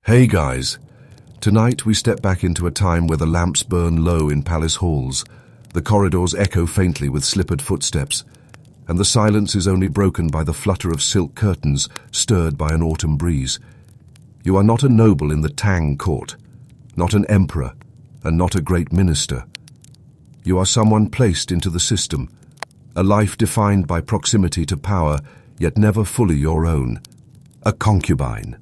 Hey guys, tonight we step back into a time where the lamps burn low in palace halls, the corridors echo faintly with slippered footsteps, and the silence is only broken by the flutter of silk curtains stirred by an autumn breeze. You are not a noble in the Tang court, not an emperor, and not a great minister. You are someone placed into the system, a life defined by proximity to power, yet never fully your own, a concubine.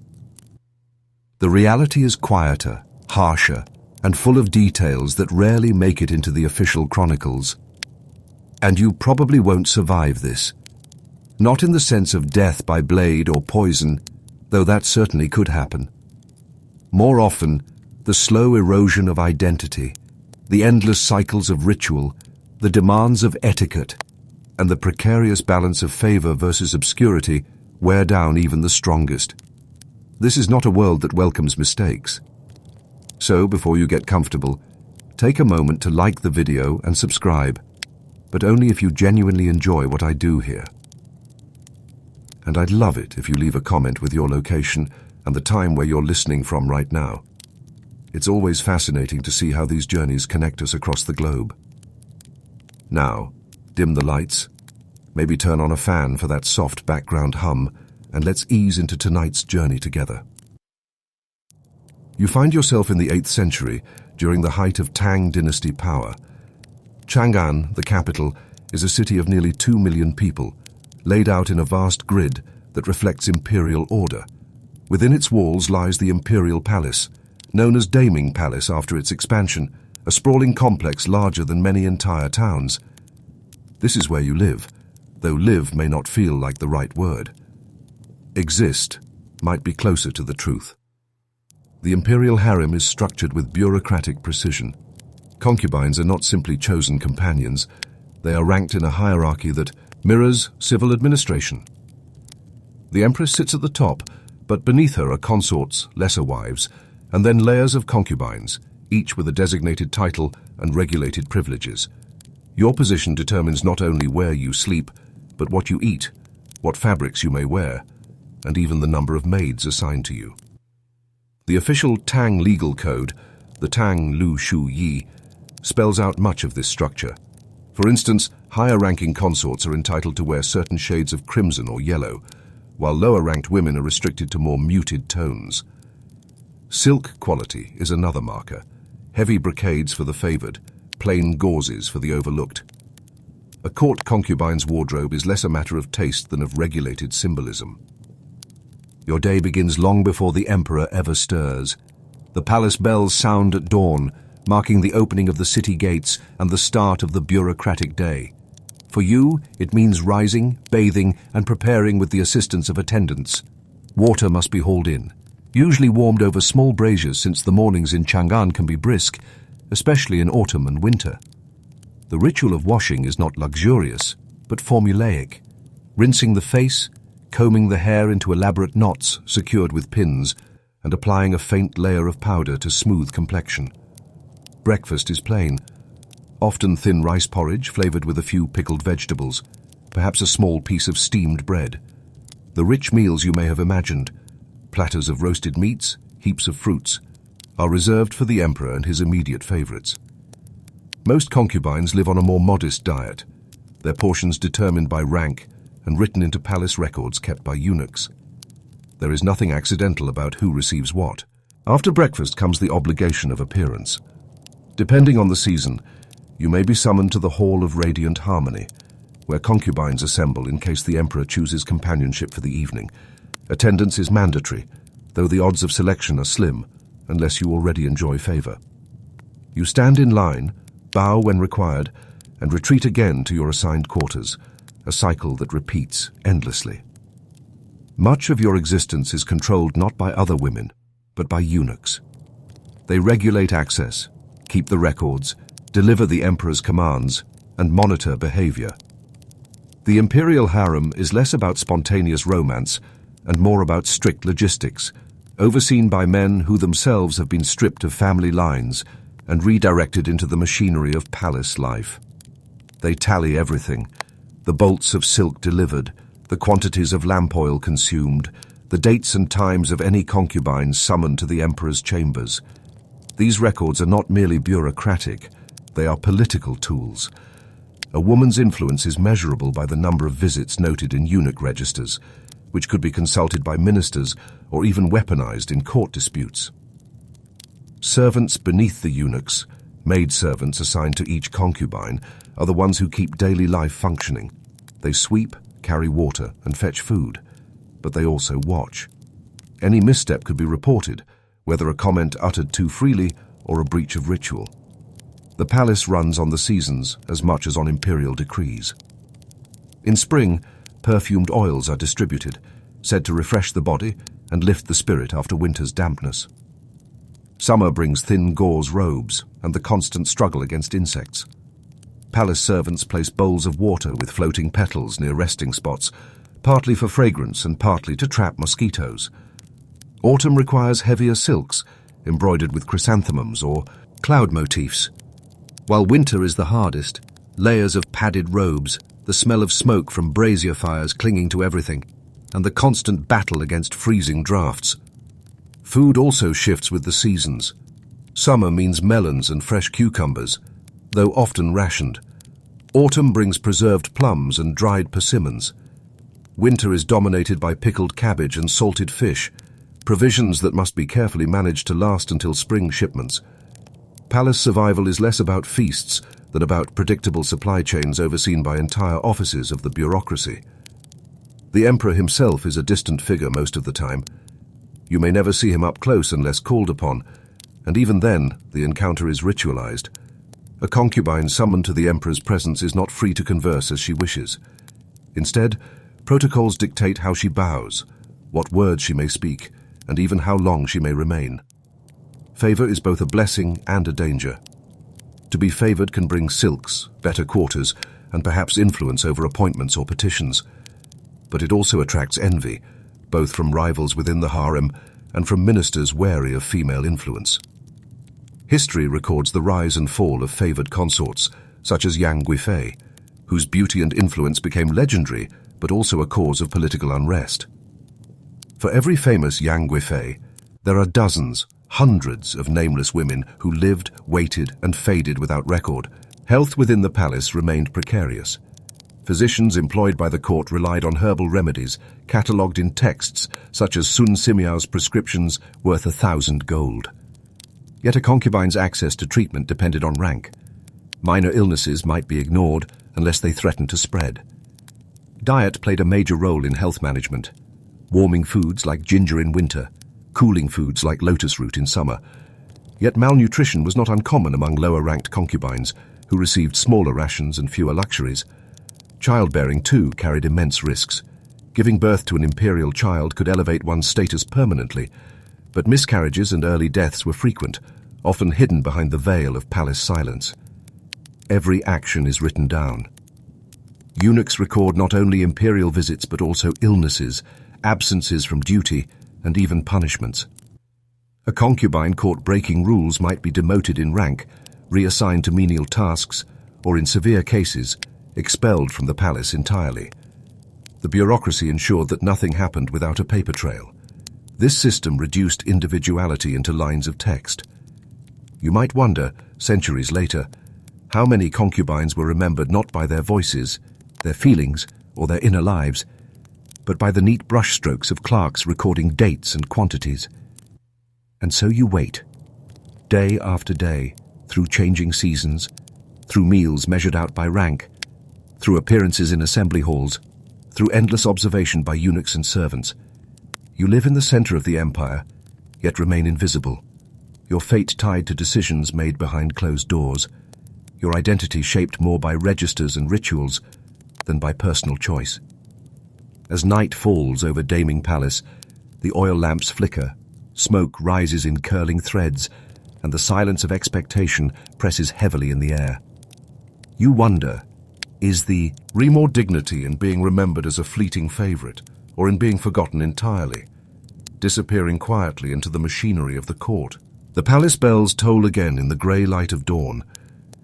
The reality is quieter, harsher, and full of details that rarely make it into the official chronicles. And you probably won't survive this. Not in the sense of death by blade or poison, though that certainly could happen. More often, the slow erosion of identity, the endless cycles of ritual, the demands of etiquette, and the precarious balance of favor versus obscurity wear down even the strongest. This is not a world that welcomes mistakes. So, before you get comfortable, take a moment to like the video and subscribe, but only if you genuinely enjoy what I do here. And I'd love it if you leave a comment with your location and the time where you're listening from right now. It's always fascinating to see how these journeys connect us across the globe. Now, dim the lights, maybe turn on a fan for that soft background hum, and let's ease into tonight's journey together. You find yourself in the 8th century, during the height of Tang dynasty power. Chang'an, the capital, is a city of nearly 2 million people, laid out in a vast grid that reflects imperial order. Within its walls lies the imperial palace, known as Daming Palace after its expansion, a sprawling complex larger than many entire towns. This is where you live, though live may not feel like the right word. Exist might be closer to the truth. The imperial harem is structured with bureaucratic precision. Concubines are not simply chosen companions. They are ranked in a hierarchy that mirrors civil administration. The empress sits at the top, but beneath her are consorts, lesser wives, and then layers of concubines, each with a designated title and regulated privileges. Your position determines not only where you sleep, but what you eat, what fabrics you may wear, and even the number of maids assigned to you. The official Tang legal code, the Tang Lu Shu Yi, spells out much of this structure. For instance, higher-ranking consorts are entitled to wear certain shades of crimson or yellow, while lower-ranked women are restricted to more muted tones. Silk quality is another marker, heavy brocades for the favored, plain gauzes for the overlooked. A court concubine's wardrobe is less a matter of taste than of regulated symbolism. Your day begins long before the emperor ever stirs. The palace bells sound at dawn, marking the opening of the city gates and the start of the bureaucratic day. For you, it means rising, bathing, and preparing with the assistance of attendants. Water must be hauled in, usually warmed over small braziers since the mornings in Chang'an can be brisk, especially in autumn and winter. The ritual of washing is not luxurious, but formulaic. Rinsing the face, combing the hair into elaborate knots secured with pins, and applying a faint layer of powder to smooth complexion. Breakfast is plain, often thin rice porridge flavored with a few pickled vegetables, perhaps a small piece of steamed bread. The rich meals you may have imagined, platters of roasted meats, heaps of fruits, are reserved for the emperor and his immediate favorites. Most concubines live on a more modest diet, their portions determined by rank and written into palace records kept by eunuchs. There is nothing accidental about who receives what. After breakfast comes the obligation of appearance. Depending on the season, you may be summoned to the Hall of Radiant Harmony, where concubines assemble in case the emperor chooses companionship for the evening. Attendance is mandatory, though the odds of selection are slim, unless you already enjoy favor. You stand in line, bow when required, and retreat again to your assigned quarters, a cycle that repeats endlessly. Much of your existence is controlled not by other women, but by eunuchs. They regulate access, keep the records, deliver the emperor's commands, and monitor behavior. The imperial harem is less about spontaneous romance and more about strict logistics, overseen by men who themselves have been stripped of family lines and redirected into the machinery of palace life. They tally everything, the bolts of silk delivered, the quantities of lamp oil consumed, the dates and times of any concubines summoned to the emperor's chambers. These records are not merely bureaucratic, they are political tools. A woman's influence is measurable by the number of visits noted in eunuch registers, which could be consulted by ministers or even weaponized in court disputes. Servants beneath the eunuchs, maidservants assigned to each concubine, are the ones who keep daily life functioning. They sweep, carry water, and fetch food, but they also watch. Any misstep could be reported, whether a comment uttered too freely or a breach of ritual. The palace runs on the seasons as much as on imperial decrees. In spring, perfumed oils are distributed, said to refresh the body and lift the spirit after winter's dampness. Summer brings thin gauze robes and the constant struggle against insects. Palace servants place bowls of water with floating petals near resting spots, partly for fragrance and partly to trap mosquitoes. Autumn requires heavier silks, embroidered with chrysanthemums or cloud motifs. While winter is the hardest, layers of padded robes, the smell of smoke from brazier fires clinging to everything, and the constant battle against freezing drafts. Food also shifts with the seasons. Summer means melons and fresh cucumbers, though often rationed. Autumn brings preserved plums and dried persimmons. Winter is dominated by pickled cabbage and salted fish, provisions that must be carefully managed to last until spring shipments. Palace survival is less about feasts than about predictable supply chains overseen by entire offices of the bureaucracy. The emperor himself is a distant figure most of the time. You may never see him up close unless called upon, and even then the encounter is ritualized. A concubine summoned to the emperor's presence is not free to converse as she wishes. Instead, protocols dictate how she bows, what words she may speak, and even how long she may remain. Favor is both a blessing and a danger. To be favored can bring silks, better quarters, and perhaps influence over appointments or petitions. But it also attracts envy, both from rivals within the harem and from ministers wary of female influence. History records the rise and fall of favored consorts, such as Yang Guifei, whose beauty and influence became legendary, but also a cause of political unrest. For every famous Yang Guifei, there are dozens, hundreds of nameless women who lived, waited, and faded without record. Health within the palace remained precarious. Physicians employed by the court relied on herbal remedies, catalogued in texts such as Sun Simiao's prescriptions worth 1,000 gold. Yet a concubine's access to treatment depended on rank. Minor illnesses might be ignored unless they threatened to spread. Diet played a major role in health management. Warming foods like ginger in winter, cooling foods like lotus root in summer. Yet malnutrition was not uncommon among lower-ranked concubines, who received smaller rations and fewer luxuries. Childbearing, too, carried immense risks. Giving birth to an imperial child could elevate one's status permanently, but miscarriages and early deaths were frequent, often hidden behind the veil of palace silence. Every action is written down. Eunuchs record not only imperial visits but also illnesses, absences from duty, and even punishments. A concubine caught breaking rules might be demoted in rank, reassigned to menial tasks, or in severe cases, expelled from the palace entirely. The bureaucracy ensured that nothing happened without a paper trail. This system reduced individuality into lines of text. You might wonder, centuries later, how many concubines were remembered not by their voices, their feelings, or their inner lives, but by the neat brushstrokes of clerks recording dates and quantities. And so you wait, day after day, through changing seasons, through meals measured out by rank, through appearances in assembly halls, through endless observation by eunuchs and servants. You live in the center of the empire, yet remain invisible, your fate tied to decisions made behind closed doors, your identity shaped more by registers and rituals than by personal choice. As night falls over Daming Palace, the oil lamps flicker, smoke rises in curling threads, and the silence of expectation presses heavily in the air. You wonder, is the more dignity in being remembered as a fleeting favorite, or in being forgotten entirely, disappearing quietly into the machinery of the court? The palace bells toll again in the grey light of dawn,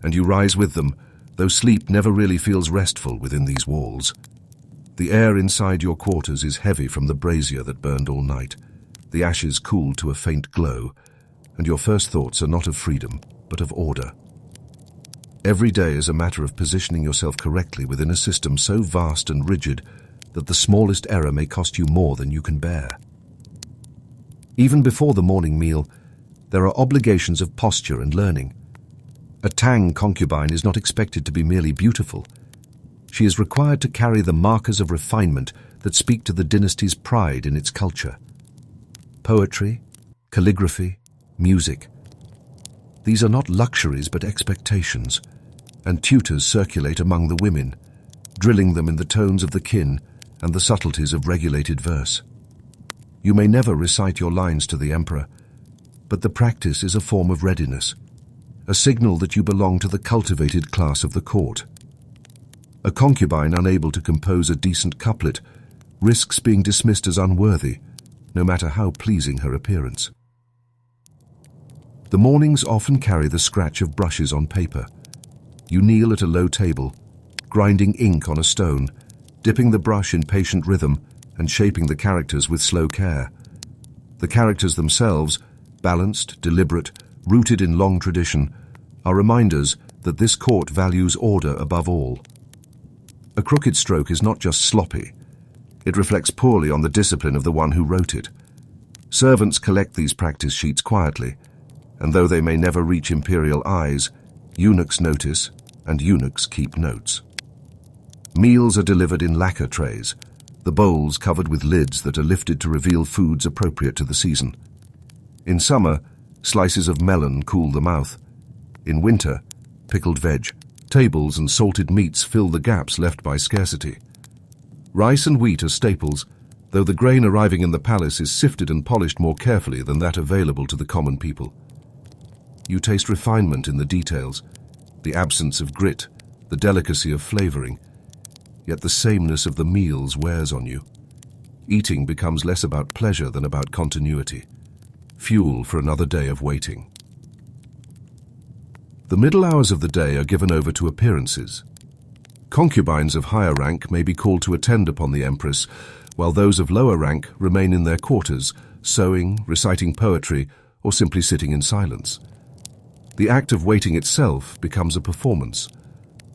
and you rise with them, though sleep never really feels restful within these walls. The air inside your quarters is heavy from the brazier that burned all night. The ashes cool to a faint glow, and your first thoughts are not of freedom, but of order. Every day is a matter of positioning yourself correctly within a system so vast and rigid that the smallest error may cost you more than you can bear. Even before the morning meal, there are obligations of posture and learning. A Tang concubine is not expected to be merely beautiful. She is required to carry the markers of refinement that speak to the dynasty's pride in its culture. Poetry, calligraphy, music. These are not luxuries but expectations, and tutors circulate among the women, drilling them in the tones of the kin and the subtleties of regulated verse. You may never recite your lines to the emperor, but the practice is a form of readiness, a signal that you belong to the cultivated class of the court. A concubine unable to compose a decent couplet risks being dismissed as unworthy, no matter how pleasing her appearance. The mornings often carry the scratch of brushes on paper. You kneel at a low table, grinding ink on a stone, dipping the brush in patient rhythm and shaping the characters with slow care. The characters themselves, balanced, deliberate, rooted in long tradition, are reminders that this court values order above all. A crooked stroke is not just sloppy. It reflects poorly on the discipline of the one who wrote it. Servants collect these practice sheets quietly, and though they may never reach imperial eyes, eunuchs notice, and eunuchs keep notes. Meals are delivered in lacquer trays, the bowls covered with lids that are lifted to reveal foods appropriate to the season. In summer, slices of melon cool the mouth. In winter, pickled veg, tables and salted meats fill the gaps left by scarcity. Rice and wheat are staples, though the grain arriving in the palace is sifted and polished more carefully than that available to the common people. You taste refinement in the details, the absence of grit, the delicacy of flavoring, yet the sameness of the meals wears on you. Eating becomes less about pleasure than about continuity, fuel for another day of waiting. The middle hours of the day are given over to appearances. Concubines of higher rank may be called to attend upon the empress, while those of lower rank remain in their quarters, sewing, reciting poetry, or simply sitting in silence. The act of waiting itself becomes a performance.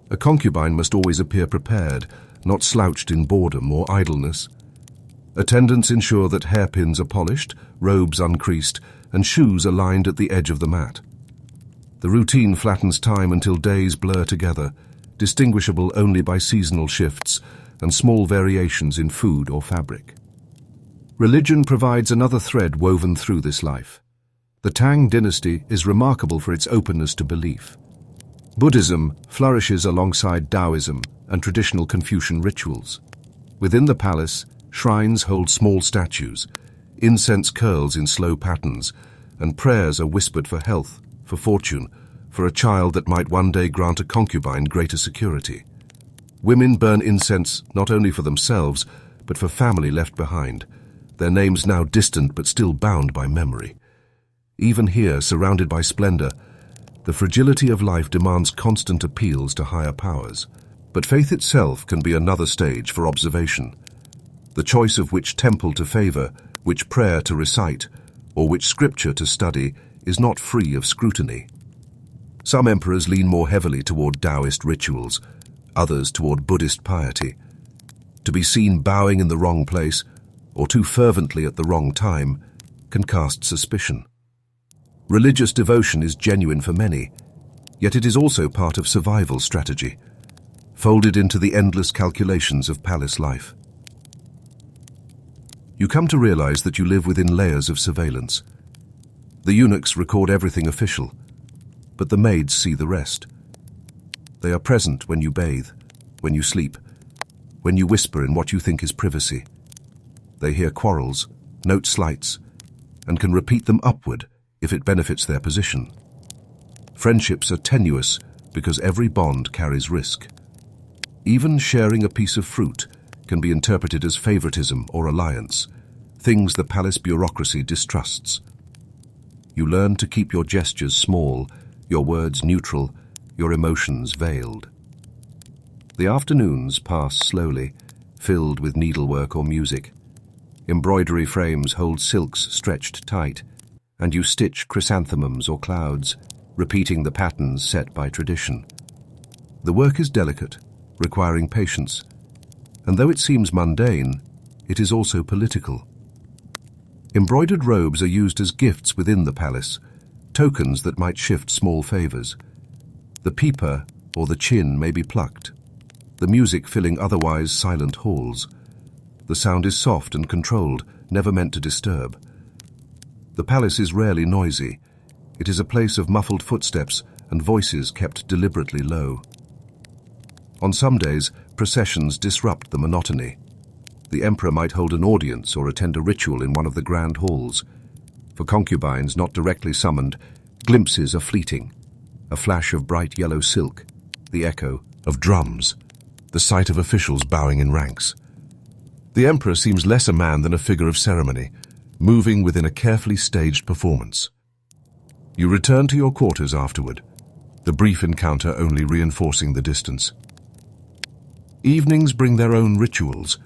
A concubine must always appear prepared, not slouched in boredom or idleness. Attendants ensure that hairpins are polished, robes uncreased, and shoes are lined at the edge of the mat. The routine flattens time until days blur together, distinguishable only by seasonal shifts and small variations in food or fabric. Religion provides another thread woven through this life. The Tang dynasty is remarkable for its openness to belief. Buddhism flourishes alongside Taoism and traditional Confucian rituals. Within the palace, shrines hold small statues, incense curls in slow patterns, and prayers are whispered for health, for fortune, for a child that might one day grant a concubine greater security. Women burn incense not only for themselves, but for family left behind, their names now distant but still bound by memory. Even here, surrounded by splendor, the fragility of life demands constant appeals to higher powers. But faith itself can be another stage for observation. The choice of which temple to favor, which prayer to recite, or which scripture to study is not free of scrutiny. Some emperors lean more heavily toward Taoist rituals, others toward Buddhist piety. To be seen bowing in the wrong place, or too fervently at the wrong time, can cast suspicion. Religious devotion is genuine for many, yet it is also part of survival strategy, folded into the endless calculations of palace life. You come to realize that you live within layers of surveillance. The eunuchs record everything official, but the maids see the rest. They are present when you bathe, when you sleep, when you whisper in what you think is privacy. They hear quarrels, note slights, and can repeat them upward if it benefits their position. Friendships are tenuous because every bond carries risk. Even sharing a piece of fruit can be interpreted as favoritism or alliance, things the palace bureaucracy distrusts. You learn to keep your gestures small, your words neutral, your emotions veiled. The afternoons pass slowly, filled with needlework or music. Embroidery frames hold silks stretched tight, and you stitch chrysanthemums or clouds, repeating the patterns set by tradition. The work is delicate, requiring patience, and though it seems mundane, it is also political. Embroidered robes are used as gifts within the palace, tokens that might shift small favors. The peeper or the chin may be plucked, the music filling otherwise silent halls. The sound is soft and controlled, never meant to disturb. The palace is rarely noisy. It is a place of muffled footsteps and voices kept deliberately low. On some days, processions disrupt the monotony. The emperor might hold an audience or attend a ritual in one of the grand halls. For concubines not directly summoned, glimpses are fleeting. A flash of bright yellow silk, the echo of drums, the sight of officials bowing in ranks. The emperor seems less a man than a figure of ceremony, moving within a carefully staged performance. You return to your quarters afterward, the brief encounter only reinforcing the distance. Evenings bring their own rituals.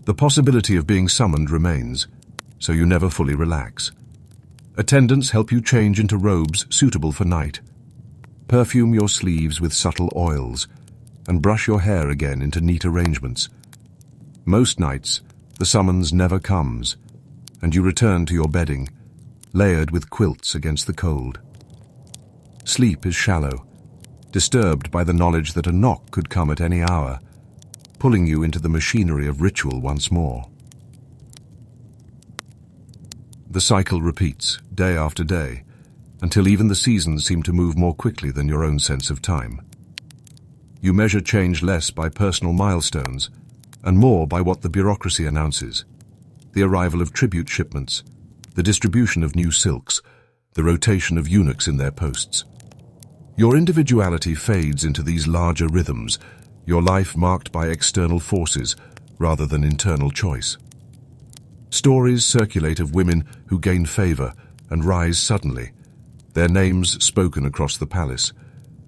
The possibility of being summoned remains, so you never fully relax. Attendants help you change into robes suitable for night. Perfume your sleeves with subtle oils, and brush your hair again into neat arrangements. Most nights, the summons never comes, and you return to your bedding, layered with quilts against the cold. Sleep is shallow, disturbed by the knowledge that a knock could come at any hour, pulling you into the machinery of ritual once more. The cycle repeats, day after day, until even the seasons seem to move more quickly than your own sense of time. You measure change less by personal milestones, and more by what the bureaucracy announces: the arrival of tribute shipments, the distribution of new silks, the rotation of eunuchs in their posts. Your individuality fades into these larger rhythms, your life marked by external forces rather than internal choice. Stories circulate of women who gain favor and rise suddenly, their names spoken across the palace,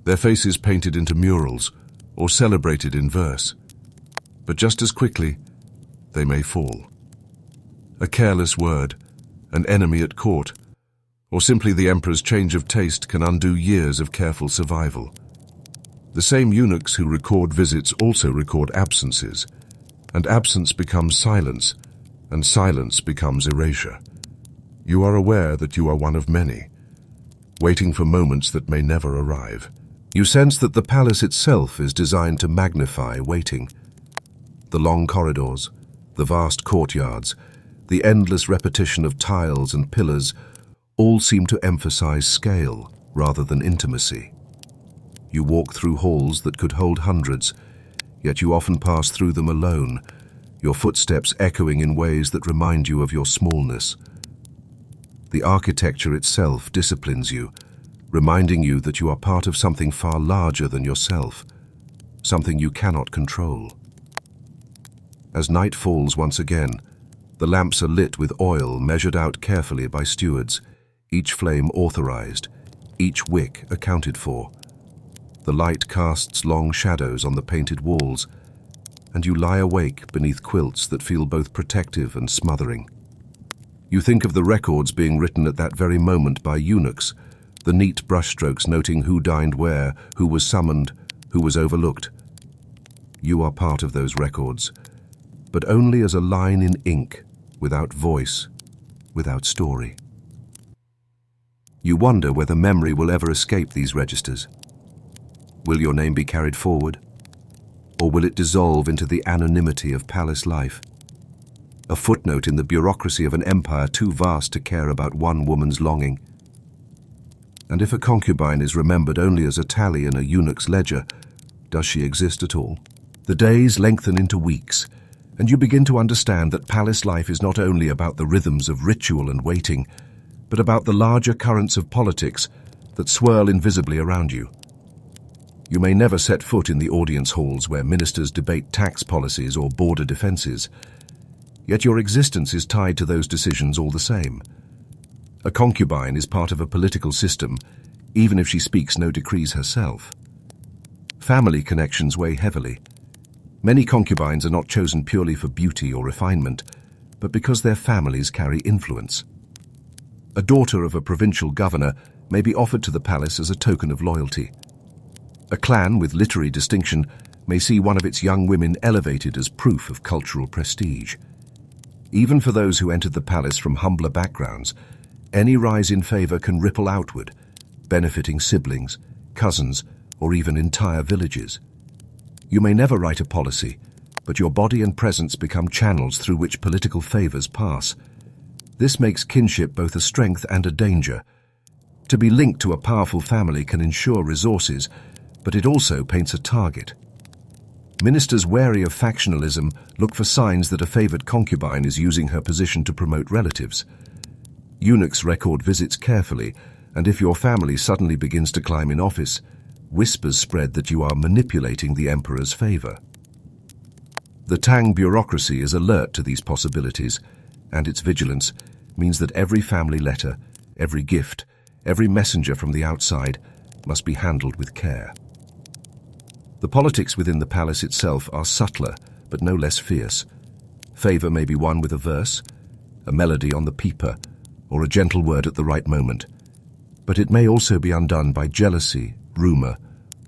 their faces painted into murals or celebrated in verse. But just as quickly, they may fall. A careless word, an enemy at court, or simply the emperor's change of taste can undo years of careful survival. The same eunuchs who record visits also record absences, and absence becomes silence, and silence becomes erasure. You are aware that you are one of many, waiting for moments that may never arrive. You sense that the palace itself is designed to magnify waiting. The long corridors, the vast courtyards, the endless repetition of tiles and pillars all seem to emphasize scale rather than intimacy. You walk through halls that could hold hundreds, yet you often pass through them alone, your footsteps echoing in ways that remind you of your smallness. The architecture itself disciplines you, reminding you that you are part of something far larger than yourself, something you cannot control. As night falls once again, the lamps are lit with oil measured out carefully by stewards, each flame authorized, each wick accounted for. The light casts long shadows on the painted walls, and you lie awake beneath quilts that feel both protective and smothering. You think of the records being written at that very moment by eunuchs, the neat brushstrokes noting who dined where, who was summoned, who was overlooked. You are part of those records, but only as a line in ink, without voice, without story. You wonder whether memory will ever escape these registers. Will your name be carried forward, or will it dissolve into the anonymity of palace life? A footnote in the bureaucracy of an empire too vast to care about one woman's longing. And if a concubine is remembered only as a tally in a eunuch's ledger, does she exist at all? The days lengthen into weeks, and you begin to understand that palace life is not only about the rhythms of ritual and waiting, but about the larger currents of politics that swirl invisibly around you. You may never set foot in the audience halls where ministers debate tax policies or border defenses, yet your existence is tied to those decisions all the same. A concubine is part of a political system, even if she speaks no decrees herself. Family connections weigh heavily. Many concubines are not chosen purely for beauty or refinement, but because their families carry influence. A daughter of a provincial governor may be offered to the palace as a token of loyalty. A clan with literary distinction may see one of its young women elevated as proof of cultural prestige. Even for those who entered the palace from humbler backgrounds, any rise in favor can ripple outward, benefiting siblings, cousins, or even entire villages. You may never write a policy, but your body and presence become channels through which political favors pass. This makes kinship both a strength and a danger. To be linked to a powerful family can ensure resources, but it also paints a target. Ministers wary of factionalism look for signs that a favored concubine is using her position to promote relatives. Eunuchs record visits carefully, and if your family suddenly begins to climb in office, whispers spread that you are manipulating the emperor's favor. The Tang bureaucracy is alert to these possibilities, and its vigilance means that every family letter, every gift, every messenger from the outside must be handled with care. The politics within the palace itself are subtler, but no less fierce. Favor may be won with a verse, a melody on the pipa, or a gentle word at the right moment. But it may also be undone by jealousy, rumor,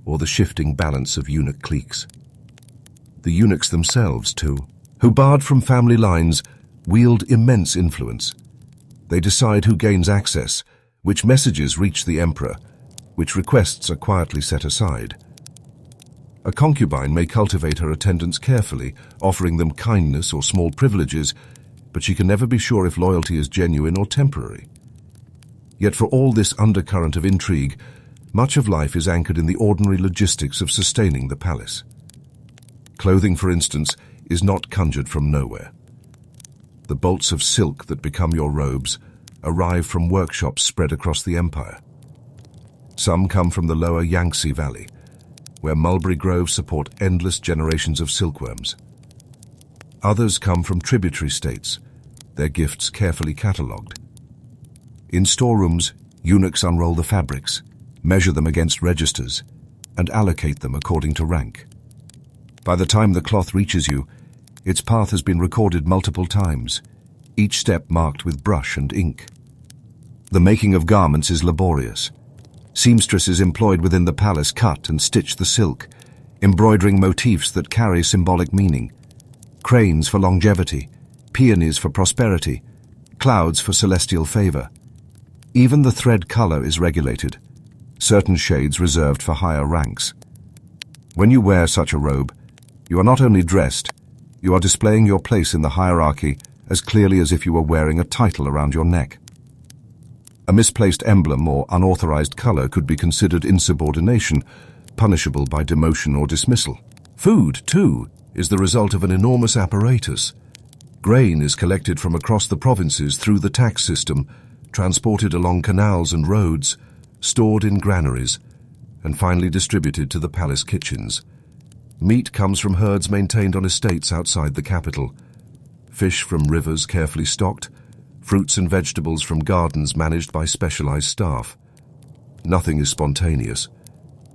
or the shifting balance of eunuch cliques. The eunuchs themselves, too, who barred from family lines, wield immense influence. They decide who gains access, which messages reach the emperor, which requests are quietly set aside. A concubine may cultivate her attendants carefully, offering them kindness or small privileges, but she can never be sure if loyalty is genuine or temporary. Yet for all this undercurrent of intrigue, much of life is anchored in the ordinary logistics of sustaining the palace. Clothing, for instance, is not conjured from nowhere. The bolts of silk that become your robes arrive from workshops spread across the empire. Some come from the lower Yangtze Valley, where mulberry groves support endless generations of silkworms. Others come from tributary states, their gifts carefully catalogued. In storerooms, eunuchs unroll the fabrics, measure them against registers, and allocate them according to rank. By the time the cloth reaches you, its path has been recorded multiple times, each step marked with brush and ink. The making of garments is laborious. Seamstresses employed within the palace cut and stitch the silk, embroidering motifs that carry symbolic meaning. Cranes for longevity, peonies for prosperity, clouds for celestial favor. Even the thread color is regulated, certain shades reserved for higher ranks. When you wear such a robe, you are not only dressed, you are displaying your place in the hierarchy as clearly as if you were wearing a title around your neck. A misplaced emblem or unauthorized color could be considered insubordination, punishable by demotion or dismissal. Food, too, is the result of an enormous apparatus. Grain is collected from across the provinces through the tax system, transported along canals and roads, stored in granaries, and finally distributed to the palace kitchens. Meat comes from herds maintained on estates outside the capital. Fish from rivers carefully stocked, fruits and vegetables from gardens managed by specialized staff. Nothing is spontaneous.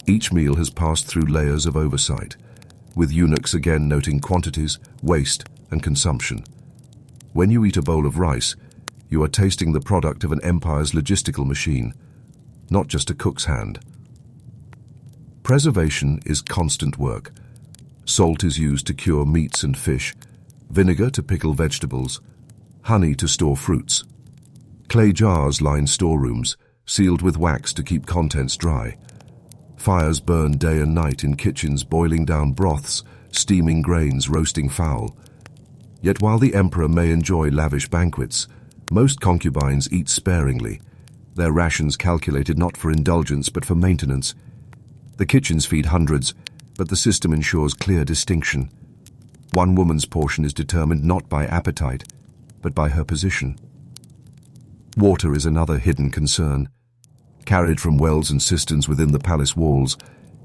Each meal has passed through layers of oversight, with eunuchs again noting quantities, waste, and consumption. When you eat a bowl of rice, you are tasting the product of an empire's logistical machine, not just a cook's hand. Preservation is constant work. Salt is used to cure meats and fish, vinegar to pickle vegetables, honey to store fruits. Clay jars line storerooms, sealed with wax to keep contents dry. Fires burn day and night in kitchens, boiling down broths, steaming grains, roasting fowl. Yet while the emperor may enjoy lavish banquets, most concubines eat sparingly, their rations calculated not for indulgence but for maintenance. The kitchens feed hundreds, but the system ensures clear distinction. One woman's portion is determined not by appetite, but by her position. Water is another hidden concern. Carried from wells and cisterns within the palace walls,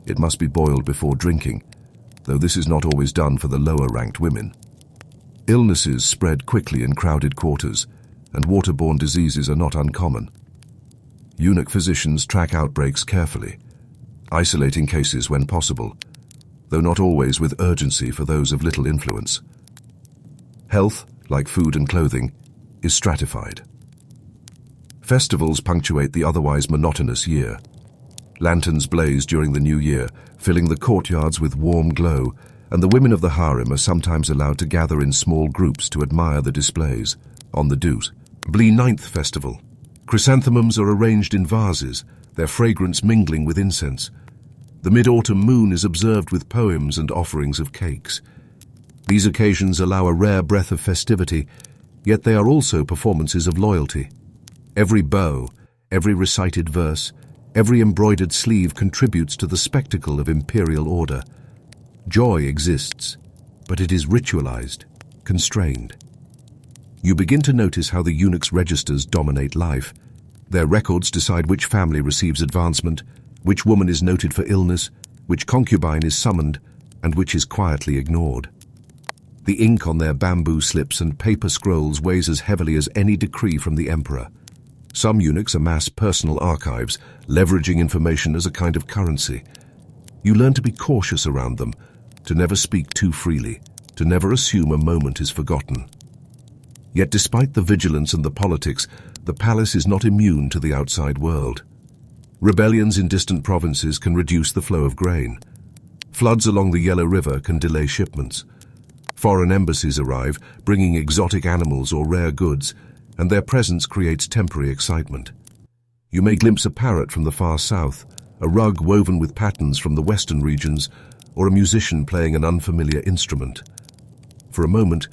it must be boiled before drinking, though this is not always done for the lower-ranked women. Illnesses spread quickly in crowded quarters, and waterborne diseases are not uncommon. Eunuch physicians track outbreaks carefully, isolating cases when possible. though not always with urgency for those of little influence. Health, like food and clothing, is stratified. Festivals punctuate the otherwise monotonous year. Lanterns blaze during the new year, filling the courtyards with warm glow, and the women of the harem are sometimes allowed to gather in small groups to admire the displays. On the Dut, Blee Ninth Festival. Chrysanthemums are arranged in vases, their fragrance mingling with incense. The mid-autumn moon is observed with poems and offerings of cakes. These occasions allow a rare breath of festivity, yet they are also performances of loyalty. Every bow, every recited verse, every embroidered sleeve contributes to the spectacle of imperial order. Joy exists, but it is ritualized, constrained. You begin to notice how the eunuch's registers dominate life. Their records decide which family receives advancement, which woman is noted for illness, which concubine is summoned, and which is quietly ignored. The ink on their bamboo slips and paper scrolls weighs as heavily as any decree from the emperor. Some eunuchs amass personal archives, leveraging information as a kind of currency. You learn to be cautious around them, to never speak too freely, to never assume a moment is forgotten. Yet despite the vigilance and the politics, the palace is not immune to the outside world. Rebellions in distant provinces can reduce the flow of grain. Floods along the Yellow River can delay shipments. Foreign embassies arrive, bringing exotic animals or rare goods, and their presence creates temporary excitement. You may glimpse a parrot from the far south, a rug woven with patterns from the western regions, or a musician playing an unfamiliar instrument. For a moment,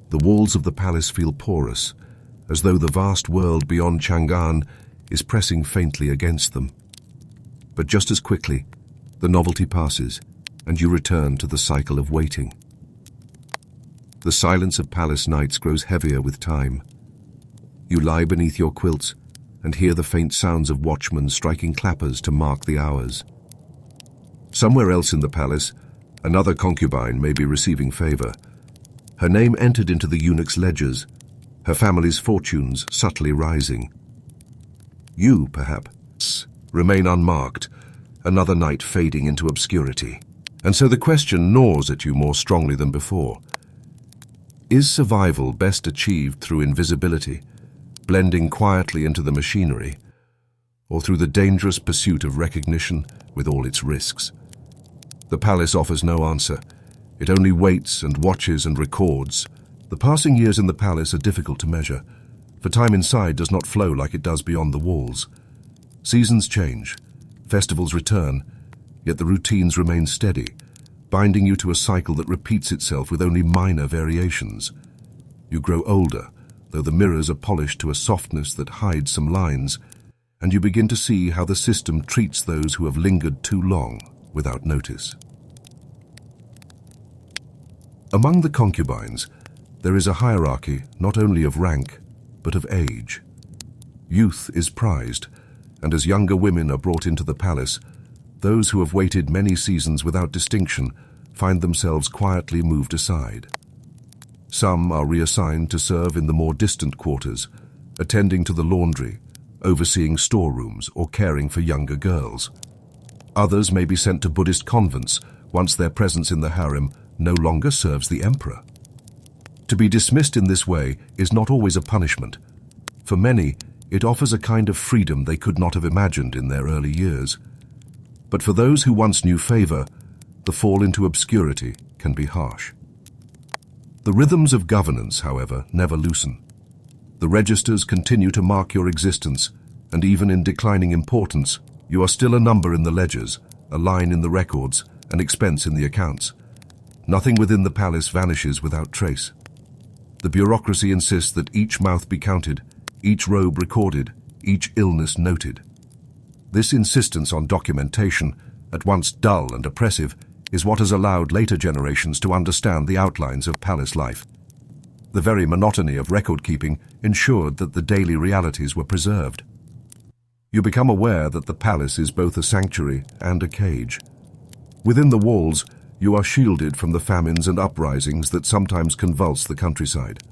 the walls of the palace feel porous, as though the vast world beyond Chang'an is pressing faintly against them. But just as quickly, the novelty passes, and you return to the cycle of waiting. The silence of palace nights grows heavier with time. You lie beneath your quilts and hear the faint sounds of watchmen striking clappers to mark the hours. Somewhere else in the palace, another concubine may be receiving favor. Her name entered into the eunuch's ledgers, her family's fortunes subtly rising. You, perhaps, remain unmarked, another night fading into obscurity. And so the question gnaws at you more strongly than before. Is survival best achieved through invisibility, blending quietly into the machinery, or through the dangerous pursuit of recognition with all its risks? The palace offers no answer. It only waits and watches and records. The passing years in the palace are difficult to measure, for time inside does not flow like it does beyond the walls. Seasons change, festivals return, yet the routines remain steady, binding you to a cycle that repeats itself with only minor variations. You grow older, though the mirrors are polished to a softness that hides some lines, and you begin to see how the system treats those who have lingered too long without notice. Among the concubines, there is a hierarchy not only of rank, but of age. Youth is prized, and as younger women are brought into the palace, those who have waited many seasons without distinction find themselves quietly moved aside. Some are reassigned to serve in the more distant quarters, attending to the laundry, overseeing storerooms, or caring for younger girls. Others may be sent to Buddhist convents once their presence in the harem no longer serves the emperor. To be dismissed in this way is not always a punishment. For many, it offers a kind of freedom they could not have imagined in their early years. But for those who once knew favor, the fall into obscurity can be harsh. The rhythms of governance, however, never loosen. The registers continue to mark your existence, and even in declining importance, you are still a number in the ledgers, a line in the records, an expense in the accounts. Nothing within the palace vanishes without trace. The bureaucracy insists that each mouth be counted, each robe recorded, each illness noted. This insistence on documentation, at once dull and oppressive, is what has allowed later generations to understand the outlines of palace life. The very monotony of record-keeping ensured that the daily realities were preserved. You become aware that the palace is both a sanctuary and a cage. Within the walls, you are shielded from the famines and uprisings that sometimes convulse the countryside.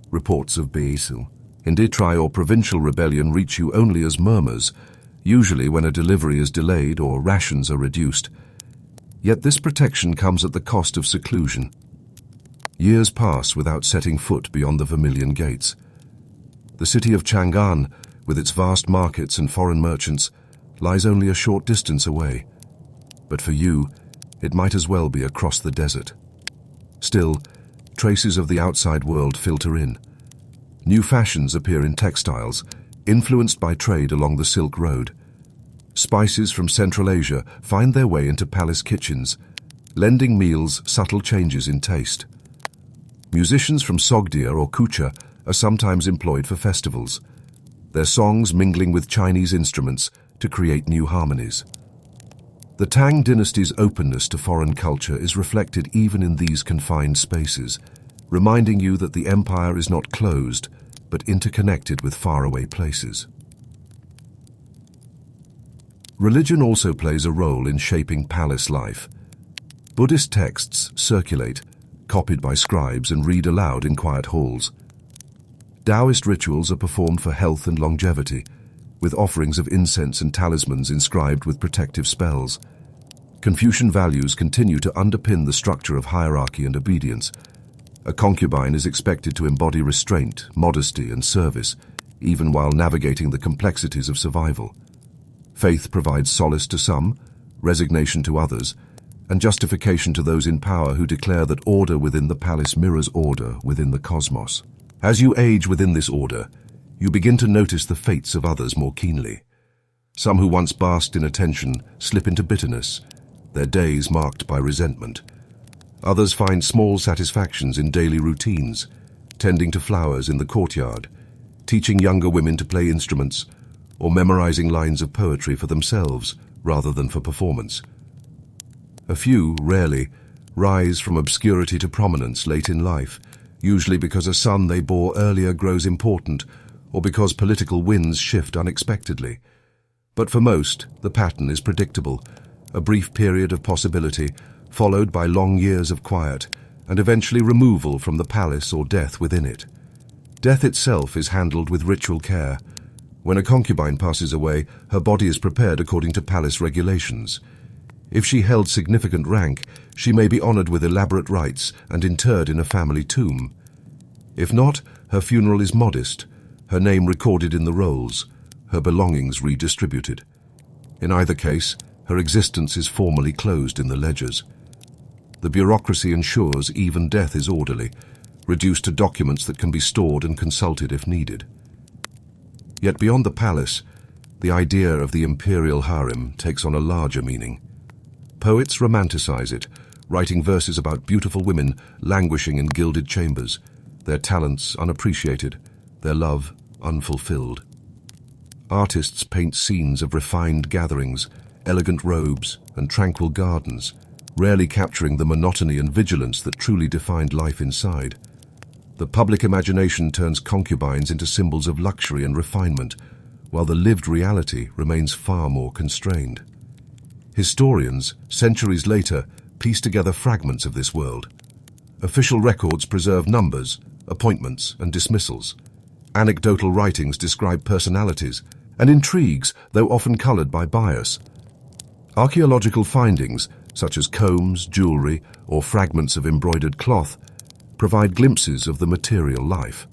Reports of Beisil, Inditri or provincial rebellion reach you only as murmurs, usually when a delivery is delayed or rations are reduced. Yet this protection comes at the cost of seclusion. Years pass without setting foot beyond the Vermilion gates. The city of Chang'an, with its vast markets and foreign merchants, lies only a short distance away. But for you, it might as well be across the desert. Still, traces of the outside world filter in. New fashions appear in textiles, influenced by trade along the Silk Road. Spices from Central Asia find their way into palace kitchens, lending meals subtle changes in taste. Musicians from Sogdia or Kucha are sometimes employed for festivals, their songs mingling with Chinese instruments to create new harmonies. The Tang dynasty's openness to foreign culture is reflected even in these confined spaces, reminding you that the empire is not closed, but interconnected with faraway places. Religion also plays a role in shaping palace life. Buddhist texts circulate, copied by scribes and read aloud in quiet halls. Taoist rituals are performed for health and longevity, with offerings of incense and talismans inscribed with protective spells. Confucian values continue to underpin the structure of hierarchy and obedience. A concubine is expected to embody restraint, modesty, and service, even while navigating the complexities of survival. Faith provides solace to some, resignation to others, and justification to those in power who declare that order within the palace mirrors order within the cosmos. As you age within this order, you begin to notice the fates of others more keenly. Some who once basked in attention slip into bitterness, their days marked by resentment. Others find small satisfactions in daily routines, tending to flowers in the courtyard, teaching younger women to play instruments, or memorizing lines of poetry for themselves rather than for performance. A few, rarely, rise from obscurity to prominence late in life, usually because a son they bore earlier grows important, or because political winds shift unexpectedly. But for most, the pattern is predictable: a brief period of possibility, followed by long years of quiet, and eventually removal from the palace or death within it. Death itself is handled with ritual care. When a concubine passes away, her body is prepared according to palace regulations. If she held significant rank, she may be honored with elaborate rites and interred in a family tomb. If not, her funeral is modest, her name recorded in the rolls, her belongings redistributed. In either case, her existence is formally closed in the ledgers. The bureaucracy ensures even death is orderly, reduced to documents that can be stored and consulted if needed. Yet beyond the palace, the idea of the imperial harem takes on a larger meaning. Poets romanticize it, writing verses about beautiful women languishing in gilded chambers, their talents unappreciated, their love unfulfilled. Artists paint scenes of refined gatherings, elegant robes, and tranquil gardens, rarely capturing the monotony and vigilance that truly defined life inside. The public imagination turns concubines into symbols of luxury and refinement, while the lived reality remains far more constrained. Historians, centuries later, piece together fragments of this world. Official records preserve numbers, appointments, and dismissals. Anecdotal writings describe personalities, and intrigues, though often colored by bias. Archaeological findings, such as combs, jewelry, or fragments of embroidered cloth, provide glimpses of the material life.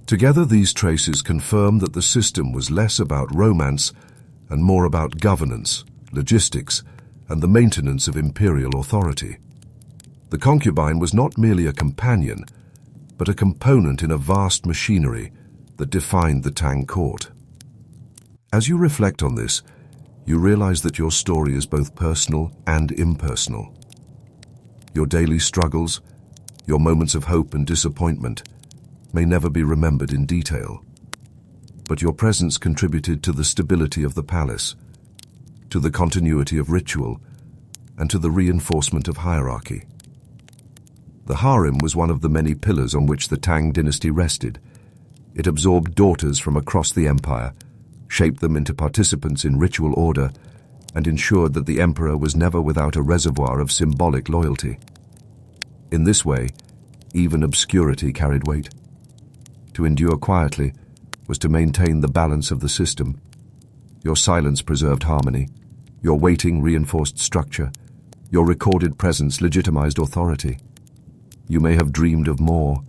Together, these traces confirm that the system was less about romance and more about governance, logistics, and the maintenance of imperial authority. The concubine was not merely a companion, but a component in a vast machinery that defined the Tang court. As you reflect on this, you realize that your story is both personal and impersonal. Your daily struggles, your moments of hope and disappointment, may never be remembered in detail. But your presence contributed to the stability of the palace, to the continuity of ritual, and to the reinforcement of hierarchy. The harem was one of the many pillars on which the Tang dynasty rested. It absorbed daughters from across the empire, shaped them into participants in ritual order, and ensured that the emperor was never without a reservoir of symbolic loyalty. In this way, even obscurity carried weight. To endure quietly was to maintain the balance of the system. Your silence preserved harmony, your waiting reinforced structure, Your recorded presence legitimized authority. You may have dreamed of more,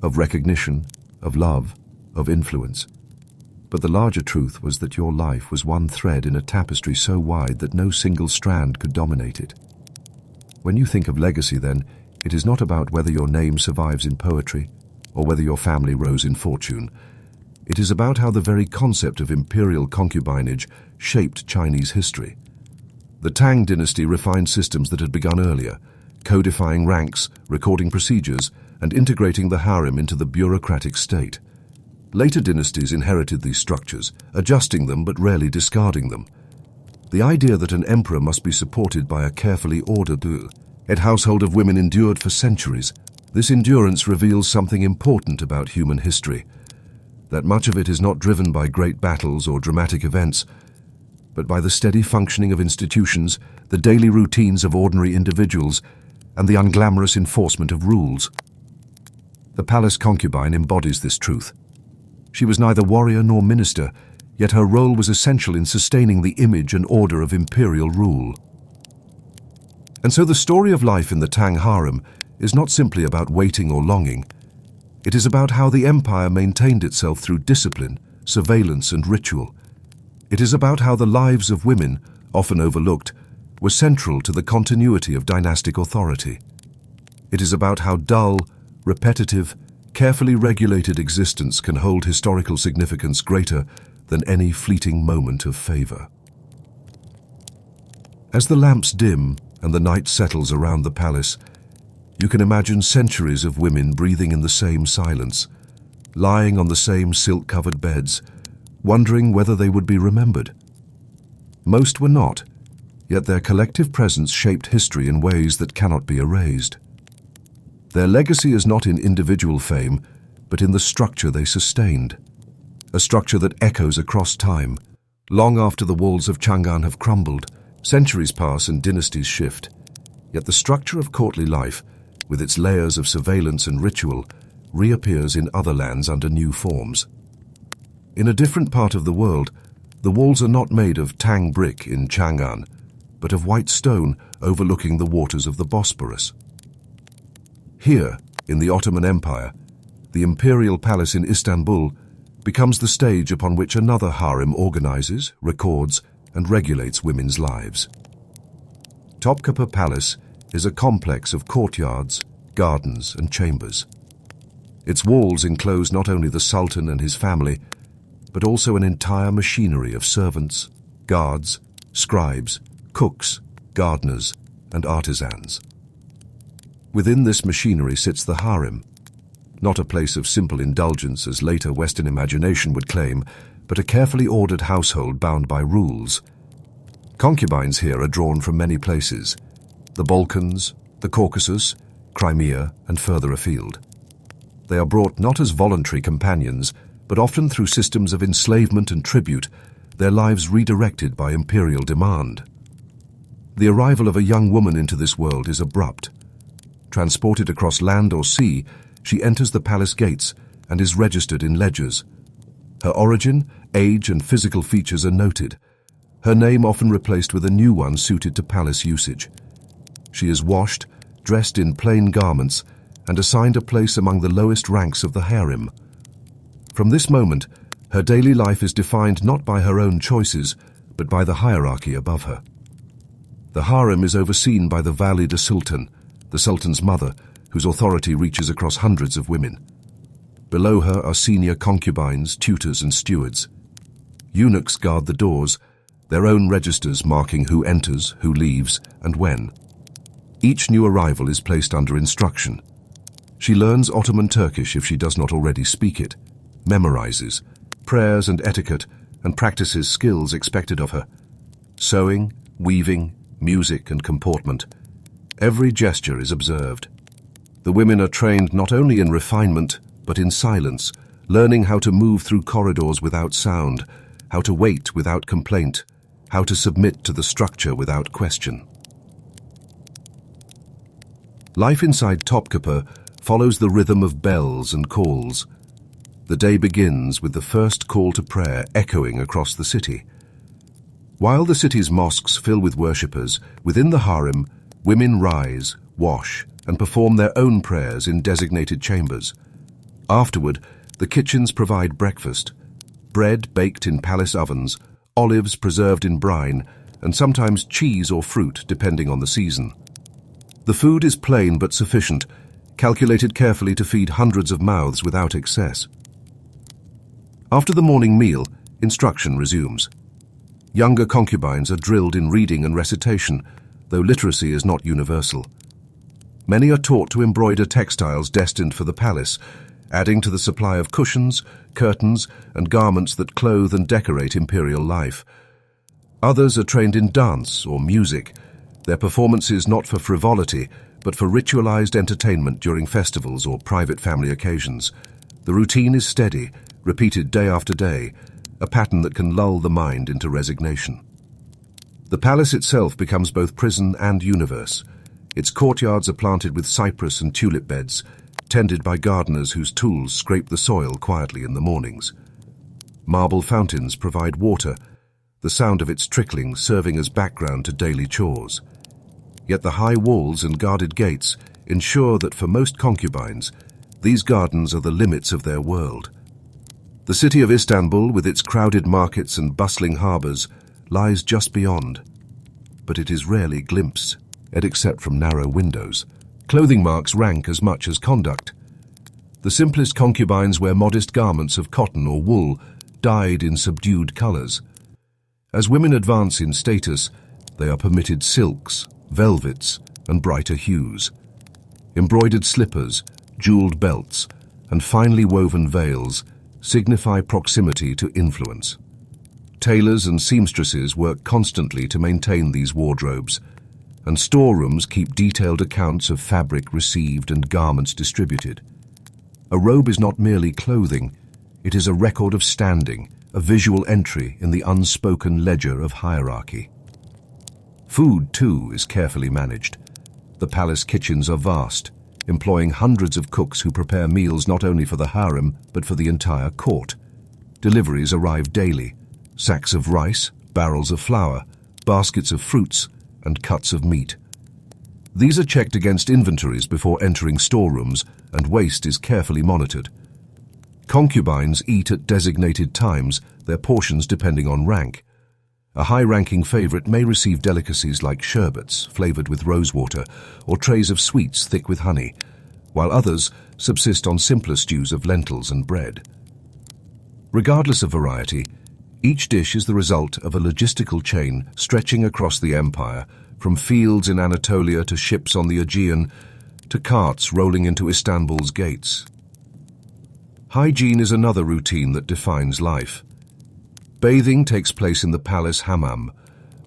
of recognition, of love, of influence. But the larger truth was that your life was one thread in a tapestry so wide that no single strand could dominate it. When you think of legacy, then, it is not about whether your name survives in poetry or whether your family rose in fortune. It is about how the very concept of imperial concubinage shaped Chinese history. The Tang dynasty refined systems that had begun earlier, codifying ranks, recording procedures, and integrating the harem into the bureaucratic state. Later dynasties inherited these structures, adjusting them but rarely discarding them. The idea that an emperor must be supported by a carefully ordered household of women endured for centuries. This endurance reveals something important about human history, that much of it is not driven by great battles or dramatic events, but by the steady functioning of institutions, the daily routines of ordinary individuals, and the unglamorous enforcement of rules. The palace concubine embodies this truth. She was neither warrior nor minister, yet her role was essential in sustaining the image and order of imperial rule. And so the story of life in the Tang harem is not simply about waiting or longing. It is about how the empire maintained itself through discipline, surveillance, and ritual. It is about how the lives of women, often overlooked, were central to the continuity of dynastic authority. It is about how dull, repetitive, carefully regulated existence can hold historical significance greater than any fleeting moment of favor. As the lamps dim and the night settles around the palace, you can imagine centuries of women breathing in the same silence, lying on the same silk-covered beds, wondering whether they would be remembered. Most were not, yet their collective presence shaped history in ways that cannot be erased. Their legacy is not in individual fame, but in the structure they sustained. A structure that echoes across time. Long after the walls of Chang'an have crumbled, centuries pass and dynasties shift. Yet the structure of courtly life, with its layers of surveillance and ritual, reappears in other lands under new forms. In a different part of the world, the walls are not made of Tang brick in Chang'an, but of white stone overlooking the waters of the Bosporus. Here, in the Ottoman Empire, the imperial palace in Istanbul becomes the stage upon which another harem organizes, records, and regulates women's lives. Topkapi Palace is a complex of courtyards, gardens, and chambers. Its walls enclose not only the Sultan and his family, but also an entire machinery of servants, guards, scribes, cooks, gardeners, and artisans. Within this machinery sits the harem, not a place of simple indulgence as later Western imagination would claim, but a carefully ordered household bound by rules. Concubines here are drawn from many places: the Balkans, the Caucasus, Crimea, and further afield. They are brought not as voluntary companions, but often through systems of enslavement and tribute, their lives redirected by imperial demand. The arrival of a young woman into this world is abrupt. Transported across land or sea, she enters the palace gates and is registered in ledgers. Her origin, age, and physical features are noted, her name often replaced with a new one suited to palace usage. She is washed, dressed in plain garments, and assigned a place among the lowest ranks of the harem. From this moment, her daily life is defined not by her own choices, but by the hierarchy above her. The harem is overseen by the Valide Sultan, the Sultan's mother, whose authority reaches across hundreds of women. Below her are senior concubines, tutors, and stewards. Eunuchs guard the doors, their own registers marking who enters, who leaves, and when. Each new arrival is placed under instruction. She learns Ottoman Turkish if she does not already speak it, memorizes prayers and etiquette, and practices skills expected of her: sewing, weaving, music, and comportment. Every gesture is observed. The women are trained not only in refinement, but in silence, learning how to move through corridors without sound, how to wait without complaint, how to submit to the structure without question. Life inside Topkapi follows the rhythm of bells and calls. The day begins with the first call to prayer echoing across the city. While the city's mosques fill with worshippers, within the harem, Women rise, wash, and perform their own prayers in designated chambers. Afterward, the kitchens provide breakfast: bread baked in palace ovens, olives preserved in brine, and sometimes cheese or fruit depending on the season. The food is plain but sufficient, calculated carefully to feed hundreds of mouths without excess. After the morning meal, instruction resumes. Younger concubines are drilled in reading and recitation, though literacy is not universal. Many are taught to embroider textiles destined for the palace, adding to the supply of cushions, curtains, and garments that clothe and decorate imperial life. Others are trained in dance or music, their performances not for frivolity, but for ritualized entertainment during festivals or private family occasions. The routine is steady, repeated day after day, a pattern that can lull the mind into resignation. The palace itself becomes both prison and universe. Its courtyards are planted with cypress and tulip beds, tended by gardeners whose tools scrape the soil quietly in the mornings. Marble fountains provide water, the sound of its trickling serving as background to daily chores. Yet the high walls and guarded gates ensure that for most concubines, these gardens are the limits of their world. The city of Istanbul, with its crowded markets and bustling harbours, lies just beyond, but it is rarely glimpsed, except from narrow windows. Clothing marks rank as much as conduct. The simplest concubines wear modest garments of cotton or wool, dyed in subdued colours. As women advance in status, they are permitted silks, velvets, and brighter hues. Embroidered slippers, jewelled belts, and finely woven veils signify proximity to influence. Tailors and seamstresses work constantly to maintain these wardrobes, and storerooms keep detailed accounts of fabric received and garments distributed. A robe is not merely clothing, it is a record of standing, a visual entry in the unspoken ledger of hierarchy. Food, too, is carefully managed. The palace kitchens are vast, employing hundreds of cooks who prepare meals not only for the harem, but for the entire court. Deliveries arrive daily: sacks of rice, barrels of flour, baskets of fruits, and cuts of meat. These are checked against inventories before entering storerooms, and waste is carefully monitored. Concubines eat at designated times, their portions depending on rank. A high-ranking favorite may receive delicacies like sherbets flavored with rosewater or trays of sweets thick with honey, while others subsist on simpler stews of lentils and bread. Regardless of variety, each dish is the result of a logistical chain stretching across the empire, from fields in Anatolia to ships on the Aegean to carts rolling into Istanbul's gates. Hygiene is another routine that defines life. Bathing takes place in the palace hammam,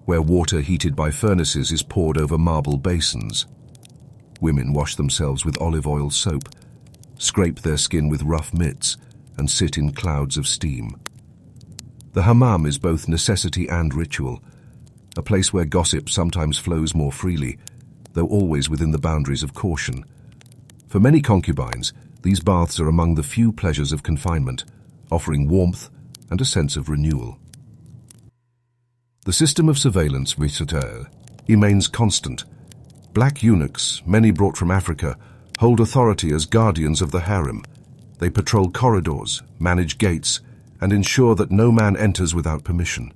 where water heated by furnaces is poured over marble basins. Women wash themselves with olive oil soap, scrape their skin with rough mitts, and sit in clouds of steam. The hammam is both necessity and ritual, a place where gossip sometimes flows more freely, though always within the boundaries of caution. For many concubines, these baths are among the few pleasures of confinement, offering warmth and a sense of renewal. The system of surveillance remains constant. Black eunuchs, many brought from Africa, hold authority as guardians of the harem. They patrol corridors, manage gates, and ensure that no man enters without permission.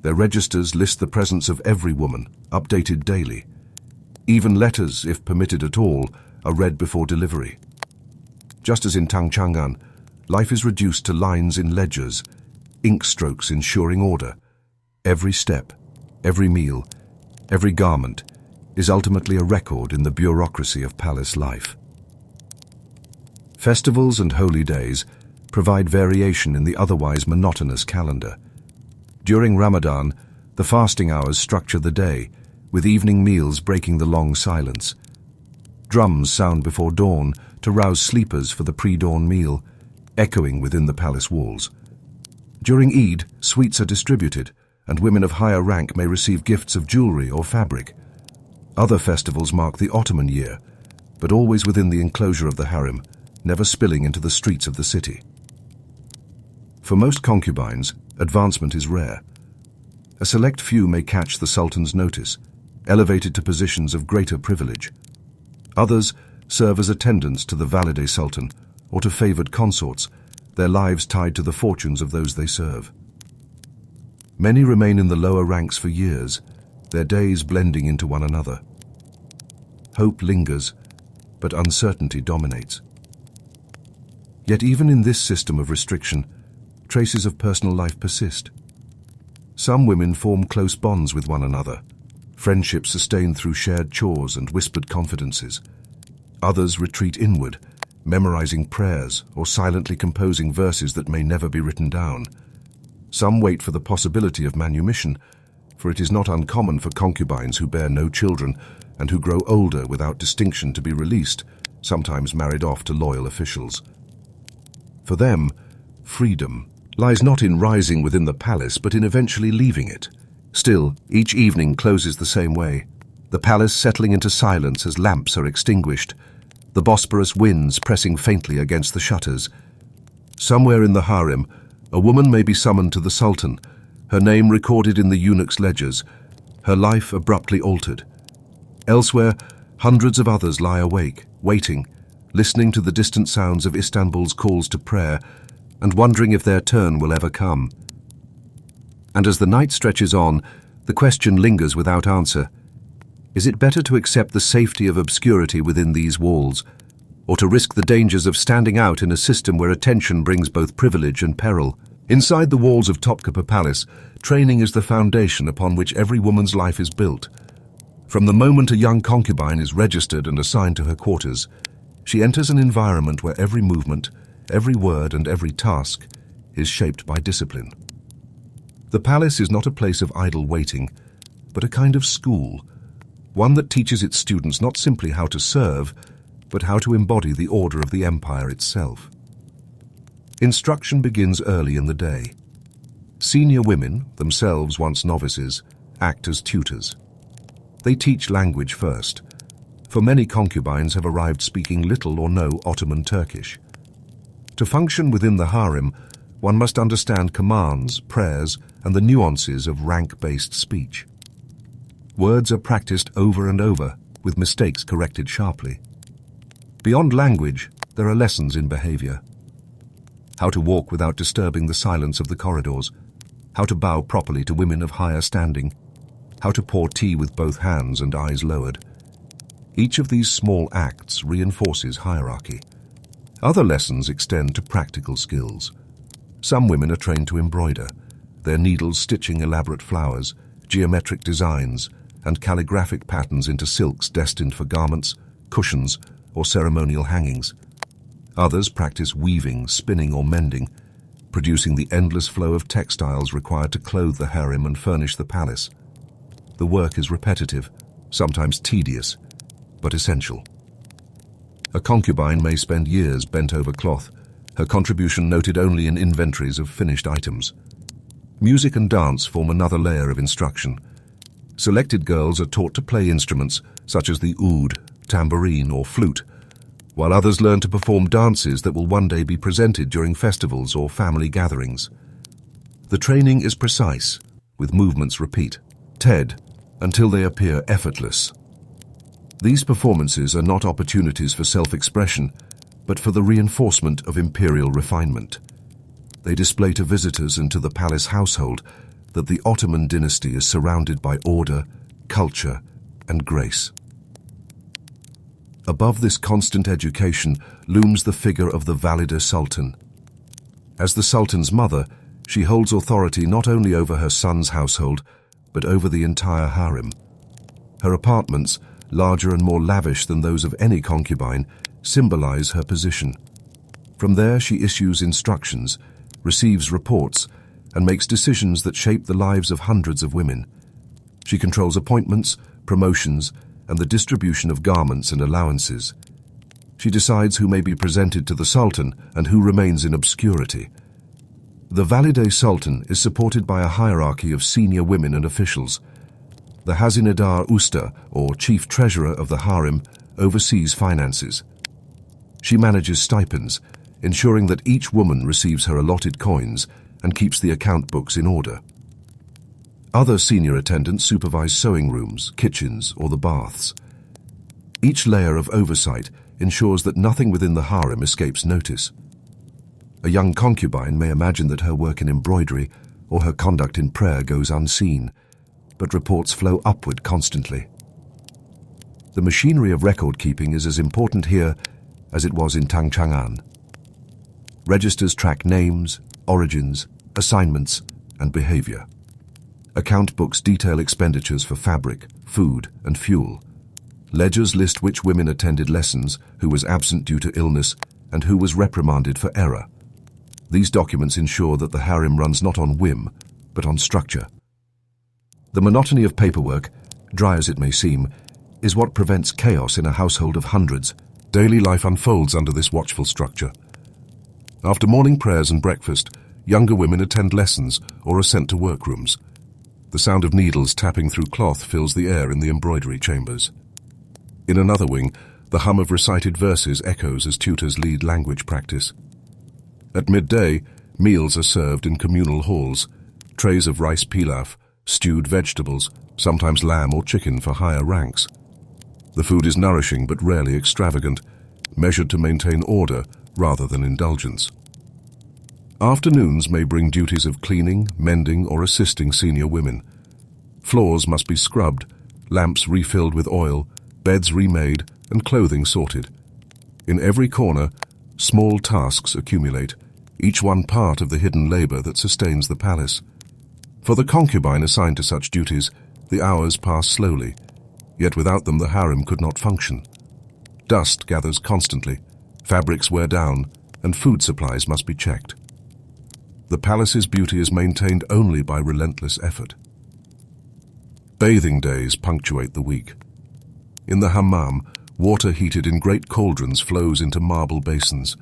Their registers list the presence of every woman, updated daily. Even letters, if permitted at all, are read before delivery. Just as in Chang'an, life is reduced to lines in ledgers, ink strokes ensuring order. Every step, every meal, every garment is ultimately a record in the bureaucracy of palace life. Festivals and holy days provide variation in the otherwise monotonous calendar. During Ramadan, the fasting hours structure the day, with evening meals breaking the long silence. Drums sound before dawn to rouse sleepers for the pre-dawn meal, echoing within the palace walls. During Eid, sweets are distributed, and women of higher rank may receive gifts of jewelry or fabric. Other festivals mark the Ottoman year, but always within the enclosure of the harem, never spilling into the streets of the city. For most concubines, advancement is rare. A select few may catch the Sultan's notice, elevated to positions of greater privilege. Others serve as attendants to the valide sultan or to favored consorts, their lives tied to the fortunes of those they serve. Many remain in the lower ranks for years, their days blending into one another. Hope lingers, but uncertainty dominates. Yet even in this system of restriction, traces of personal life persist. Some women form close bonds with one another, friendships sustained through shared chores and whispered confidences. Others retreat inward, memorizing prayers or silently composing verses that may never be written down. Some wait for the possibility of manumission, for it is not uncommon for concubines who bear no children and who grow older without distinction to be released, sometimes married off to loyal officials. For them, freedom lies not in rising within the palace, but in eventually leaving it. Still, each evening closes the same way, the palace settling into silence as lamps are extinguished, the Bosporus winds pressing faintly against the shutters. Somewhere in the harem, a woman may be summoned to the sultan, her name recorded in the eunuch's ledgers, her life abruptly altered. Elsewhere, hundreds of others lie awake, waiting, listening to the distant sounds of Istanbul's calls to prayer, and wondering if their turn will ever come. And as the night stretches on, the question lingers without answer. Is it better to accept the safety of obscurity within these walls, or to risk the dangers of standing out in a system where attention brings both privilege and peril? Inside the walls of Topkapi Palace, training is the foundation upon which every woman's life is built. From the moment a young concubine is registered and assigned to her quarters, she enters an environment where every movement, every word and every task is shaped by discipline. The palace is not a place of idle waiting, but a kind of school, one that teaches its students not simply how to serve, but how to embody the order of the empire itself. Instruction begins early in the day. Senior women, themselves once novices, act as tutors. They teach language first, for many concubines have arrived speaking little or no Ottoman Turkish. To function within the harem, one must understand commands, prayers, and the nuances of rank-based speech. Words are practiced over and over, with mistakes corrected sharply. Beyond language, there are lessons in behavior. How to walk without disturbing the silence of the corridors, how to bow properly to women of higher standing, how to pour tea with both hands and eyes lowered. Each of these small acts reinforces hierarchy. Other lessons extend to practical skills. Some women are trained to embroider, their needles stitching elaborate flowers, geometric designs, and calligraphic patterns into silks destined for garments, cushions, or ceremonial hangings. Others practice weaving, spinning, or mending, producing the endless flow of textiles required to clothe the harem and furnish the palace. The work is repetitive, sometimes tedious, but essential. A concubine may spend years bent over cloth, her contribution noted only in inventories of finished items. Music and dance form another layer of instruction. Selected girls are taught to play instruments such as the oud, tambourine, or flute, while others learn to perform dances that will one day be presented during festivals or family gatherings. The training is precise, with movements repeat, until they appear effortless. These performances are not opportunities for self-expression, but for the reinforcement of imperial refinement. They display to visitors and to the palace household that the Ottoman dynasty is surrounded by order, culture, and grace. Above this constant education looms the figure of the valide sultan. As the sultan's mother, she holds authority not only over her son's household, but over the entire harem. Her apartments, larger and more lavish than those of any concubine, symbolize her position. From there she issues instructions, receives reports, and makes decisions that shape the lives of hundreds of women. She controls appointments, promotions, and the distribution of garments and allowances. She decides who may be presented to the sultan and who remains in obscurity. The valide sultan is supported by a hierarchy of senior women and officials. The Hazinedar Usta, or chief treasurer of the harem, oversees finances. She manages stipends, ensuring that each woman receives her allotted coins and keeps the account books in order. Other senior attendants supervise sewing rooms, kitchens, or the baths. Each layer of oversight ensures that nothing within the harem escapes notice. A young concubine may imagine that her work in embroidery or her conduct in prayer goes unseen, but reports flow upward constantly. The machinery of record-keeping is as important here as it was in Chang'an. Registers track names, origins, assignments, and behavior. Account books detail expenditures for fabric, food, and fuel. Ledgers list which women attended lessons, who was absent due to illness, and who was reprimanded for error. These documents ensure that the harem runs not on whim, but on structure. The monotony of paperwork, dry as it may seem, is what prevents chaos in a household of hundreds. Daily life unfolds under this watchful structure. After morning prayers and breakfast, younger women attend lessons or are sent to workrooms. The sound of needles tapping through cloth fills the air in the embroidery chambers. In another wing, the hum of recited verses echoes as tutors lead language practice. At midday, meals are served in communal halls, trays of rice pilaf, stewed vegetables, sometimes lamb or chicken for higher ranks. The food is nourishing but rarely extravagant, measured to maintain order rather than indulgence. Afternoons may bring duties of cleaning, mending, or assisting senior women. Floors must be scrubbed, lamps refilled with oil, beds remade, and clothing sorted. In every corner, small tasks accumulate, each one part of the hidden labor that sustains the palace. For the concubine assigned to such duties, the hours pass slowly, yet without them the harem could not function. Dust gathers constantly, fabrics wear down, and food supplies must be checked. The palace's beauty is maintained only by relentless effort. Bathing days punctuate the week. In the hammam, water heated in great cauldrons flows into marble basins.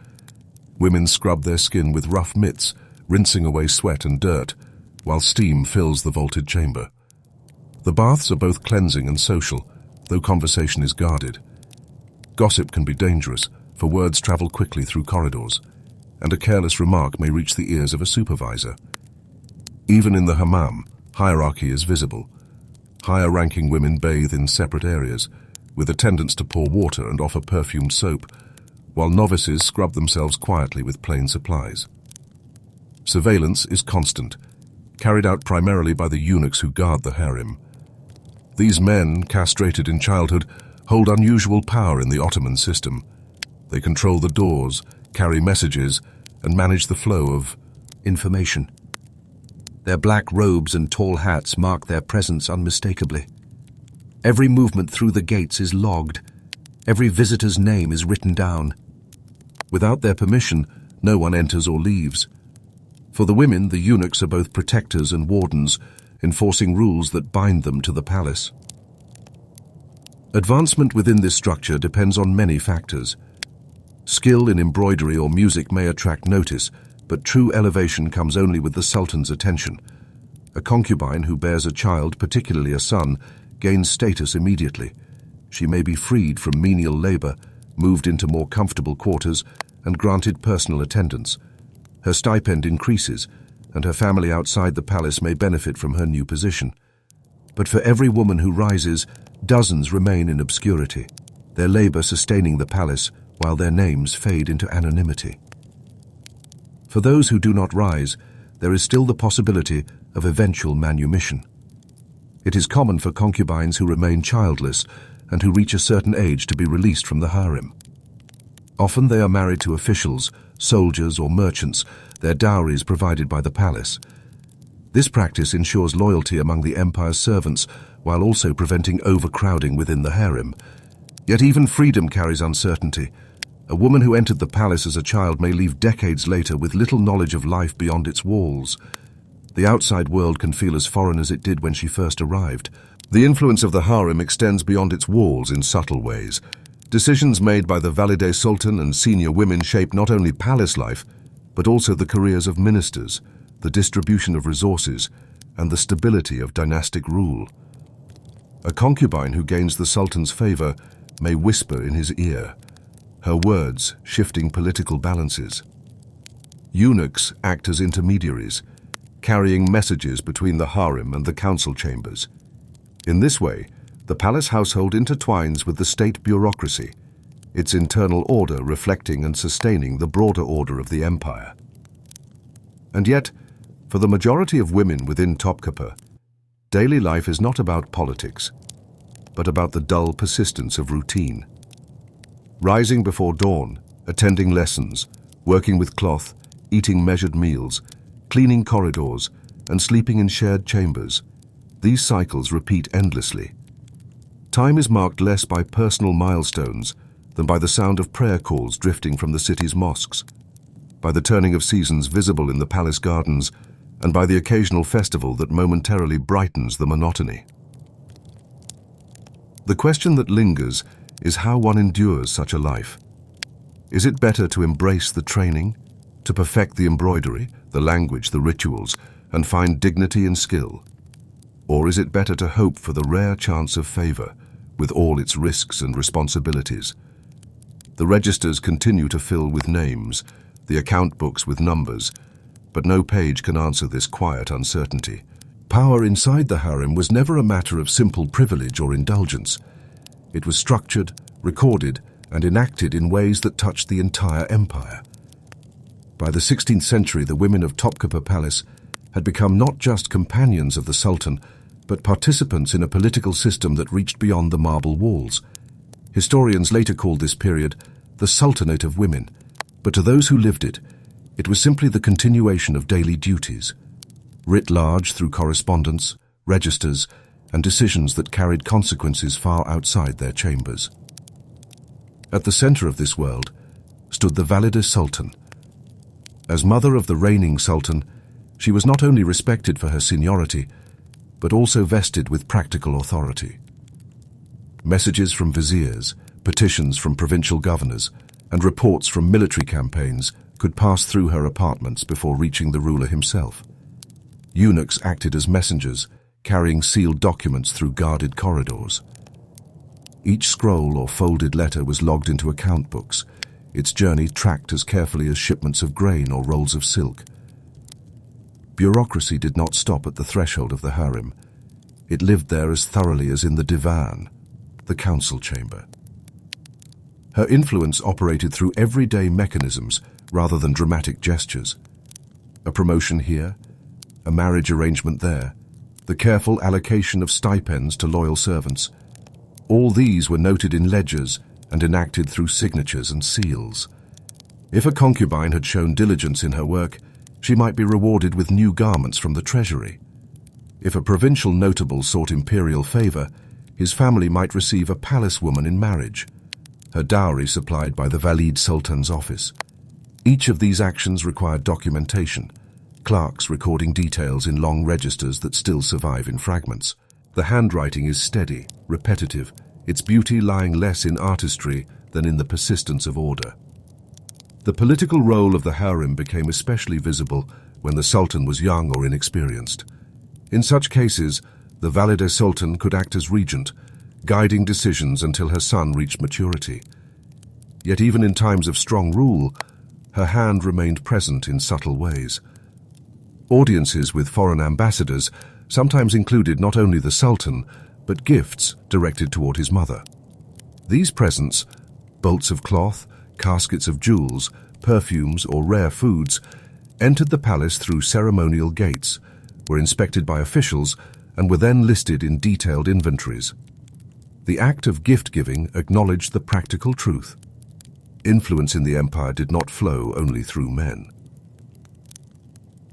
Women scrub their skin with rough mitts, rinsing away sweat and dirt, while steam fills the vaulted chamber. The baths are both cleansing and social, though conversation is guarded. Gossip can be dangerous, for words travel quickly through corridors, and a careless remark may reach the ears of a supervisor. Even in the hammam, hierarchy is visible. Higher-ranking women bathe in separate areas, with attendants to pour water and offer perfumed soap, while novices scrub themselves quietly with plain supplies. Surveillance is constant, carried out primarily by the eunuchs who guard the harem. These men, castrated in childhood, hold unusual power in the Ottoman system. They control the doors, carry messages, and manage the flow of information. Their black robes and tall hats mark their presence unmistakably. Every movement through the gates is logged. Every visitor's name is written down. Without their permission, no one enters or leaves. For the women, the eunuchs are both protectors and wardens, enforcing rules that bind them to the palace. Advancement within this structure depends on many factors. Skill in embroidery or music may attract notice, but true elevation comes only with the sultan's attention. A concubine who bears a child, particularly a son, gains status immediately. She may be freed from menial labor, moved into more comfortable quarters, and granted personal attendance. Her stipend increases, and her family outside the palace may benefit from her new position. But for every woman who rises, dozens remain in obscurity, their labor sustaining the palace while their names fade into anonymity. For those who do not rise, there is still the possibility of eventual manumission. It is common for concubines who remain childless and who reach a certain age to be released from the harem. Often they are married to officials, soldiers, or merchants, their dowries provided by the palace. This practice ensures loyalty among the empire's servants while also preventing overcrowding within the harem. Yet even freedom carries uncertainty. A woman who entered the palace as a child may leave decades later with little knowledge of life beyond its walls. The outside world can feel as foreign as it did when she first arrived. The influence of the harem extends beyond its walls in subtle ways. Decisions made by the valide sultan and senior women shape not only palace life, but also the careers of ministers, the distribution of resources, and the stability of dynastic rule. A concubine who gains the sultan's favor may whisper in his ear, her words shifting political balances. Eunuchs act as intermediaries, carrying messages between the harem and the council chambers. In this way, the palace household intertwines with the state bureaucracy, its internal order reflecting and sustaining the broader order of the empire. And yet, for the majority of women within Topkapi, daily life is not about politics, but about the dull persistence of routine. Rising before dawn, attending lessons, working with cloth, eating measured meals, cleaning corridors, and sleeping in shared chambers, these cycles repeat endlessly. Time is marked less by personal milestones than by the sound of prayer calls drifting from the city's mosques, by the turning of seasons visible in the palace gardens, and by the occasional festival that momentarily brightens the monotony. The question that lingers is how one endures such a life. Is it better to embrace the training, to perfect the embroidery, the language, the rituals, and find dignity in skill? Or is it better to hope for the rare chance of favor, with all its risks and responsibilities? The registers continue to fill with names, the account books with numbers, but no page can answer this quiet uncertainty. Power inside the harem was never a matter of simple privilege or indulgence. It was structured, recorded, and enacted in ways that touched the entire empire. By the 16th century, the women of Topkapi Palace had become not just companions of the Sultan, but participants in a political system that reached beyond the marble walls. Historians later called this period the Sultanate of Women, but to those who lived it, it was simply the continuation of daily duties, writ large through correspondence, registers, and decisions that carried consequences far outside their chambers. At the center of this world stood the Valide Sultan. As mother of the reigning Sultan, she was not only respected for her seniority, but also vested with practical authority. Messages from viziers, petitions from provincial governors, and reports from military campaigns could pass through her apartments before reaching the ruler himself. Eunuchs acted as messengers, carrying sealed documents through guarded corridors. Each scroll or folded letter was logged into account books, its journey tracked as carefully as shipments of grain or rolls of silk. Bureaucracy did not stop at the threshold of the harem. It lived there as thoroughly as in the divan, the council chamber. Her influence operated through everyday mechanisms rather than dramatic gestures. A promotion here, a marriage arrangement there, the careful allocation of stipends to loyal servants. All these were noted in ledgers and enacted through signatures and seals. If a concubine had shown diligence in her work, she might be rewarded with new garments from the treasury. If a provincial notable sought imperial favor, his family might receive a palace woman in marriage, her dowry supplied by the Valide Sultan's office. Each of these actions required documentation, clerks recording details in long registers that still survive in fragments. The handwriting is steady, repetitive, its beauty lying less in artistry than in the persistence of order. The political role of the harem became especially visible when the Sultan was young or inexperienced. In such cases, the Valide Sultan could act as regent, guiding decisions until her son reached maturity. Yet even in times of strong rule, her hand remained present in subtle ways. Audiences with foreign ambassadors sometimes included not only the Sultan, but gifts directed toward his mother. These presents, bolts of cloth, caskets of jewels, perfumes, or rare foods, entered the palace through ceremonial gates, were inspected by officials, and were then listed in detailed inventories. The act of gift-giving acknowledged the practical truth. Influence in the empire did not flow only through men.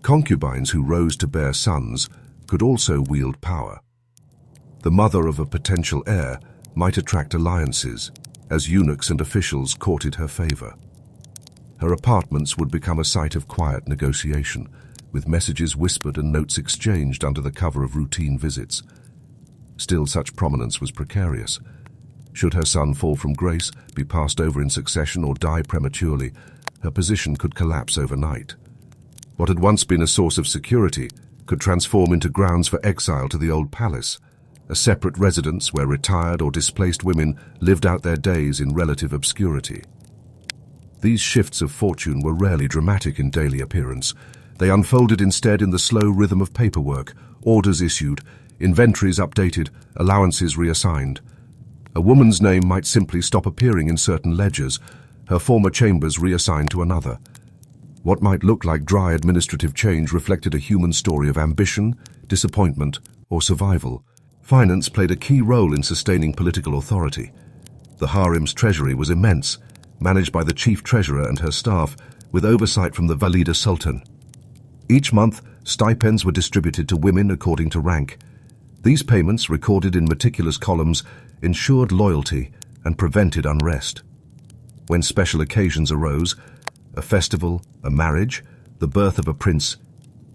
Concubines who rose to bear sons could also wield power. The mother of a potential heir might attract alliances, as eunuchs and officials courted her favor. Her apartments would become a site of quiet negotiation, with messages whispered and notes exchanged under the cover of routine visits. Still, such prominence was precarious. Should her son fall from grace, be passed over in succession, or die prematurely, her position could collapse overnight. What had once been a source of security could transform into grounds for exile to the old palace, a separate residence where retired or displaced women lived out their days in relative obscurity. These shifts of fortune were rarely dramatic in daily appearance, They unfolded instead in the slow rhythm of paperwork, orders issued, inventories updated, allowances reassigned. A woman's name might simply stop appearing in certain ledgers, her former chambers reassigned to another. What might look like dry administrative change reflected a human story of ambition, disappointment, or survival. Finance played a key role in sustaining political authority. The harem's treasury was immense, managed by the chief treasurer and her staff, with oversight from the Valida Sultan. Each month, stipends were distributed to women according to rank. These payments, recorded in meticulous columns, ensured loyalty and prevented unrest. When special occasions arose, a festival, a marriage, the birth of a prince,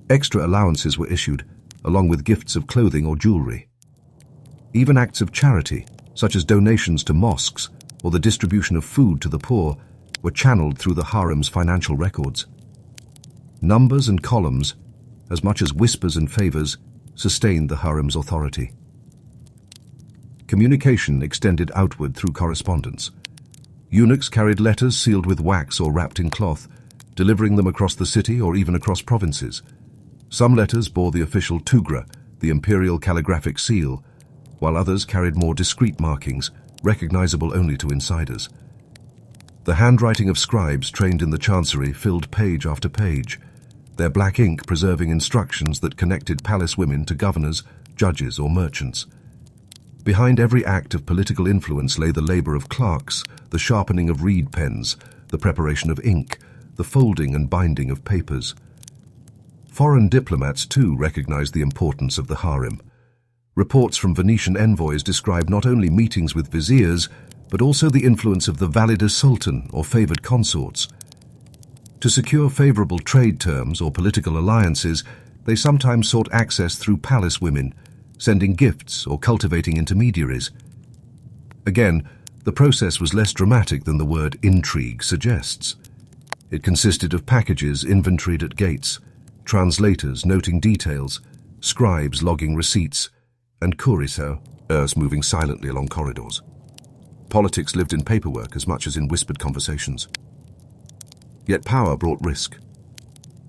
extra allowances were issued, along with gifts of clothing or jewelry. Even acts of charity, such as donations to mosques or the distribution of food to the poor, were channeled through the harem's financial records. Numbers and columns, as much as whispers and favors, sustained the harem's authority. Communication extended outward through correspondence. Eunuchs carried letters sealed with wax or wrapped in cloth, delivering them across the city or even across provinces. Some letters bore the official tugra, the imperial calligraphic seal, while others carried more discreet markings, recognizable only to insiders. The handwriting of scribes trained in the chancery filled page after page, their black ink preserving instructions that connected palace women to governors, judges, or merchants. Behind every act of political influence lay the labor of clerks, the sharpening of reed pens, the preparation of ink, the folding and binding of papers. Foreign diplomats, too, recognized the importance of the harem. Reports from Venetian envoys described not only meetings with viziers, but also the influence of the Valida Sultan or favored consorts. To secure favorable trade terms or political alliances, they sometimes sought access through palace women, sending gifts or cultivating intermediaries. Again, the process was less dramatic than the word intrigue suggests. It consisted of packages inventoried at gates, translators noting details, scribes logging receipts, and courtiers moving silently along corridors. Politics lived in paperwork as much as in whispered conversations. Yet power brought risk.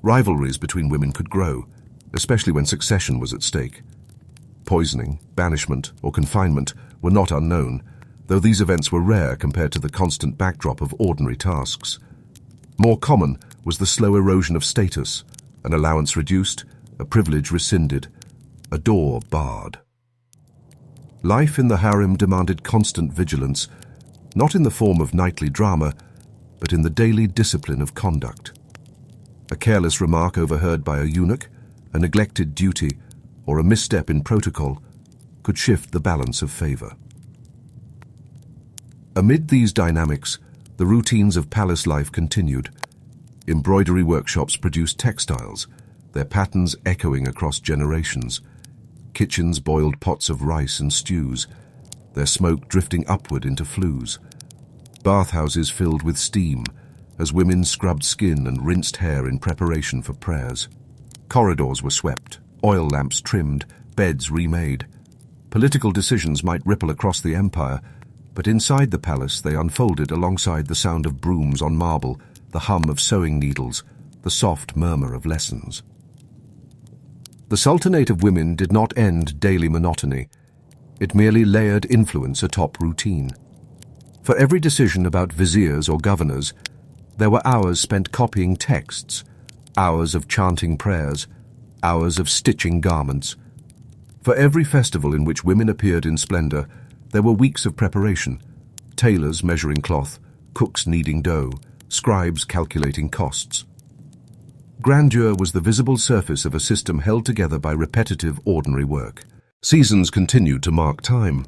Rivalries between women could grow, especially when succession was at stake. Poisoning, banishment, or confinement were not unknown, though these events were rare compared to the constant backdrop of ordinary tasks. More common was the slow erosion of status, an allowance reduced, a privilege rescinded, a door barred. Life in the harem demanded constant vigilance, not in the form of nightly drama, but in the daily discipline of conduct. A careless remark overheard by a eunuch, a neglected duty, or a misstep in protocol could shift the balance of favor. Amid these dynamics, the routines of palace life continued. Embroidery workshops produced textiles, their patterns echoing across generations. Kitchens boiled pots of rice and stews, their smoke drifting upward into flues. Bathhouses filled with steam, as women scrubbed skin and rinsed hair in preparation for prayers. Corridors were swept, oil lamps trimmed, beds remade. Political decisions might ripple across the empire, but inside the palace they unfolded alongside the sound of brooms on marble, the hum of sewing needles, the soft murmur of lessons. The Sultanate of Women did not end daily monotony. It merely layered influence atop routine. For every decision about viziers or governors, there were hours spent copying texts, hours of chanting prayers, hours of stitching garments. For every festival in which women appeared in splendor, there were weeks of preparation, tailors measuring cloth, cooks kneading dough, scribes calculating costs. Grandeur was the visible surface of a system held together by repetitive, ordinary work. Seasons continued to mark time.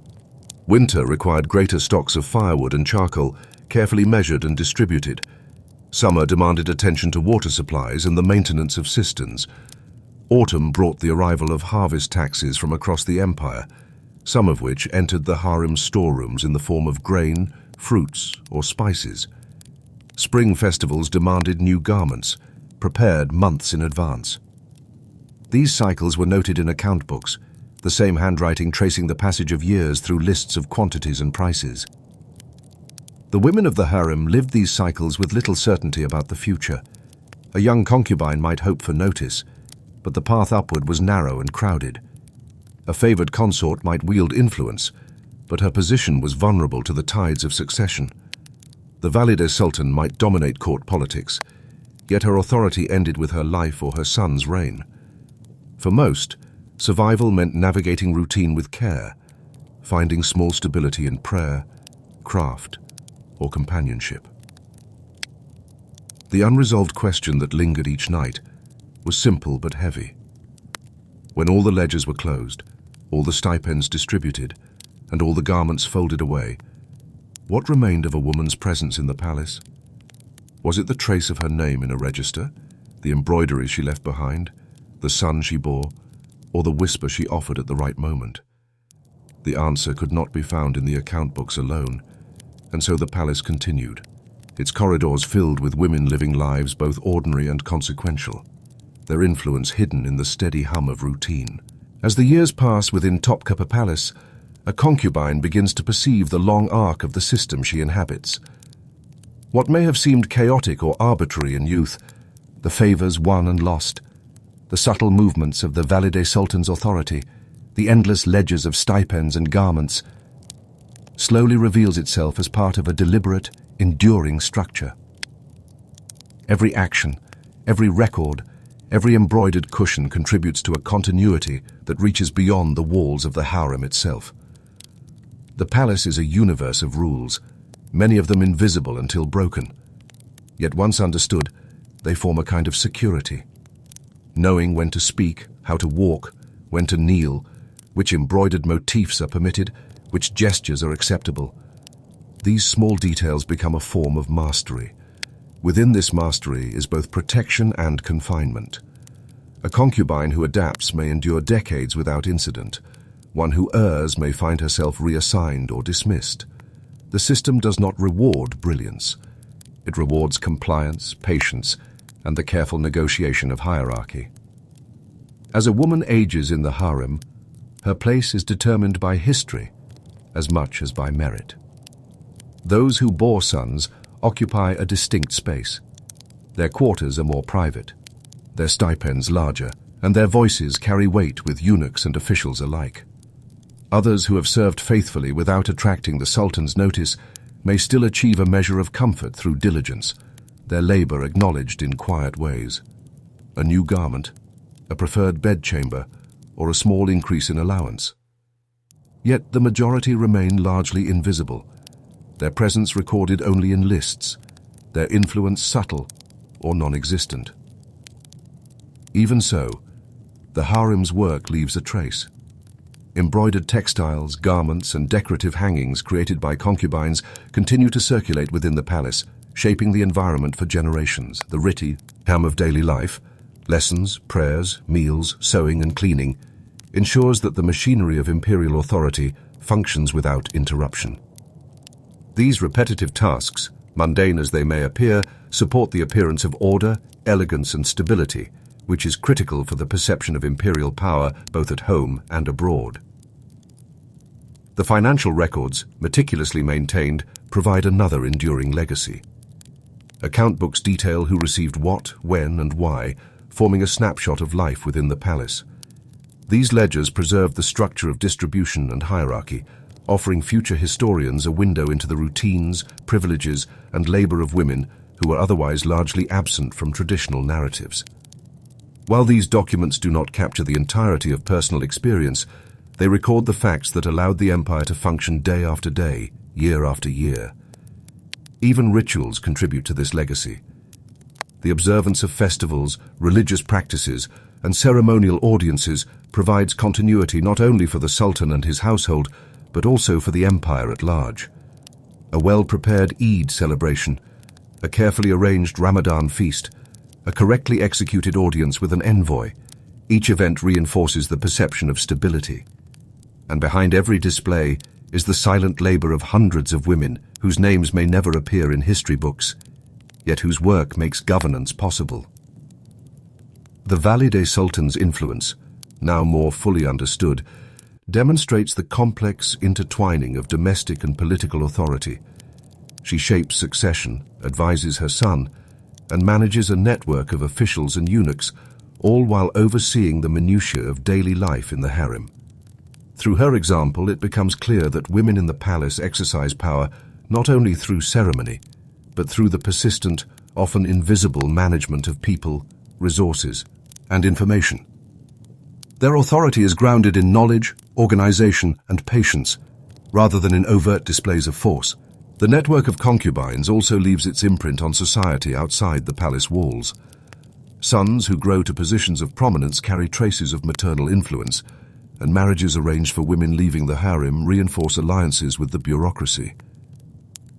Winter required greater stocks of firewood and charcoal, carefully measured and distributed. Summer demanded attention to water supplies and the maintenance of cisterns. Autumn brought the arrival of harvest taxes from across the empire, some of which entered the harem's storerooms in the form of grain, fruits, or spices. Spring festivals demanded new garments, prepared months in advance. These cycles were noted in account books, the same handwriting tracing the passage of years through lists of quantities and prices. The women of the harem lived these cycles with little certainty about the future. A young concubine might hope for notice, but the path upward was narrow and crowded. A favored consort might wield influence, but her position was vulnerable to the tides of succession. The Valide Sultan might dominate court politics, yet her authority ended with her life or her son's reign. For most, survival meant navigating routine with care, finding small stability in prayer, craft, or companionship. The unresolved question that lingered each night was simple but heavy. When all the ledgers were closed, all the stipends distributed, and all the garments folded away, what remained of a woman's presence in the palace? Was it the trace of her name in a register, the embroidery she left behind, the son she bore, or the whisper she offered at the right moment? The answer could not be found in the account books alone, and so the palace continued, its corridors filled with women living lives both ordinary and consequential, their influence hidden in the steady hum of routine. As the years pass within Topkapi Palace, a concubine begins to perceive the long arc of the system she inhabits. What may have seemed chaotic or arbitrary in youth, the favors won and lost, the subtle movements of the Valide Sultan's authority, the endless ledgers of stipends and garments, slowly reveals itself as part of a deliberate, enduring structure. Every action, every record, every embroidered cushion contributes to a continuity that reaches beyond the walls of the harem itself. The palace is a universe of rules, many of them invisible until broken. Yet once understood, they form a kind of security. Knowing when to speak, how to walk, when to kneel, which embroidered motifs are permitted, which gestures are acceptable. These small details become a form of mastery. Within this mastery is both protection and confinement. A concubine who adapts may endure decades without incident. One who errs may find herself reassigned or dismissed. The system does not reward brilliance. It rewards compliance, patience, and the careful negotiation of hierarchy. As a woman ages in the harem, her place is determined by history as much as by merit. Those who bore sons occupy a distinct space. Their quarters are more private, their stipends larger, and their voices carry weight with eunuchs and officials alike. Others who have served faithfully without attracting the Sultan's notice may still achieve a measure of comfort through diligence, their labor acknowledged in quiet ways. A new garment, a preferred bedchamber, or a small increase in allowance. Yet the majority remain largely invisible, their presence recorded only in lists, their influence subtle or non-existent. Even so, the harem's work leaves a trace. Embroidered textiles, garments, and decorative hangings created by concubines continue to circulate within the palace, shaping the environment for generations. The riti, ham of daily life, lessons, prayers, meals, sewing, and cleaning, ensures that the machinery of imperial authority functions without interruption. These repetitive tasks, mundane as they may appear, support the appearance of order, elegance, and stability, which is critical for the perception of imperial power both at home and abroad. The financial records, meticulously maintained, provide another enduring legacy. Account books detail who received what, when, and why, forming a snapshot of life within the palace. These ledgers preserve the structure of distribution and hierarchy, offering future historians a window into the routines, privileges, and labor of women who are otherwise largely absent from traditional narratives. While these documents do not capture the entirety of personal experience, they record the facts that allowed the empire to function day after day, year after year. Even rituals contribute to this legacy. The observance of festivals, religious practices, and ceremonial audiences provides continuity not only for the Sultan and his household, but also for the empire at large. A well-prepared Eid celebration, a carefully arranged Ramadan feast, a correctly executed audience with an envoy, each event reinforces the perception of stability. And behind every display is the silent labor of hundreds of women whose names may never appear in history books, yet whose work makes governance possible. The Valide Sultan's influence, now more fully understood, demonstrates the complex intertwining of domestic and political authority. She shapes succession, advises her son, and manages a network of officials and eunuchs, all while overseeing the minutiae of daily life in the harem. Through her example, it becomes clear that women in the palace exercise power not only through ceremony, but through the persistent, often invisible management of people, resources, and information. Their authority is grounded in knowledge, organization, and patience, rather than in overt displays of force. The network of concubines also leaves its imprint on society outside the palace walls. Sons who grow to positions of prominence carry traces of maternal influence, and marriages arranged for women leaving the harem reinforce alliances with the bureaucracy.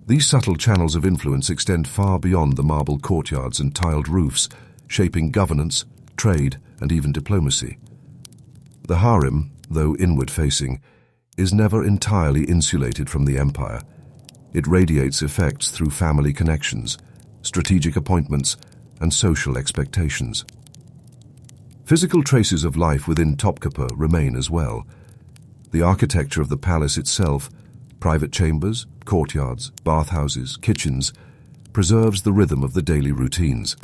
These subtle channels of influence extend far beyond the marble courtyards and tiled roofs, shaping governance, trade, and even diplomacy. The harem, though inward-facing, is never entirely insulated from the empire. It radiates effects through family connections, strategic appointments, and social expectations. Physical traces of life within Topkapi remain as well. The architecture of the palace itself, private chambers, courtyards, bathhouses, kitchens, preserves the rhythm of the daily routines.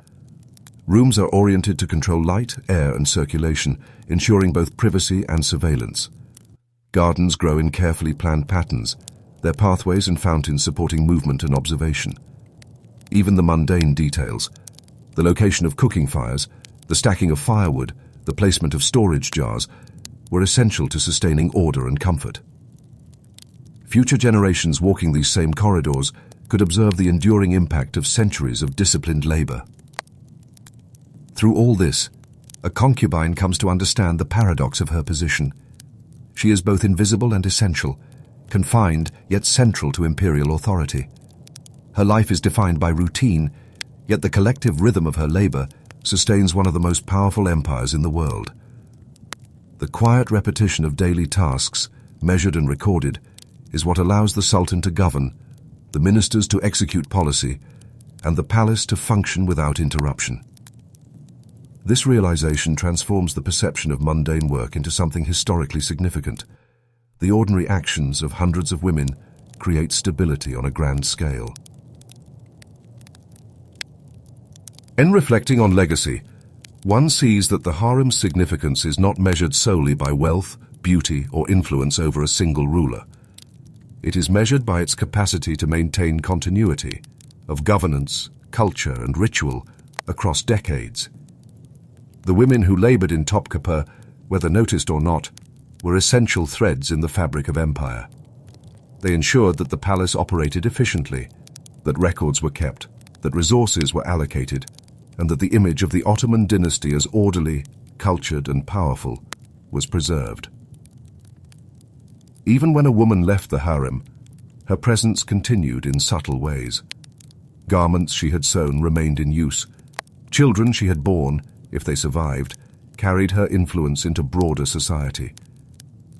Rooms are oriented to control light, air, and circulation, ensuring both privacy and surveillance. Gardens grow in carefully planned patterns, their pathways and fountains supporting movement and observation. Even the mundane details, the location of cooking fires, the stacking of firewood, the placement of storage jars, were essential to sustaining order and comfort. Future generations walking these same corridors could observe the enduring impact of centuries of disciplined labor. Through all this, a concubine comes to understand the paradox of her position. She is both invisible and essential, confined yet central to imperial authority. Her life is defined by routine, yet the collective rhythm of her labor sustains one of the most powerful empires in the world. The quiet repetition of daily tasks, measured and recorded, is what allows the Sultan to govern, the ministers to execute policy, and the palace to function without interruption. This realization transforms the perception of mundane work into something historically significant. The ordinary actions of hundreds of women create stability on a grand scale. In reflecting on legacy, one sees that the harem's significance is not measured solely by wealth, beauty, or influence over a single ruler. It is measured by its capacity to maintain continuity of governance, culture, and ritual across decades. The women who labored in Topkapi, whether noticed or not, were essential threads in the fabric of empire. They ensured that the palace operated efficiently, that records were kept, that resources were allocated, and that the image of the Ottoman dynasty as orderly, cultured, and powerful was preserved. Even when a woman left the harem, her presence continued in subtle ways. Garments she had sewn remained in use. Children she had borne, if they survived, carried her influence into broader society.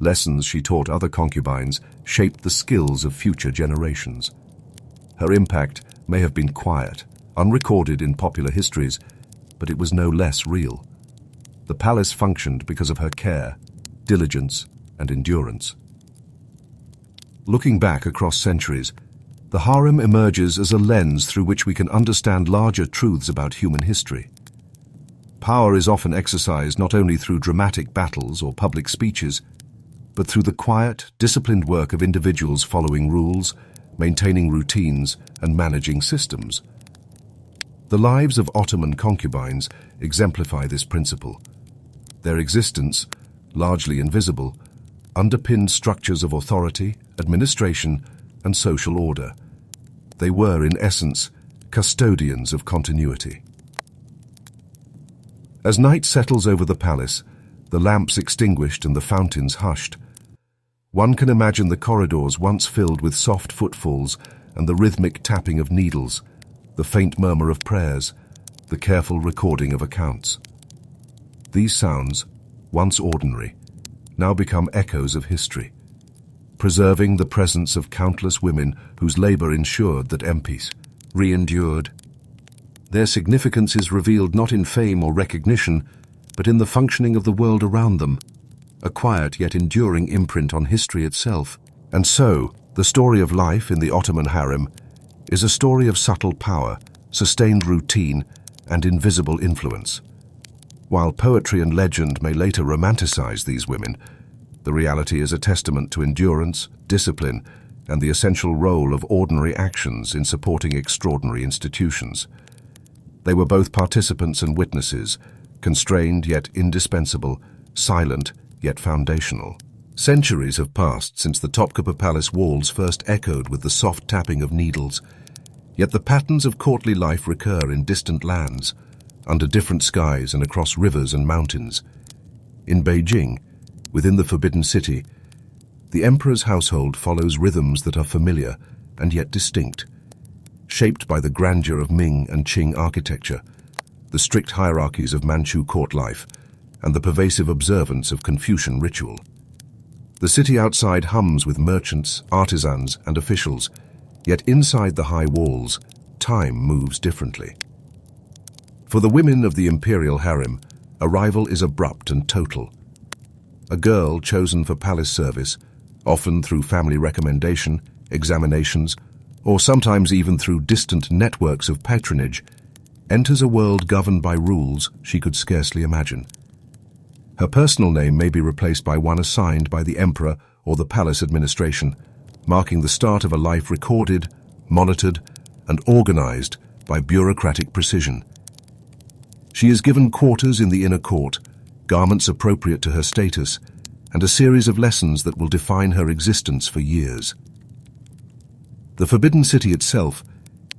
Lessons she taught other concubines shaped the skills of future generations. Her impact may have been quiet, unrecorded in popular histories, but it was no less real. The palace functioned because of her care, diligence, and endurance. Looking back across centuries, the harem emerges as a lens through which we can understand larger truths about human history. Power is often exercised not only through dramatic battles or public speeches, but through the quiet, disciplined work of individuals following rules, maintaining routines, and managing systems. The lives of Ottoman concubines exemplify this principle. Their existence, largely invisible, underpinned structures of authority, administration, and social order. They were, in essence, custodians of continuity. As night settles over the palace, the lamps extinguished and the fountains hushed, one can imagine the corridors once filled with soft footfalls and the rhythmic tapping of needles, the faint murmur of prayers, the careful recording of accounts. These sounds, once ordinary, now become echoes of history, preserving the presence of countless women whose labor ensured that empires re-endured. Their significance is revealed not in fame or recognition, but in the functioning of the world around them, a quiet yet enduring imprint on history itself. And so, the story of life in the Ottoman harem is a story of subtle power, sustained routine, and invisible influence. While poetry and legend may later romanticize these women, the reality is a testament to endurance, discipline, and the essential role of ordinary actions in supporting extraordinary institutions. They were both participants and witnesses, constrained yet indispensable, silent yet foundational. Centuries have passed since the Topkapi Palace walls first echoed with the soft tapping of needles, yet the patterns of courtly life recur in distant lands, under different skies and across rivers and mountains. In Beijing, within the Forbidden City, the emperor's household follows rhythms that are familiar and yet distinct, shaped by the grandeur of Ming and Qing architecture, the strict hierarchies of Manchu court life, and the pervasive observance of Confucian ritual. The city outside hums with merchants, artisans, and officials, yet inside the high walls, time moves differently. For the women of the imperial harem, arrival is abrupt and total. A girl chosen for palace service, often through family recommendation, examinations, or sometimes even through distant networks of patronage, enters a world governed by rules she could scarcely imagine. Her personal name may be replaced by one assigned by the emperor or the palace administration, marking the start of a life recorded, monitored, and organized by bureaucratic precision. She is given quarters in the inner court, garments appropriate to her status, and a series of lessons that will define her existence for years. The Forbidden City itself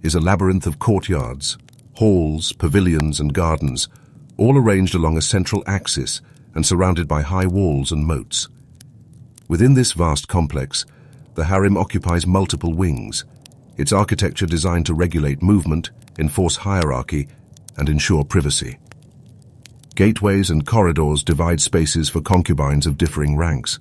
is a labyrinth of courtyards, halls, pavilions, and gardens, all arranged along a central axis and surrounded by high walls and moats. Within this vast complex, the harem occupies multiple wings, its architecture designed to regulate movement, enforce hierarchy, and ensure privacy. Gateways and corridors divide spaces for concubines of differing ranks.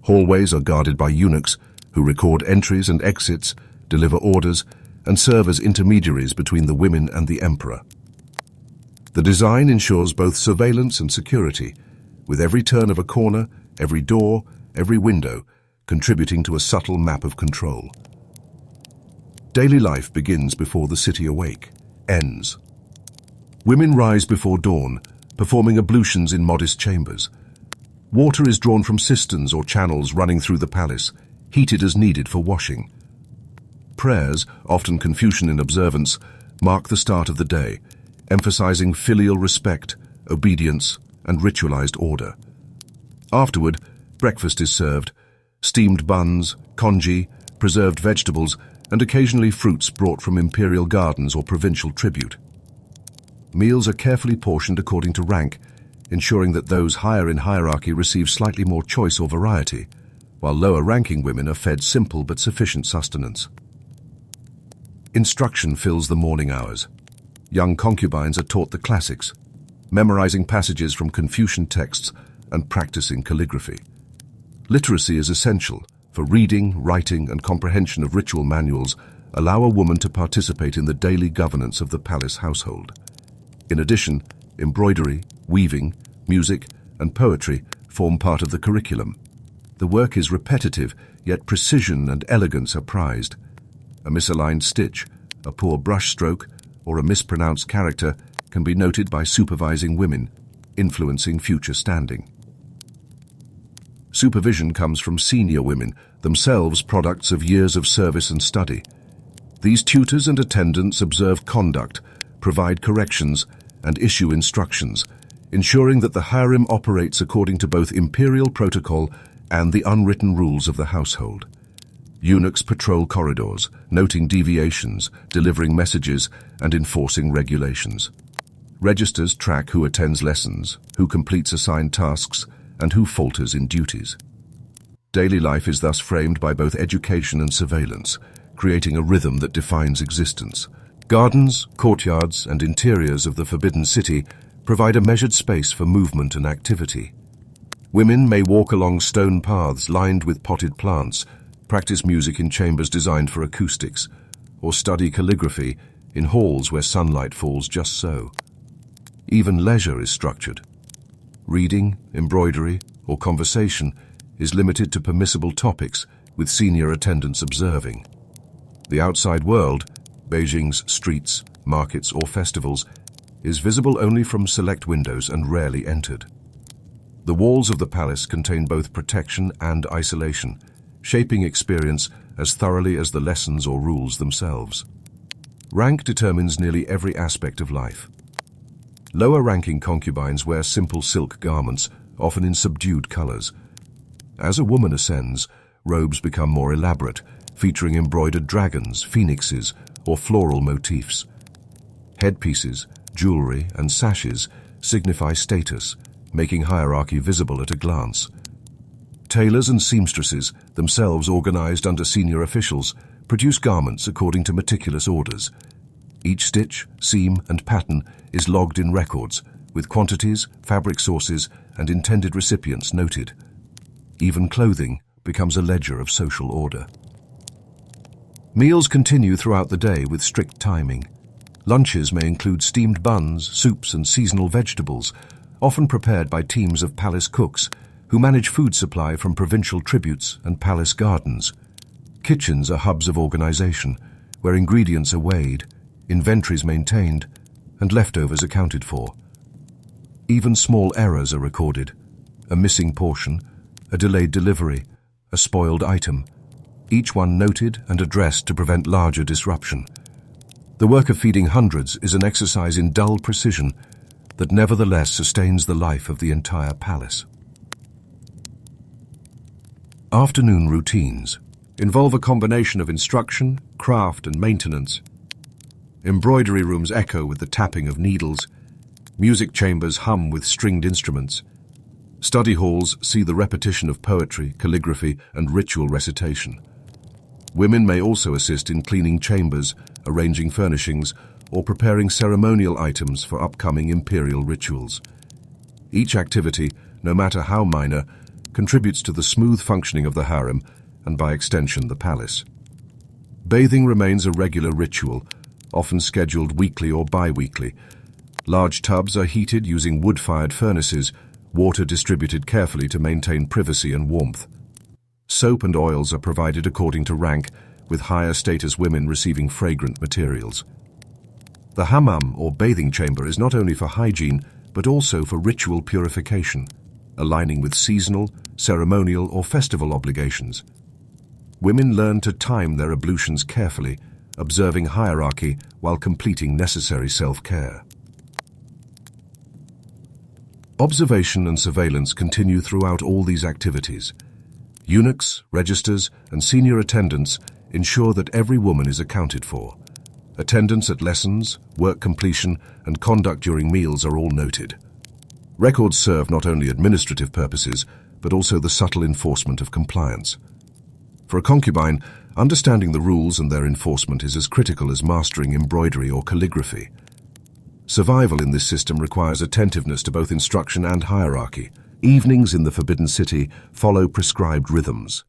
Hallways are guarded by eunuchs who record entries and exits, deliver orders, and serve as intermediaries between the women and the emperor. The design ensures both surveillance and security, with every turn of a corner, every door, every window, contributing to a subtle map of control. Daily life begins before the city awake, ends. Women rise before dawn, performing ablutions in modest chambers. Water is drawn from cisterns or channels running through the palace, heated as needed for washing. Prayers, often Confucian in observance, mark the start of the day, emphasizing filial respect, obedience, and ritualized order. Afterward, breakfast is served, steamed buns, congee, preserved vegetables, and occasionally fruits brought from imperial gardens or provincial tribute. Meals are carefully portioned according to rank, ensuring that those higher in hierarchy receive slightly more choice or variety, while lower-ranking women are fed simple but sufficient sustenance. Instruction fills the morning hours. Young concubines are taught the classics, memorizing passages from Confucian texts and practicing calligraphy. Literacy is essential, for reading, writing, and comprehension of ritual manuals allow a woman to participate in the daily governance of the palace household. In addition, embroidery, weaving, music, and poetry form part of the curriculum. The work is repetitive, yet precision and elegance are prized. A misaligned stitch, a poor brushstroke, or a mispronounced character can be noted by supervising women, influencing future standing. Supervision comes from senior women, themselves products of years of service and study. These tutors and attendants observe conduct, provide corrections, and issue instructions, ensuring that the harem operates according to both imperial protocol and the unwritten rules of the household. Eunuchs patrol corridors, noting deviations, delivering messages, and enforcing regulations. Registers track who attends lessons, who completes assigned tasks, and who falters in duties. Daily life is thus framed by both education and surveillance, creating a rhythm that defines existence. Gardens, courtyards, and interiors of the Forbidden City provide a measured space for movement and activity. Women may walk along stone paths lined with potted plants, practice music in chambers designed for acoustics, or study calligraphy in halls where sunlight falls just so. Even leisure is structured. Reading, embroidery, or conversation is limited to permissible topics, with senior attendants observing. The outside world, Beijing's streets, markets, or festivals, is visible only from select windows and rarely entered. The walls of the palace contain both protection and isolation, shaping experience as thoroughly as the lessons or rules themselves. Rank determines nearly every aspect of life. Lower-ranking concubines wear simple silk garments, often in subdued colors. As a woman ascends, robes become more elaborate, featuring embroidered dragons, phoenixes, or floral motifs. Headpieces, jewelry, and sashes signify status, making hierarchy visible at a glance. Tailors and seamstresses, themselves organized under senior officials, produce garments according to meticulous orders. Each stitch, seam, and pattern is logged in records, with quantities, fabric sources, and intended recipients noted. Even clothing becomes a ledger of social order. Meals continue throughout the day with strict timing. Lunches may include steamed buns, soups, and seasonal vegetables, often prepared by teams of palace cooks who manage food supply from provincial tributes and palace gardens. Kitchens are hubs of organization, where ingredients are weighed, inventories maintained, and leftovers accounted for. Even small errors are recorded: a missing portion, a delayed delivery, a spoiled item, each one noted and addressed to prevent larger disruption. The work of feeding hundreds is an exercise in dull precision that nevertheless sustains the life of the entire palace. Afternoon routines involve a combination of instruction, craft, and maintenance. Embroidery rooms echo with the tapping of needles. Music chambers hum with stringed instruments. Study halls see the repetition of poetry, calligraphy, and ritual recitation. Women may also assist in cleaning chambers, arranging furnishings, or preparing ceremonial items for upcoming imperial rituals. Each activity, no matter how minor, contributes to the smooth functioning of the harem and, by extension, the palace. Bathing remains a regular ritual, often scheduled weekly or bi-weekly. Large tubs are heated using wood-fired furnaces, water distributed carefully to maintain privacy and warmth. Soap and oils are provided according to rank, with higher status women receiving fragrant materials. The hammam, or bathing chamber, is not only for hygiene, but also for ritual purification, aligning with seasonal, ceremonial, or festival obligations. Women learn to time their ablutions carefully, observing hierarchy while completing necessary self-care. Observation and surveillance continue throughout all these activities. Eunuchs, registers, and senior attendants ensure that every woman is accounted for. Attendance at lessons, work completion, and conduct during meals are all noted. Records serve not only administrative purposes, but also the subtle enforcement of compliance. For a concubine, understanding the rules and their enforcement is as critical as mastering embroidery or calligraphy. Survival in this system requires attentiveness to both instruction and hierarchy. Evenings in the Forbidden City follow prescribed rhythms.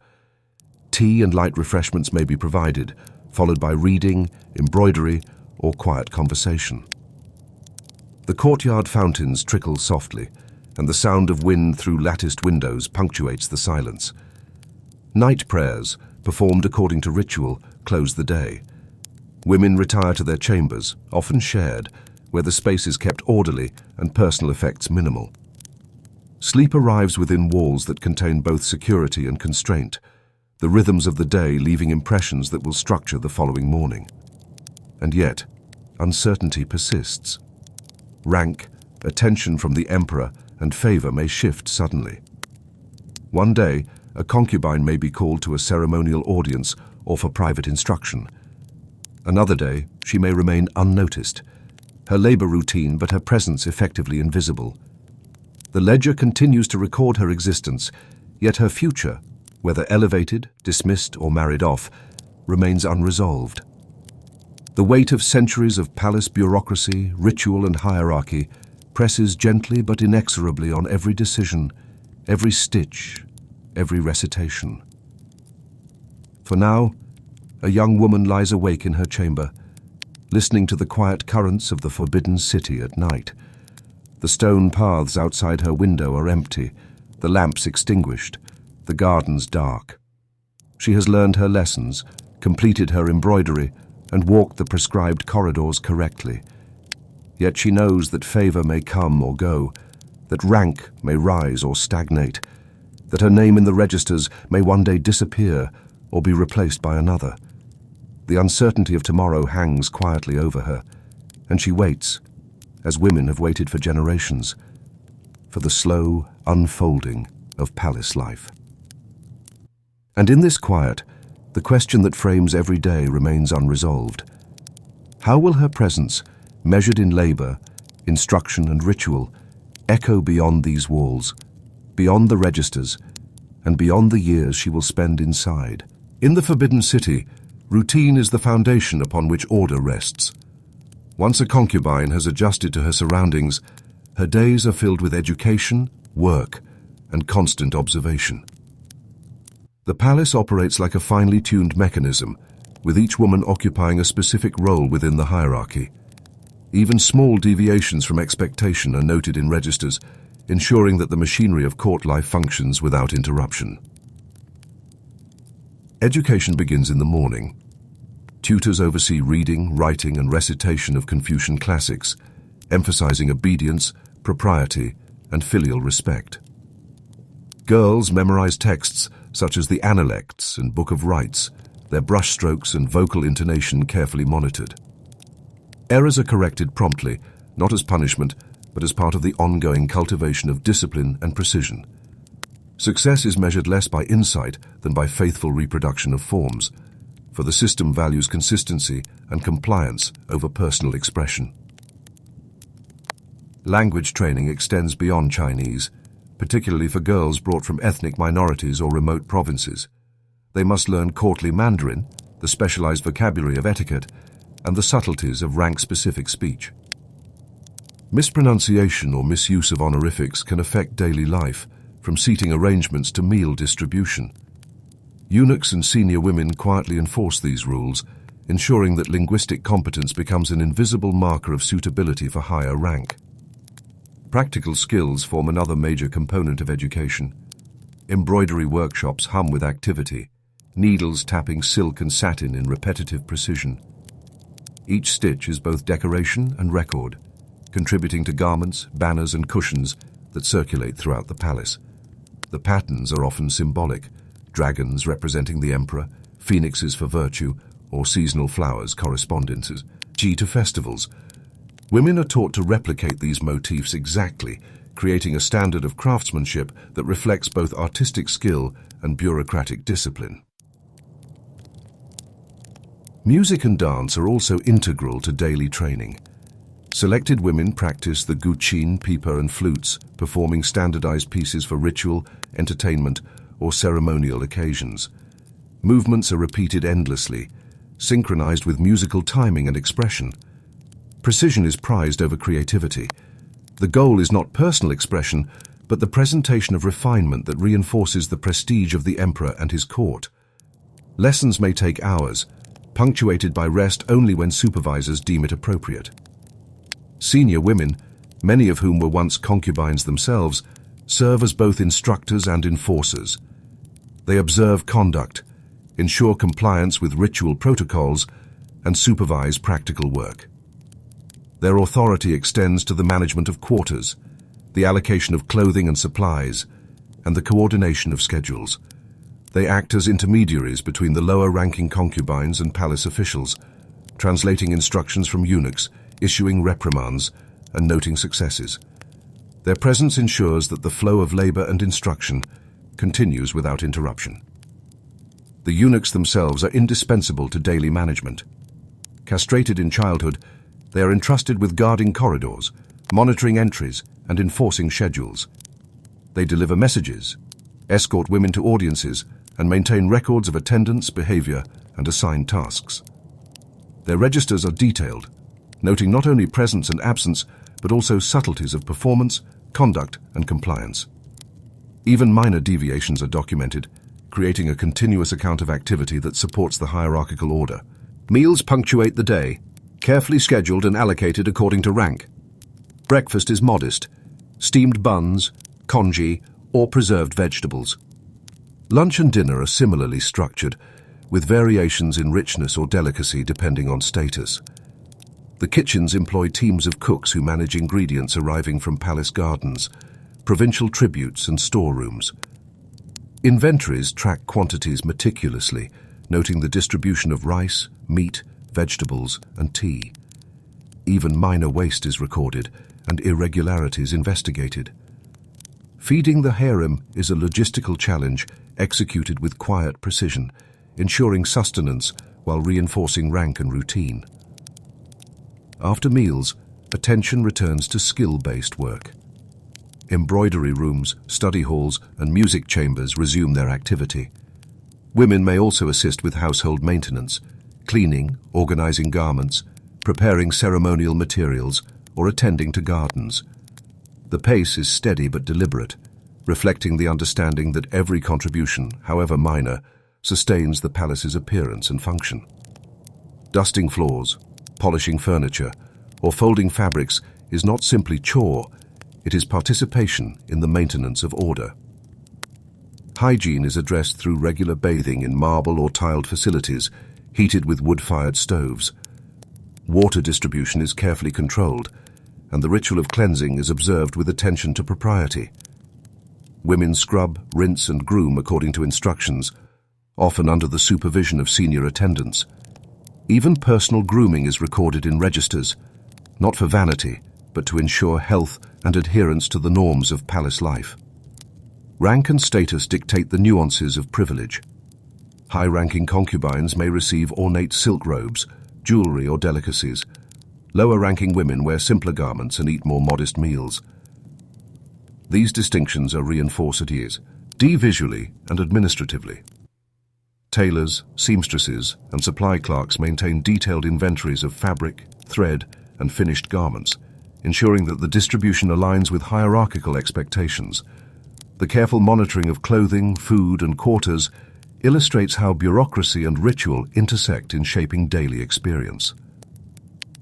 Tea and light refreshments may be provided, followed by reading, embroidery, or quiet conversation. The courtyard fountains trickle softly, and the sound of wind through latticed windows punctuates the silence. Night prayers, performed according to ritual, close the day. Women retire to their chambers, often shared, where the space is kept orderly and personal effects minimal. Sleep arrives within walls that contain both security and constraint, the rhythms of the day leaving impressions that will structure the following morning. And yet, uncertainty persists. Rank, attention from the emperor, and favor may shift suddenly. One day, a concubine may be called to a ceremonial audience or for private instruction. Another day, she may remain unnoticed, her labor routine but her presence effectively invisible. The ledger continues to record her existence, yet her future, whether elevated, dismissed, or married off, remains unresolved. The weight of centuries of palace bureaucracy, ritual, and hierarchy presses gently but inexorably on every decision, every stitch, every recitation. For now, a young woman lies awake in her chamber, listening to the quiet currents of the Forbidden City at night. The stone paths outside her window are empty, the lamps extinguished, the gardens dark. She has learned her lessons, completed her embroidery, and walk the prescribed corridors correctly. Yet she knows that favor may come or go, that rank may rise or stagnate, that her name in the registers may one day disappear or be replaced by another. The uncertainty of tomorrow hangs quietly over her, and she waits, as women have waited for generations, for the slow unfolding of palace life. And in this quiet, the question that frames every day remains unresolved. How will her presence, measured in labor, instruction and ritual, echo beyond these walls, beyond the registers, and beyond the years she will spend inside? In the Forbidden City, routine is the foundation upon which order rests. Once a concubine has adjusted to her surroundings, her days are filled with education, work, and constant observation. The palace operates like a finely tuned mechanism, with each woman occupying a specific role within the hierarchy. Even small deviations from expectation are noted in registers, ensuring that the machinery of court life functions without interruption. Education begins in the morning. Tutors oversee reading, writing, and recitation of Confucian classics, emphasizing obedience, propriety, and filial respect. Girls memorize texts such as the Analects and Book of Rites, their brushstrokes and vocal intonation carefully monitored. Errors are corrected promptly, not as punishment, but as part of the ongoing cultivation of discipline and precision. Success is measured less by insight than by faithful reproduction of forms, for the system values consistency and compliance over personal expression. Language training extends beyond Chinese, particularly for girls brought from ethnic minorities or remote provinces. They must learn courtly Mandarin, the specialized vocabulary of etiquette, and the subtleties of rank-specific speech. Mispronunciation or misuse of honorifics can affect daily life, from seating arrangements to meal distribution. Eunuchs and senior women quietly enforce these rules, ensuring that linguistic competence becomes an invisible marker of suitability for higher rank. Practical skills form another major component of education. Embroidery workshops hum with activity, needles tapping silk and satin in repetitive precision. Each stitch is both decoration and record, contributing to garments, banners, and cushions that circulate throughout the palace. The patterns are often symbolic, dragons representing the emperor, phoenixes for virtue, or seasonal flowers correspondences to festivals. Women are taught to replicate these motifs exactly, creating a standard of craftsmanship that reflects both artistic skill and bureaucratic discipline. Music and dance are also integral to daily training. Selected women practice the guqin, pipa, and flutes, performing standardized pieces for ritual, entertainment, or ceremonial occasions. Movements are repeated endlessly, synchronized with musical timing and expression. Precision is prized over creativity. The goal is not personal expression, but the presentation of refinement that reinforces the prestige of the emperor and his court. Lessons may take hours, punctuated by rest only when supervisors deem it appropriate. Senior women, many of whom were once concubines themselves, serve as both instructors and enforcers. They observe conduct, ensure compliance with ritual protocols, and supervise practical work. Their authority extends to the management of quarters, the allocation of clothing and supplies, and the coordination of schedules. They act as intermediaries between the lower-ranking concubines and palace officials, translating instructions from eunuchs, issuing reprimands, and noting successes. Their presence ensures that the flow of labor and instruction continues without interruption. The eunuchs themselves are indispensable to daily management. Castrated in childhood, they are entrusted with guarding corridors, monitoring entries, and enforcing schedules. They deliver messages, escort women to audiences, and maintain records of attendance, behavior, and assigned tasks. Their registers are detailed, noting not only presence and absence, but also subtleties of performance, conduct, and compliance. Even minor deviations are documented, creating a continuous account of activity that supports the hierarchical order. Meals punctuate the day, carefully scheduled and allocated according to rank. Breakfast is modest, steamed buns, congee, or preserved vegetables. Lunch and dinner are similarly structured, with variations in richness or delicacy depending on status. The kitchens employ teams of cooks who manage ingredients arriving from palace gardens, provincial tributes and storerooms. Inventories track quantities meticulously, noting the distribution of rice, meat, vegetables, and tea. Even minor waste is recorded and irregularities investigated. Feeding the harem is a logistical challenge executed with quiet precision, ensuring sustenance while reinforcing rank and routine. After meals, attention returns to skill-based work. Embroidery rooms, study halls, and music chambers resume their activity. Women may also assist with household maintenance, cleaning, organizing garments, preparing ceremonial materials, or attending to gardens. The pace is steady but deliberate, reflecting the understanding that every contribution, however minor, sustains the palace's appearance and function. Dusting floors, polishing furniture, or folding fabrics is not simply chore, it is participation in the maintenance of order. Hygiene is addressed through regular bathing in marble or tiled facilities, heated with wood-fired stoves. Water distribution is carefully controlled, and the ritual of cleansing is observed with attention to propriety. Women scrub, rinse, and groom according to instructions, often under the supervision of senior attendants. Even personal grooming is recorded in registers, not for vanity, but to ensure health and adherence to the norms of palace life. Rank and status dictate the nuances of privilege. High-ranking concubines may receive ornate silk robes, jewelry, or delicacies. Lower-ranking women wear simpler garments and eat more modest meals. These distinctions are reinforced at ease, visually and administratively. Tailors, seamstresses, and supply clerks maintain detailed inventories of fabric, thread, and finished garments, ensuring that the distribution aligns with hierarchical expectations. The careful monitoring of clothing, food, and quarters illustrates how bureaucracy and ritual intersect in shaping daily experience.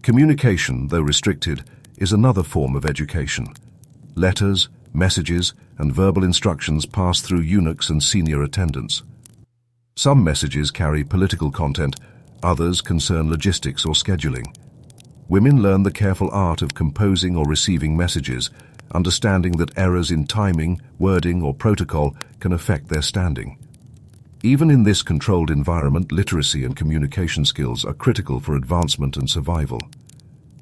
Communication, though restricted, is another form of education. Letters, messages, and verbal instructions pass through eunuchs and senior attendants. Some messages carry political content, others concern logistics or scheduling. Women learn the careful art of composing or receiving messages, understanding that errors in timing, wording, or protocol can affect their standing. Even in this controlled environment, literacy and communication skills are critical for advancement and survival.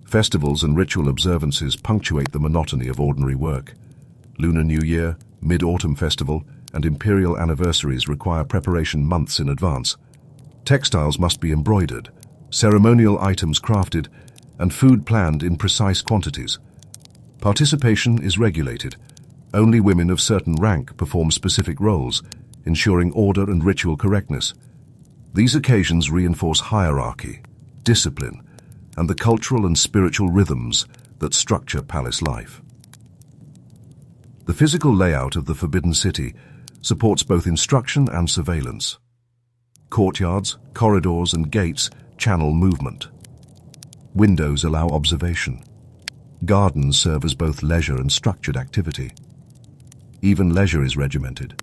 Festivals and ritual observances punctuate the monotony of ordinary work. Lunar New Year, Mid-Autumn Festival, and imperial anniversaries require preparation months in advance. Textiles must be embroidered, ceremonial items crafted, and food planned in precise quantities. Participation is regulated. Only women of certain rank perform specific roles, ensuring order and ritual correctness. These occasions reinforce hierarchy, discipline, and the cultural and spiritual rhythms that structure palace life. The physical layout of the Forbidden City supports both instruction and surveillance. Courtyards, corridors, and gates channel movement. Windows allow observation. Gardens serve as both leisure and structured activity. Even leisure is regimented.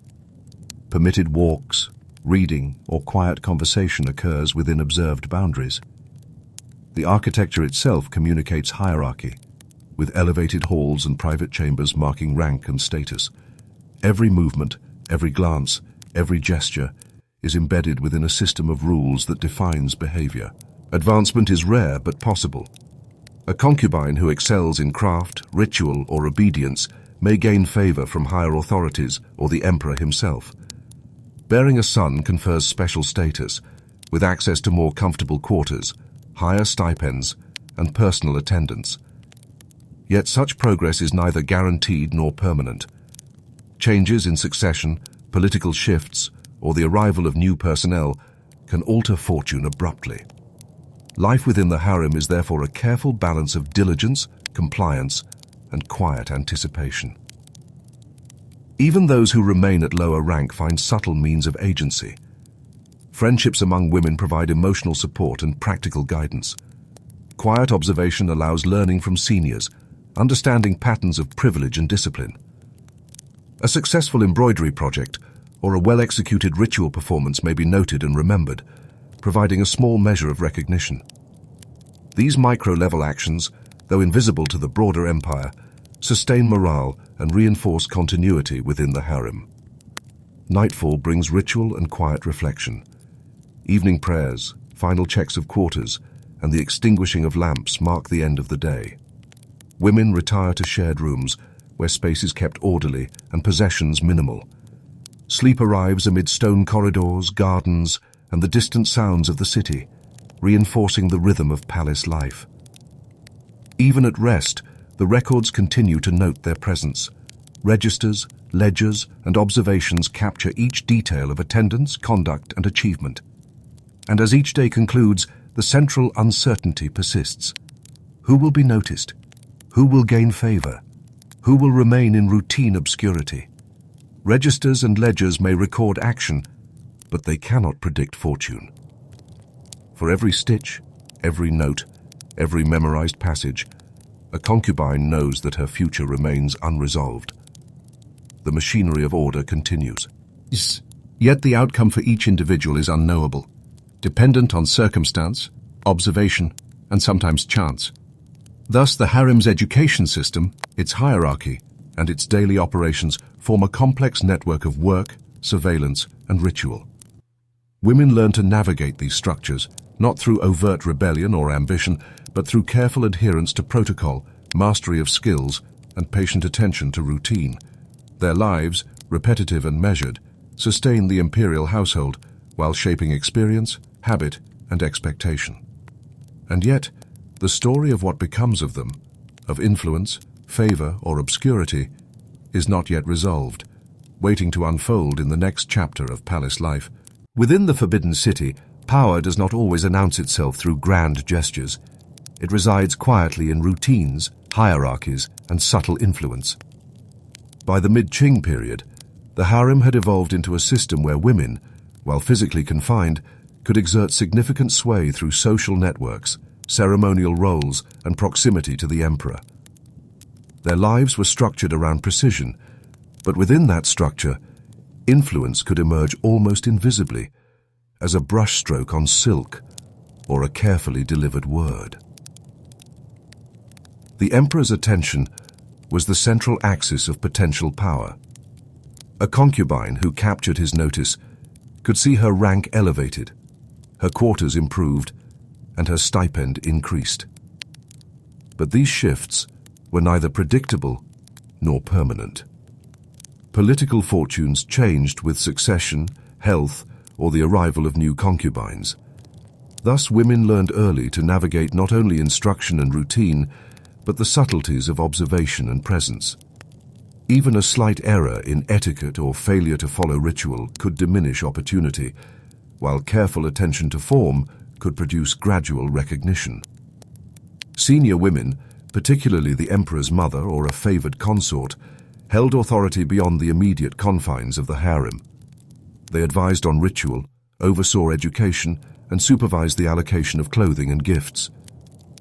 Permitted walks, reading, or quiet conversation occurs within observed boundaries. The architecture itself communicates hierarchy, with elevated halls and private chambers marking rank and status. Every movement, every glance, every gesture is embedded within a system of rules that defines behavior. Advancement is rare but possible. A concubine who excels in craft, ritual, or obedience may gain favor from higher authorities or the emperor himself. Bearing a son confers special status, with access to more comfortable quarters, higher stipends, and personal attendance. Yet such progress is neither guaranteed nor permanent. Changes in succession, political shifts, or the arrival of new personnel can alter fortune abruptly. Life within the harem is therefore a careful balance of diligence, compliance, and quiet anticipation. Even those who remain at lower rank find subtle means of agency. Friendships among women provide emotional support and practical guidance. Quiet observation allows learning from seniors, understanding patterns of privilege and discipline. A successful embroidery project, or a well-executed ritual performance may be noted and remembered, providing a small measure of recognition. These micro-level actions, though invisible to the broader empire, sustain morale and reinforce continuity within the harem. Nightfall brings ritual and quiet reflection. Evening prayers, final checks of quarters, and the extinguishing of lamps mark the end of the day. Women retire to shared rooms, where space is kept orderly and possessions minimal. Sleep arrives amid stone corridors, gardens, and the distant sounds of the city, reinforcing the rhythm of palace life. Even at rest, the records continue to note their presence. Registers, ledgers, and observations capture each detail of attendance, conduct, and achievement. And as each day concludes, the central uncertainty persists. Who will be noticed? Who will gain favor? Who will remain in routine obscurity? Registers and ledgers may record action, but they cannot predict fortune. For every stitch, every note, every memorized passage, a concubine knows that her future remains unresolved. The machinery of order continues. Yet the outcome for each individual is unknowable, dependent on circumstance, observation, and sometimes chance. Thus, the harem's education system, its hierarchy, and its daily operations form a complex network of work, surveillance, and ritual. Women learn to navigate these structures, not through overt rebellion or ambition, but through careful adherence to protocol, mastery of skills, and patient attention to routine. Their lives, repetitive and measured, sustain the imperial household while shaping experience, habit, and expectation. And yet, the story of what becomes of them, of influence, favor, or obscurity, is not yet resolved, waiting to unfold in the next chapter of palace life. Within the Forbidden City, power does not always announce itself through grand gestures. It resides quietly in routines, hierarchies, and subtle influence. By the mid-Qing period, the harem had evolved into a system where women, while physically confined, could exert significant sway through social networks, ceremonial roles, and proximity to the emperor. Their lives were structured around precision, but within that structure, influence could emerge almost invisibly, as a brushstroke on silk or a carefully delivered word. The emperor's attention was the central axis of potential power. A concubine who captured his notice could see her rank elevated, her quarters improved, and her stipend increased. But these shifts were neither predictable nor permanent. Political fortunes changed with succession, health, or the arrival of new concubines. Thus, women learned early to navigate not only instruction and routine, but the subtleties of observation and presence. Even a slight error in etiquette or failure to follow ritual could diminish opportunity, while careful attention to form could produce gradual recognition. Senior women, particularly the emperor's mother or a favored consort, held authority beyond the immediate confines of the harem. They advised on ritual, oversaw education, and supervised the allocation of clothing and gifts.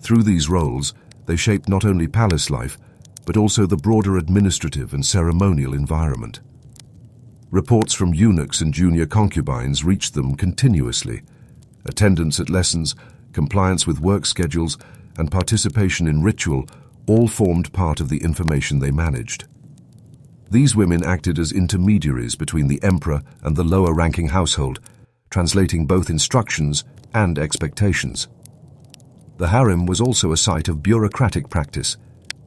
Through these roles, they shaped not only palace life, but also the broader administrative and ceremonial environment. Reports from eunuchs and junior concubines reached them continuously. Attendance at lessons, compliance with work schedules, and participation in ritual all formed part of the information they managed. These women acted as intermediaries between the emperor and the lower-ranking household, translating both instructions and expectations. The harem was also a site of bureaucratic practice.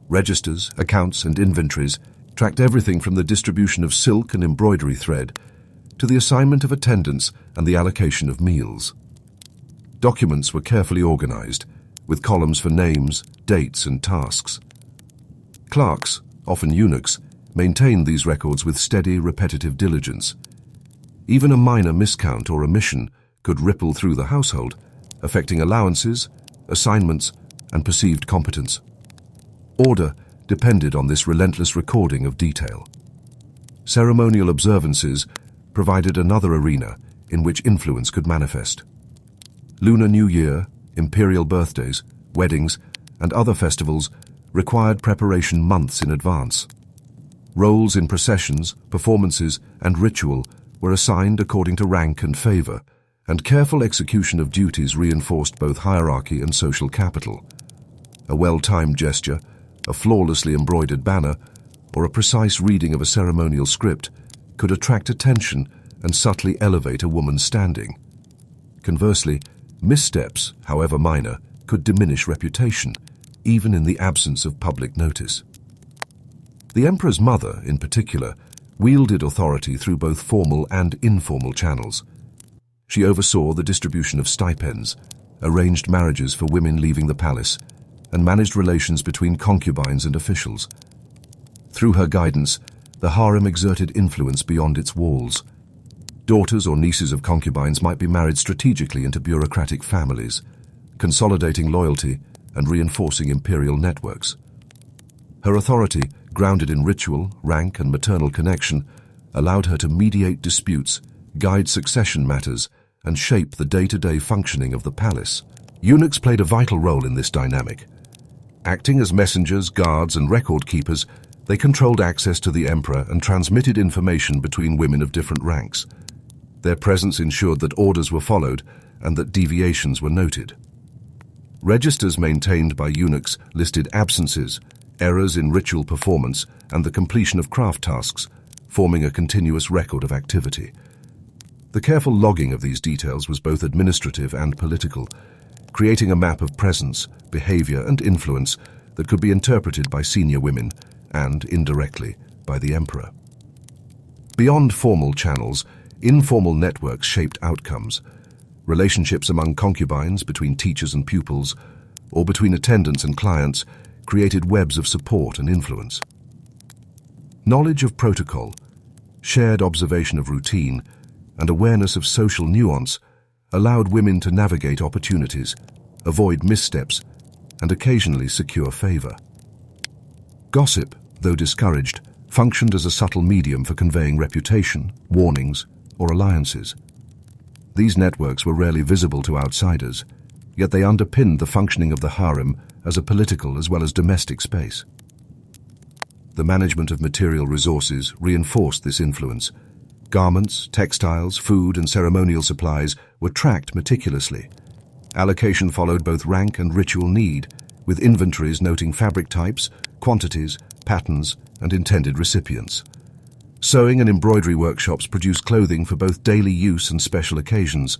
Registers, accounts, and inventories tracked everything from the distribution of silk and embroidery thread to the assignment of attendants and the allocation of meals. Documents were carefully organized, with columns for names, dates, and tasks. Clerks, often eunuchs, maintained these records with steady, repetitive diligence. Even a minor miscount or omission could ripple through the household, affecting allowances, assignments, and perceived competence. Order depended on this relentless recording of detail. Ceremonial observances provided another arena in which influence could manifest. Lunar New Year, imperial birthdays, weddings, and other festivals required preparation months in advance. Roles in processions, performances, and ritual were assigned according to rank and favor, and careful execution of duties reinforced both hierarchy and social capital. A well-timed gesture, a flawlessly embroidered banner, or a precise reading of a ceremonial script could attract attention and subtly elevate a woman's standing. Conversely, missteps, however minor, could diminish reputation, even in the absence of public notice. The emperor's mother, in particular, wielded authority through both formal and informal channels. She oversaw the distribution of stipends, arranged marriages for women leaving the palace, and managed relations between concubines and officials. Through her guidance, the harem exerted influence beyond its walls. Daughters or nieces of concubines might be married strategically into bureaucratic families, consolidating loyalty and reinforcing imperial networks. Her authority, grounded in ritual, rank, and maternal connection, allowed her to mediate disputes, guide succession matters, and shape the day-to-day functioning of the palace. Eunuchs played a vital role in this dynamic. Acting as messengers, guards, and record keepers, they controlled access to the emperor and transmitted information between women of different ranks. Their presence ensured that orders were followed and that deviations were noted. Registers maintained by eunuchs listed absences, errors in ritual performance, and the completion of craft tasks, forming a continuous record of activity. The careful logging of these details was both administrative and political, creating a map of presence, behavior, and influence that could be interpreted by senior women and, indirectly, by the emperor. Beyond formal channels, informal networks shaped outcomes. Relationships among concubines, between teachers and pupils, or between attendants and clients, created webs of support and influence. Knowledge of protocol, shared observation of routine, and awareness of social nuance allowed women to navigate opportunities, avoid missteps, and occasionally secure favor. Gossip, though discouraged, functioned as a subtle medium for conveying reputation, warnings, or alliances. These networks were rarely visible to outsiders, yet they underpinned the functioning of the harem as a political as well as domestic space. The management of material resources reinforced this influence. Garments, textiles, food, and ceremonial supplies were tracked meticulously. Allocation followed both rank and ritual need, with inventories noting fabric types, quantities, patterns, and intended recipients. Sewing and embroidery workshops produced clothing for both daily use and special occasions,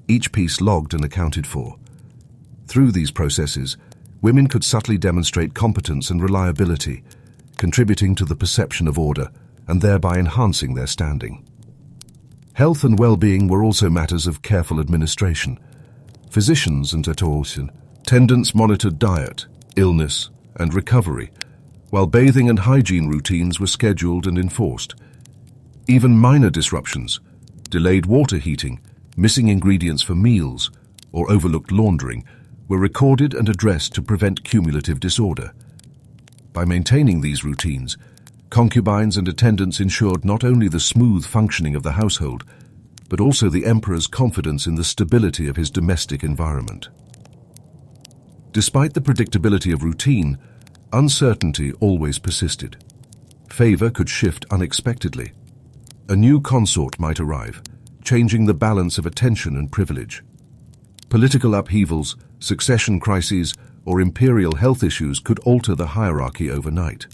each piece logged and accounted for. Through these processes, women could subtly demonstrate competence and reliability, contributing to the perception of order and thereby enhancing their standing. Health and well-being were also matters of careful administration. Physicians and attendants monitored diet, illness, and recovery, while bathing and hygiene routines were scheduled and enforced. Even minor disruptions, delayed water heating, missing ingredients for meals, or overlooked laundering, were recorded and addressed to prevent cumulative disorder. By maintaining these routines, concubines and attendants ensured not only the smooth functioning of the household, but also the emperor's confidence in the stability of his domestic environment. Despite the predictability of routine, uncertainty always persisted. Favor could shift unexpectedly. A new consort might arrive, changing the balance of attention and privilege. Political upheavals, succession crises, or imperial health issues could alter the hierarchy overnight.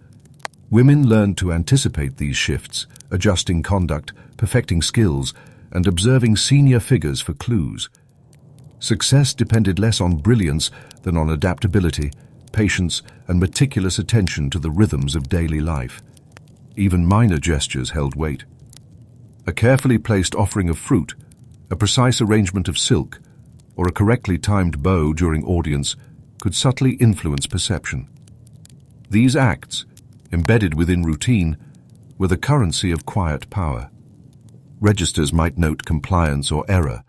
Women learned to anticipate these shifts, adjusting conduct, perfecting skills, and observing senior figures for clues. Success depended less on brilliance than on adaptability, patience, and meticulous attention to the rhythms of daily life. Even minor gestures held weight. A carefully placed offering of fruit, a precise arrangement of silk, or a correctly timed bow during audience could subtly influence perception. These acts, embedded within routine, were the currency of quiet power. Registers might note compliance or error,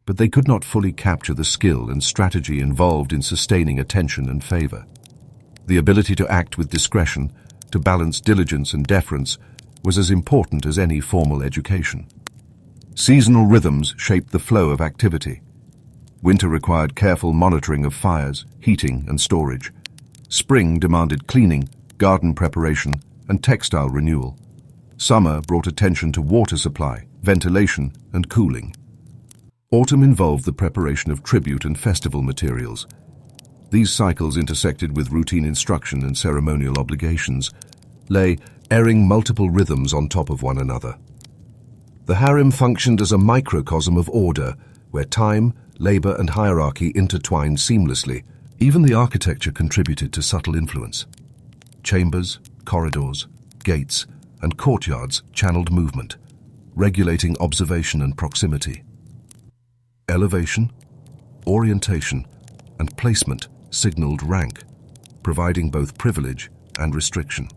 but they could not fully capture the skill and strategy involved in sustaining attention and favor. The ability to act with discretion, to balance diligence and deference, was as important as any formal education. Seasonal rhythms shaped the flow of activity. Winter required careful monitoring of fires, heating, and storage. Spring demanded cleaning, garden preparation, and textile renewal. Summer brought attention to water supply, ventilation, and cooling. Autumn involved the preparation of tribute and festival materials. These cycles intersected with routine instruction and ceremonial obligations, layering multiple rhythms on top of one another. The harem functioned as a microcosm of order, where time, labor, and hierarchy intertwined seamlessly. Even the architecture contributed to subtle influence. Chambers, corridors, gates, and courtyards channeled movement, regulating observation and proximity. Elevation, orientation, and placement signaled rank, providing both privilege and restriction.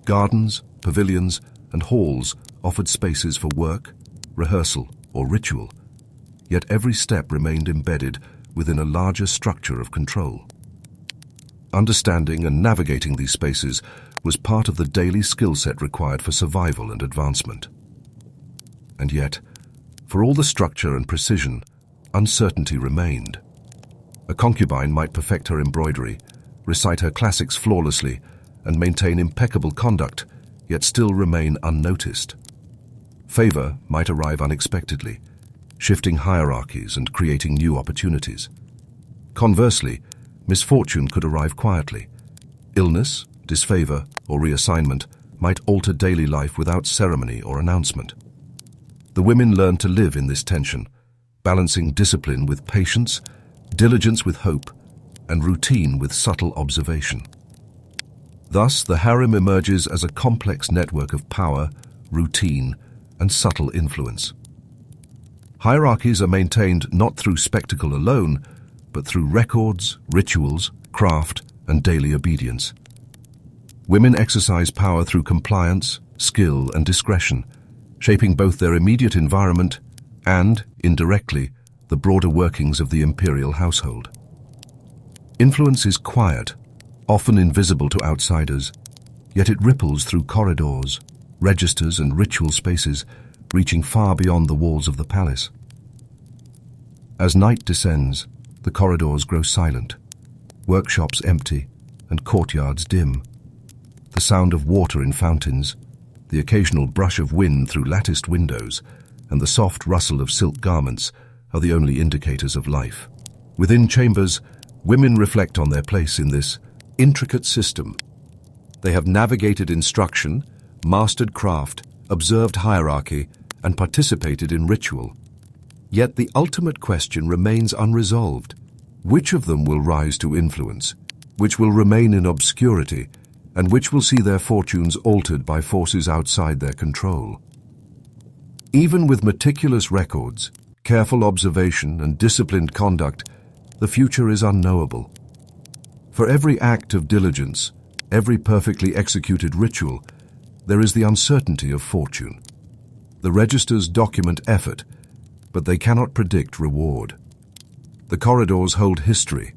Gardens, pavilions, and halls offered spaces for work, rehearsal, or ritual, yet every step remained embedded within a larger structure of control. Understanding and navigating these spaces was part of the daily skill set required for survival and advancement. And yet, for all the structure and precision, uncertainty remained. A concubine might perfect her embroidery, recite her classics flawlessly, and maintain impeccable conduct, yet still remain unnoticed. Favor might arrive unexpectedly, shifting hierarchies and creating new opportunities. Conversely, misfortune could arrive quietly. Illness, disfavor, or reassignment might alter daily life without ceremony or announcement. The women learned to live in this tension, balancing discipline with patience, diligence with hope, and routine with subtle observation. Thus, the harem emerges as a complex network of power, routine, and subtle influence. Hierarchies are maintained not through spectacle alone, but through records, rituals, craft, and daily obedience. Women exercise power through compliance, skill, and discretion, shaping both their immediate environment and, indirectly, the broader workings of the imperial household. Influence is quiet, often invisible to outsiders, yet it ripples through corridors, registers, and ritual spaces, reaching far beyond the walls of the palace. As night descends, the corridors grow silent, workshops empty, and courtyards dim. The sound of water in fountains, the occasional brush of wind through latticed windows, and the soft rustle of silk garments are the only indicators of life. Within chambers, women reflect on their place in this intricate system. They have navigated instruction, mastered craft, observed hierarchy, and participated in ritual. Yet the ultimate question remains unresolved. Which of them will rise to influence? Which will remain in obscurity? And which will see their fortunes altered by forces outside their control? Even with meticulous records, careful observation, and disciplined conduct, the future is unknowable. For every act of diligence, every perfectly executed ritual, there is the uncertainty of fortune. The registers document effort, but they cannot predict reward. The corridors hold history,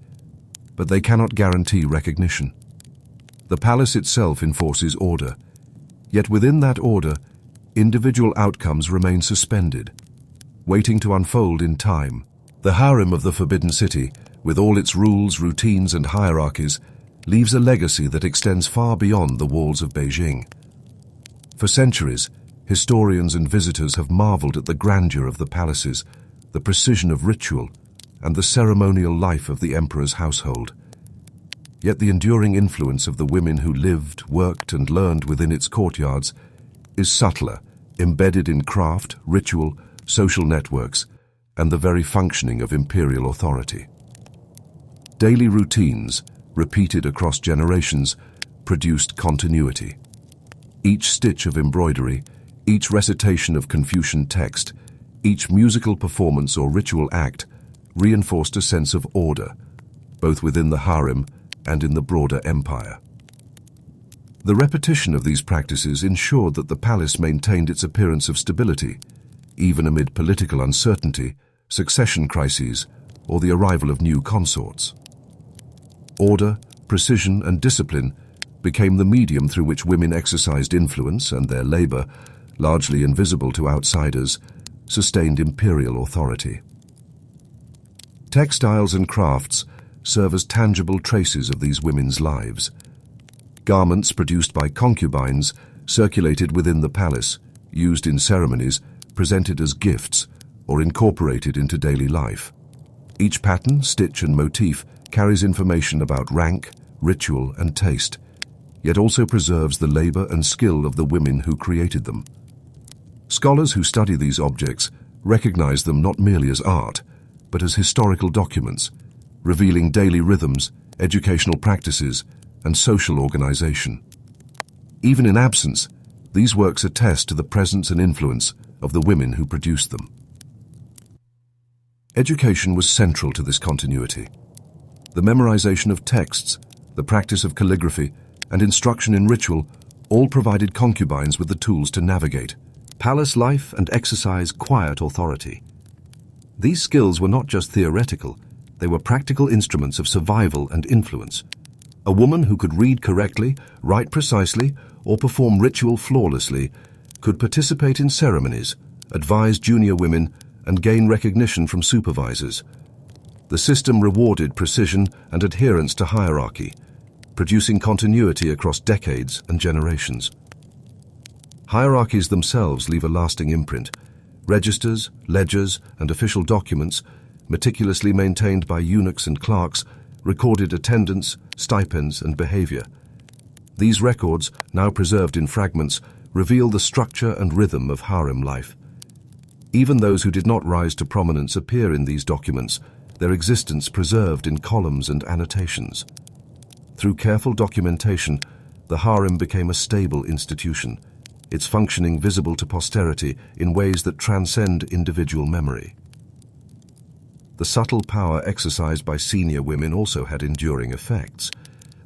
but they cannot guarantee recognition. The palace itself enforces order, yet within that order, individual outcomes remain suspended, waiting to unfold in time. The harem of the Forbidden City, with all its rules, routines, and hierarchies, leaves a legacy that extends far beyond the walls of Beijing. For centuries, historians and visitors have marveled at the grandeur of the palaces, the precision of ritual, and the ceremonial life of the emperor's household. Yet the enduring influence of the women who lived, worked, and learned within its courtyards is subtler, embedded in craft, ritual, social networks, and the very functioning of imperial authority. Daily routines, repeated across generations, produced continuity. Each stitch of embroidery, each recitation of Confucian text, each musical performance or ritual act reinforced a sense of order, both within the harem and in the broader empire. The repetition of these practices ensured that the palace maintained its appearance of stability, even amid political uncertainty, succession crises, or the arrival of new consorts. Order, precision, and discipline became the medium through which women exercised influence, and their labor, largely invisible to outsiders, sustained imperial authority. Textiles and crafts serve as tangible traces of these women's lives. Garments produced by concubines circulated within the palace, used in ceremonies, presented as gifts, or incorporated into daily life. Each pattern, stitch, and motif carries information about rank, ritual, and taste, yet also preserves the labor and skill of the women who created them. Scholars who study these objects recognize them not merely as art, but as historical documents, revealing daily rhythms, educational practices, and social organization. Even in absence, these works attest to the presence and influence of the women who produced them. Education was central to this continuity. The memorization of texts, the practice of calligraphy, and instruction in ritual all provided concubines with the tools to navigate palace life and exercise quiet authority. These skills were not just theoretical, they were practical instruments of survival and influence. A woman who could read correctly, write precisely, or perform ritual flawlessly could participate in ceremonies, advise junior women, and gain recognition from supervisors. The system rewarded precision and adherence to hierarchy, producing continuity across decades and generations. Hierarchies themselves leave a lasting imprint. Registers, ledgers, and official documents, meticulously maintained by eunuchs and clerks, recorded attendance, stipends, and behavior. These records, now preserved in fragments, reveal the structure and rhythm of harem life. Even those who did not rise to prominence appear in these documents, their existence preserved in columns and annotations. Through careful documentation, the harem became a stable institution, its functioning visible to posterity in ways that transcend individual memory. The subtle power exercised by senior women also had enduring effects.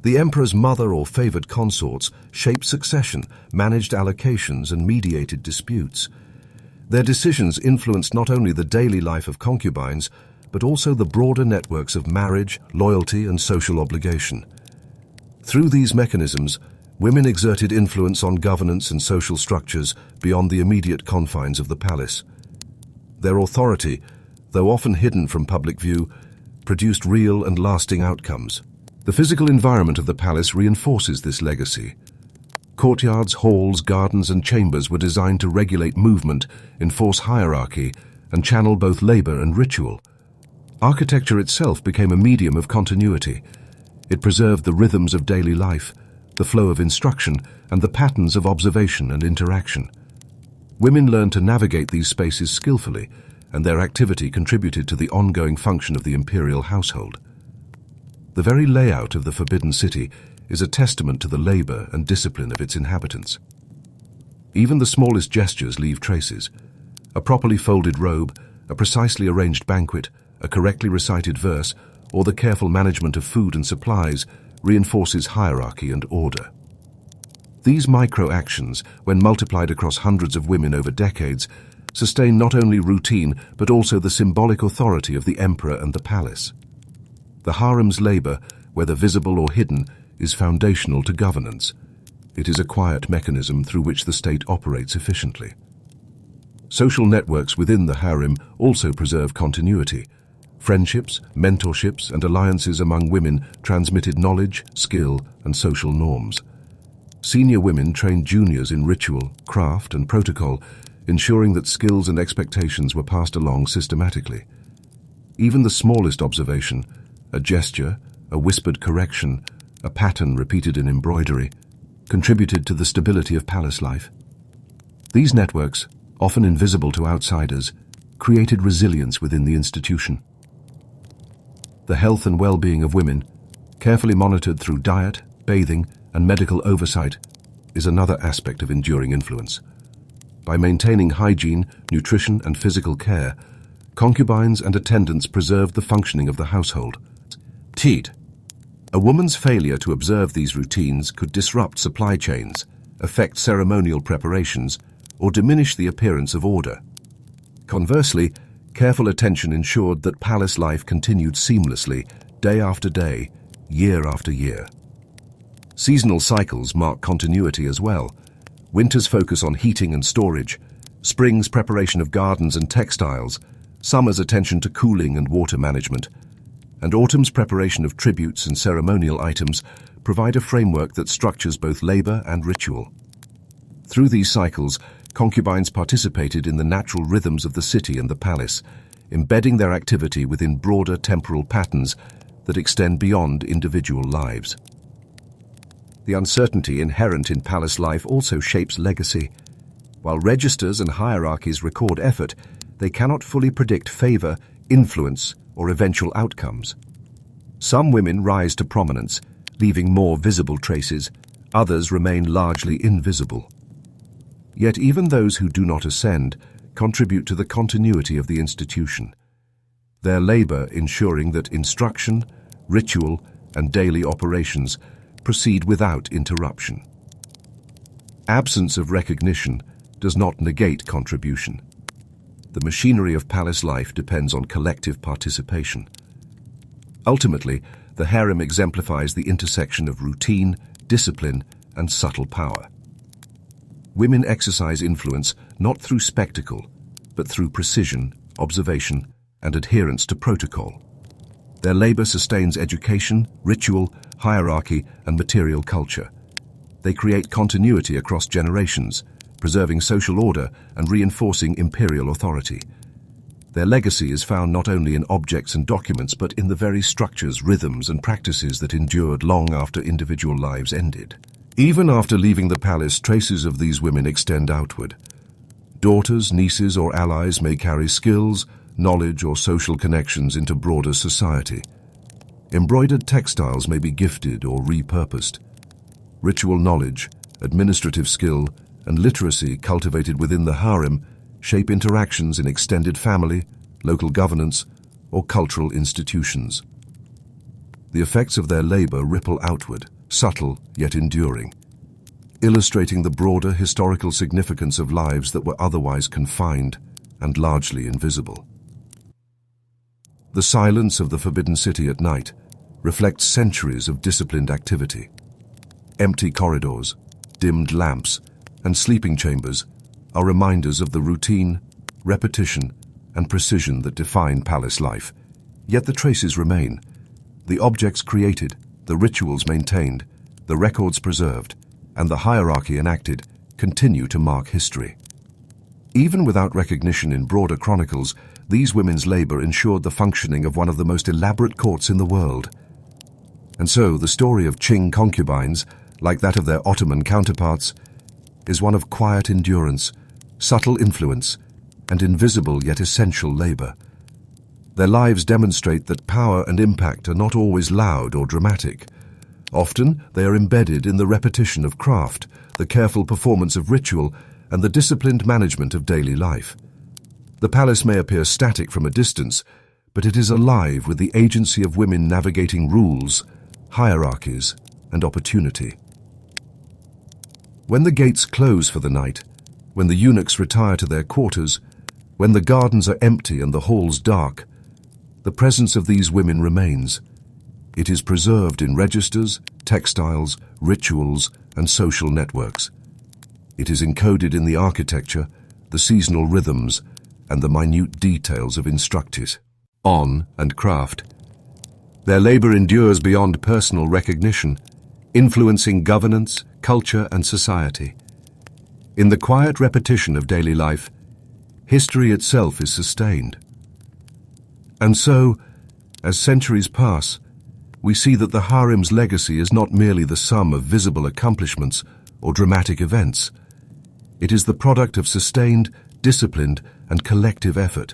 The emperor's mother or favored consorts shaped succession, managed allocations, and mediated disputes. Their decisions influenced not only the daily life of concubines, but also the broader networks of marriage, loyalty, and social obligation. Through these mechanisms, women exerted influence on governance and social structures beyond the immediate confines of the palace. Their authority, though often hidden from public view, produced real and lasting outcomes. The physical environment of the palace reinforces this legacy. Courtyards, halls, gardens, and chambers were designed to regulate movement, enforce hierarchy, and channel both labor and ritual. Architecture itself became a medium of continuity. It preserved the rhythms of daily life, the flow of instruction, and the patterns of observation and interaction. Women learned to navigate these spaces skillfully, and their activity contributed to the ongoing function of the imperial household. The very layout of the Forbidden City is a testament to the labor and discipline of its inhabitants. Even the smallest gestures leave traces. A properly folded robe, a precisely arranged banquet, a correctly recited verse, or the careful management of food and supplies reinforces hierarchy and order. These micro-actions, when multiplied across hundreds of women over decades, sustain not only routine but also the symbolic authority of the emperor and the palace. The harem's labor, whether visible or hidden, is foundational to governance. It is a quiet mechanism through which the state operates efficiently. Social networks within the harem also preserve continuity. Friendships, mentorships, and alliances among women transmitted knowledge, skill, and social norms. Senior women trained juniors in ritual, craft, and protocol, ensuring that skills and expectations were passed along systematically. Even the smallest observation, a gesture, a whispered correction, a pattern repeated in embroidery, contributed to the stability of palace life. These networks, often invisible to outsiders, created resilience within the institution. The health and well-being of women, carefully monitored through diet, bathing, and medical oversight, is another aspect of enduring influence. By maintaining hygiene, nutrition, and physical care, concubines and attendants preserved the functioning of the household. Etiquette. A woman's failure to observe these routines could disrupt supply chains, affect ceremonial preparations, or diminish the appearance of order. Conversely, careful attention ensured that palace life continued seamlessly, day after day, year after year. Seasonal cycles mark continuity as well. Winter's focus on heating and storage, spring's preparation of gardens and textiles, summer's attention to cooling and water management, and autumn's preparation of tributes and ceremonial items provide a framework that structures both labor and ritual. Through these cycles, concubines participated in the natural rhythms of the city and the palace, embedding their activity within broader temporal patterns that extend beyond individual lives. The uncertainty inherent in palace life also shapes legacy. While registers and hierarchies record effort, they cannot fully predict favor, influence, or eventual outcomes. Some women rise to prominence, leaving more visible traces. Others remain largely invisible. Yet even those who do not ascend contribute to the continuity of the institution. Their labor ensuring that instruction, ritual, and daily operations proceed without interruption. Absence of recognition does not negate contribution. The machinery of palace life depends on collective participation. Ultimately, the harem exemplifies the intersection of routine, discipline, and subtle power. Women exercise influence not through spectacle, but through precision, observation, and adherence to protocol. Their labor sustains education, ritual, hierarchy, and material culture. They create continuity across generations, preserving social order and reinforcing imperial authority. Their legacy is found not only in objects and documents, but in the very structures, rhythms, and practices that endured long after individual lives ended. Even after leaving the palace, traces of these women extend outward. Daughters, nieces, or allies may carry skills, knowledge, or social connections into broader society. Embroidered textiles may be gifted or repurposed. Ritual knowledge, administrative skill, and literacy cultivated within the harem shape interactions in extended family, local governance, or cultural institutions. The effects of their labor ripple outward, subtle yet enduring, illustrating the broader historical significance of lives that were otherwise confined and largely invisible. The silence of the Forbidden City at night reflects centuries of disciplined activity. Empty corridors, dimmed lamps, and sleeping chambers are reminders of the routine, repetition, and precision that define palace life. Yet the traces remain. The objects created, the rituals maintained, the records preserved, and the hierarchy enacted continue to mark history. Even without recognition in broader chronicles, these women's labor ensured the functioning of one of the most elaborate courts in the world. And so the story of Qing concubines, like that of their Ottoman counterparts, is one of quiet endurance, subtle influence, and invisible yet essential labor. Their lives demonstrate that power and impact are not always loud or dramatic. Often they are embedded in the repetition of craft, the careful performance of ritual, and the disciplined management of daily life. The palace may appear static from a distance, but it is alive with the agency of women navigating rules, hierarchies, and opportunity. When the gates close for the night, when the eunuchs retire to their quarters, when the gardens are empty and the halls dark, the presence of these women remains. It is preserved in registers, textiles, rituals, and social networks. It is encoded in the architecture, the seasonal rhythms, and the minute details of instructors, on and craft. Their labor endures beyond personal recognition, influencing governance, culture, and society. In the quiet repetition of daily life, history itself is sustained. And so, as centuries pass, we see that the harem's legacy is not merely the sum of visible accomplishments or dramatic events. It is the product of sustained, disciplined, and collective effort,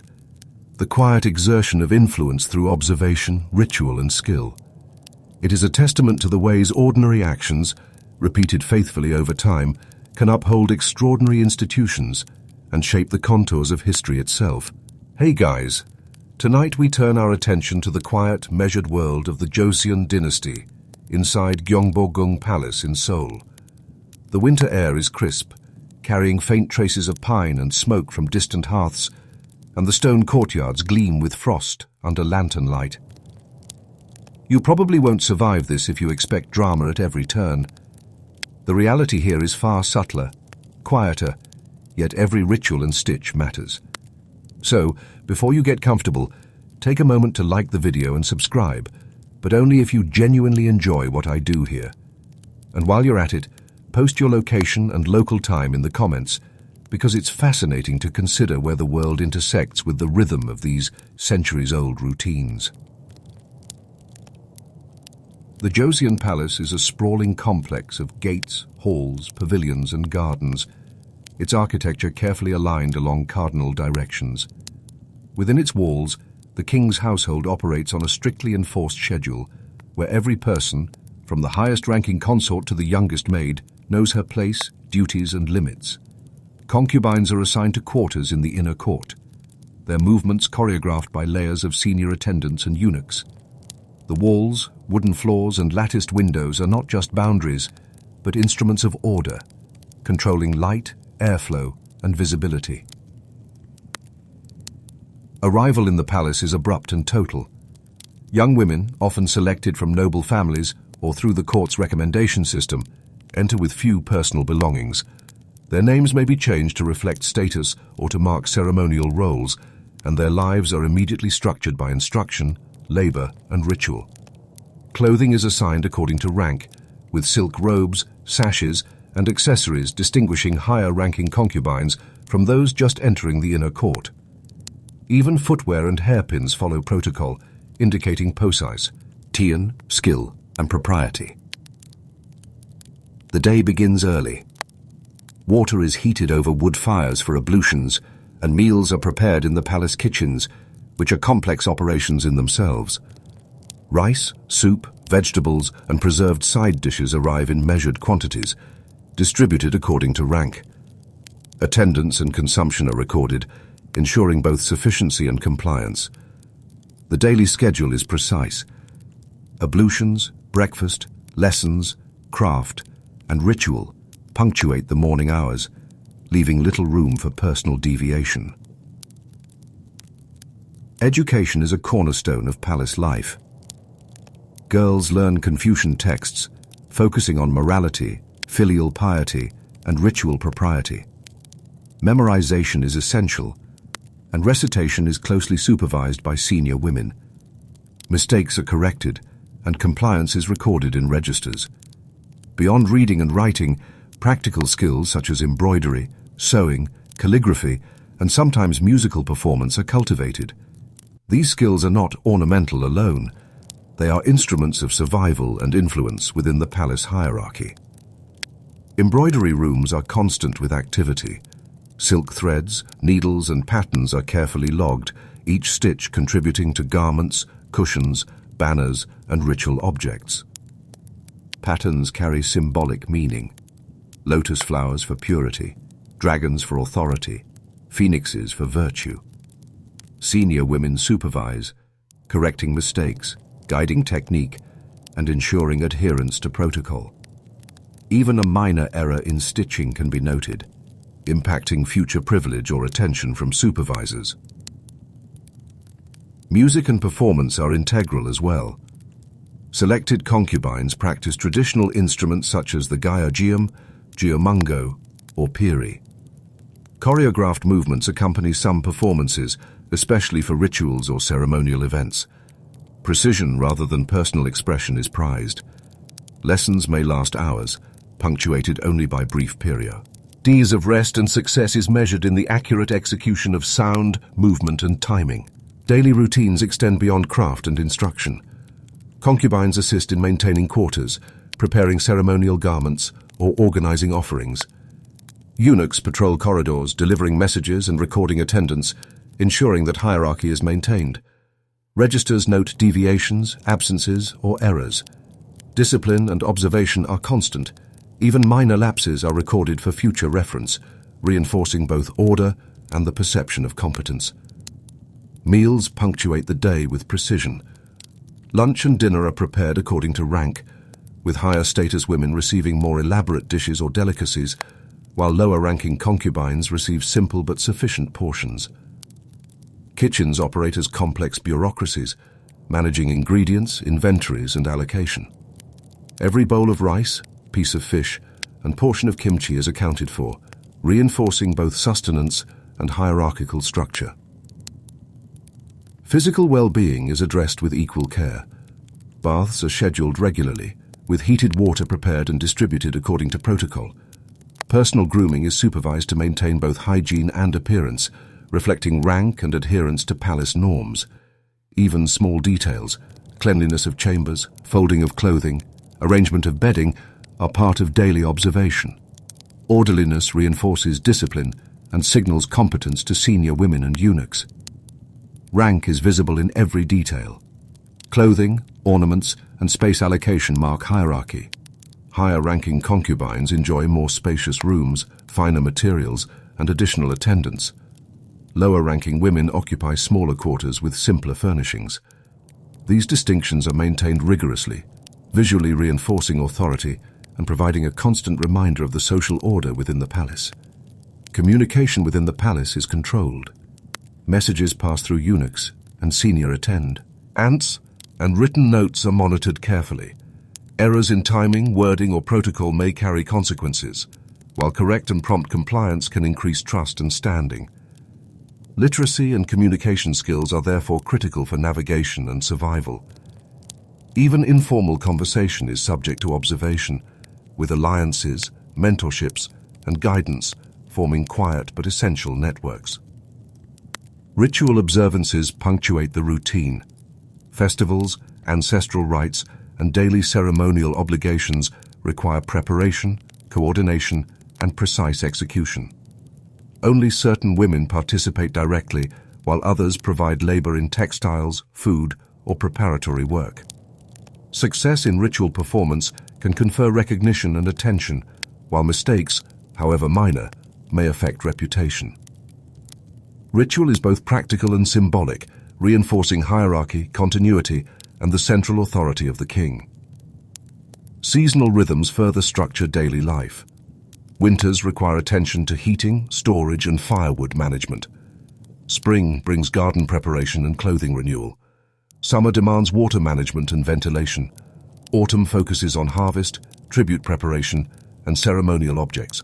the quiet exertion of influence through observation, ritual, and skill. It is a testament to the ways ordinary actions, repeated faithfully over time, can uphold extraordinary institutions and shape the contours of history itself. Hey guys, tonight we turn our attention to the quiet, measured world of the Joseon dynasty inside Gyeongbokgung Palace in Seoul. The winter air is crisp, carrying faint traces of pine and smoke from distant hearths, and the stone courtyards gleam with frost under lantern light. You probably won't survive this if you expect drama at every turn. The reality here is far subtler, quieter, yet every ritual and stitch matters. So, before you get comfortable, take a moment to like the video and subscribe, but only if you genuinely enjoy what I do here. And while you're at it, Post your location and local time in the comments, because it's fascinating to consider where the world intersects with the rhythm of these centuries-old routines. The Joseon Palace is a sprawling complex of gates, halls, pavilions, and gardens, its architecture carefully aligned along cardinal directions. Within its walls, the king's household operates on a strictly enforced schedule, where every person, from the highest-ranking consort to the youngest maid, knows her place, duties, and limits. Concubines are assigned to quarters in the inner court, their movements choreographed by layers of senior attendants and eunuchs. The walls, wooden floors, and latticed windows are not just boundaries, but instruments of order, controlling light, airflow, and visibility. Arrival in the palace is abrupt and total. Young women, often selected from noble families or through the court's recommendation system, enter with few personal belongings. Their names may be changed to reflect status or to mark ceremonial roles, and their lives are immediately structured by instruction, labor, and ritual. Clothing is assigned according to rank, with silk robes, sashes, and accessories distinguishing higher-ranking concubines from those just entering the inner court. Even footwear and hairpins follow protocol, indicating posis, tian, skill, and propriety. The day begins early. Water is heated over wood fires for ablutions, and meals are prepared in the palace kitchens, which are complex operations in themselves. Rice, soup, vegetables, and preserved side dishes arrive in measured quantities, distributed according to rank. Attendance and consumption are recorded, ensuring both sufficiency and compliance. The daily schedule is precise. Ablutions, breakfast, lessons, craft, and ritual punctuate the morning hours, leaving little room for personal deviation. Education is a cornerstone of palace life. Girls learn Confucian texts, focusing on morality, filial piety, and ritual propriety. Memorization is essential, and recitation is closely supervised by senior women. Mistakes are corrected, and compliance is recorded in registers. Beyond reading and writing, practical skills such as embroidery, sewing, calligraphy, and sometimes musical performance are cultivated. These skills are not ornamental alone. They are instruments of survival and influence within the palace hierarchy. Embroidery rooms are constant with activity. Silk threads, needles, and patterns are carefully logged, each stitch contributing to garments, cushions, banners, and ritual objects. Patterns carry symbolic meaning. Lotus flowers for purity, dragons for authority, phoenixes for virtue. Senior women supervise, correcting mistakes, guiding technique, and ensuring adherence to protocol. Even a minor error in stitching can be noted, impacting future privilege or attention from supervisors. Music and performance are integral as well. Selected concubines practice traditional instruments such as the gyeojeum, geomungo, or piri. Choreographed movements accompany some performances, especially for rituals or ceremonial events. Precision rather than personal expression is prized. Lessons may last hours, punctuated only by brief periods. Ease of rest and success is measured in the accurate execution of sound, movement, and timing. Daily routines extend beyond craft and instruction. Concubines assist in maintaining quarters, preparing ceremonial garments, or organizing offerings. Eunuchs patrol corridors, delivering messages and recording attendance, ensuring that hierarchy is maintained. Registers note deviations, absences, or errors. Discipline and observation are constant. Even minor lapses are recorded for future reference, reinforcing both order and the perception of competence. Meals punctuate the day with precision. Lunch and dinner are prepared according to rank, with higher status women receiving more elaborate dishes or delicacies, while lower-ranking concubines receive simple but sufficient portions. Kitchens operate as complex bureaucracies, managing ingredients, inventories, and allocation. Every bowl of rice, piece of fish, and portion of kimchi is accounted for, reinforcing both sustenance and hierarchical structure. Physical well-being is addressed with equal care. Baths are scheduled regularly, with heated water prepared and distributed according to protocol. Personal grooming is supervised to maintain both hygiene and appearance, reflecting rank and adherence to palace norms. Even small details, cleanliness of chambers, folding of clothing, arrangement of bedding, are part of daily observation. Orderliness reinforces discipline and signals competence to senior women and eunuchs. Rank is visible in every detail. Clothing, ornaments, and space allocation mark hierarchy. Higher-ranking concubines enjoy more spacious rooms, finer materials, and additional attendants. Lower-ranking women occupy smaller quarters with simpler furnishings. These distinctions are maintained rigorously, visually reinforcing authority and providing a constant reminder of the social order within the palace. Communication within the palace is controlled. Messages pass through eunuchs and senior attend. Ants and written notes are monitored carefully. Errors in timing, wording, or protocol may carry consequences, while correct and prompt compliance can increase trust and standing. Literacy and communication skills are therefore critical for navigation and survival. Even informal conversation is subject to observation, with alliances, mentorships, and guidance forming quiet but essential networks. Ritual observances punctuate the routine. Festivals, ancestral rites, and daily ceremonial obligations require preparation, coordination, and precise execution. Only certain women participate directly, while others provide labor in textiles, food, or preparatory work. Success in ritual performance can confer recognition and attention, while mistakes, however minor, may affect reputation. Ritual is both practical and symbolic, reinforcing hierarchy, continuity, and the central authority of the king. Seasonal rhythms further structure daily life. Winters require attention to heating, storage, and firewood management. Spring brings garden preparation and clothing renewal. Summer demands water management and ventilation. Autumn focuses on harvest, tribute preparation, and ceremonial objects.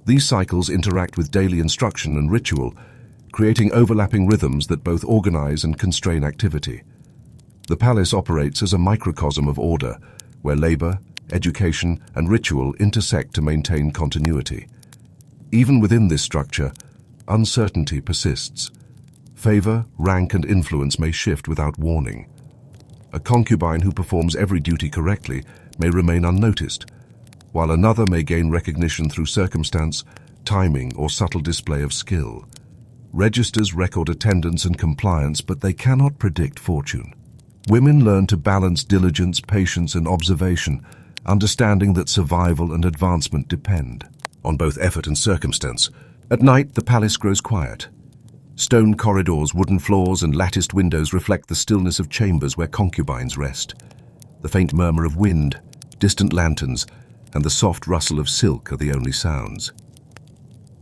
These cycles interact with daily instruction and ritual, creating overlapping rhythms that both organize and constrain activity. The palace operates as a microcosm of order, where labor, education, and ritual intersect to maintain continuity. Even within this structure, uncertainty persists. Favor, rank, and influence may shift without warning. A concubine who performs every duty correctly may remain unnoticed, while another may gain recognition through circumstance, timing, or subtle display of skill. Registers record attendance and compliance, but they cannot predict fortune. Women learn to balance diligence, patience, and observation, understanding that survival and advancement depend on both effort and circumstance. At night, the palace grows quiet. Stone corridors, wooden floors, and latticed windows reflect the stillness of chambers where concubines rest. The faint murmur of wind, distant lanterns, and the soft rustle of silk are the only sounds.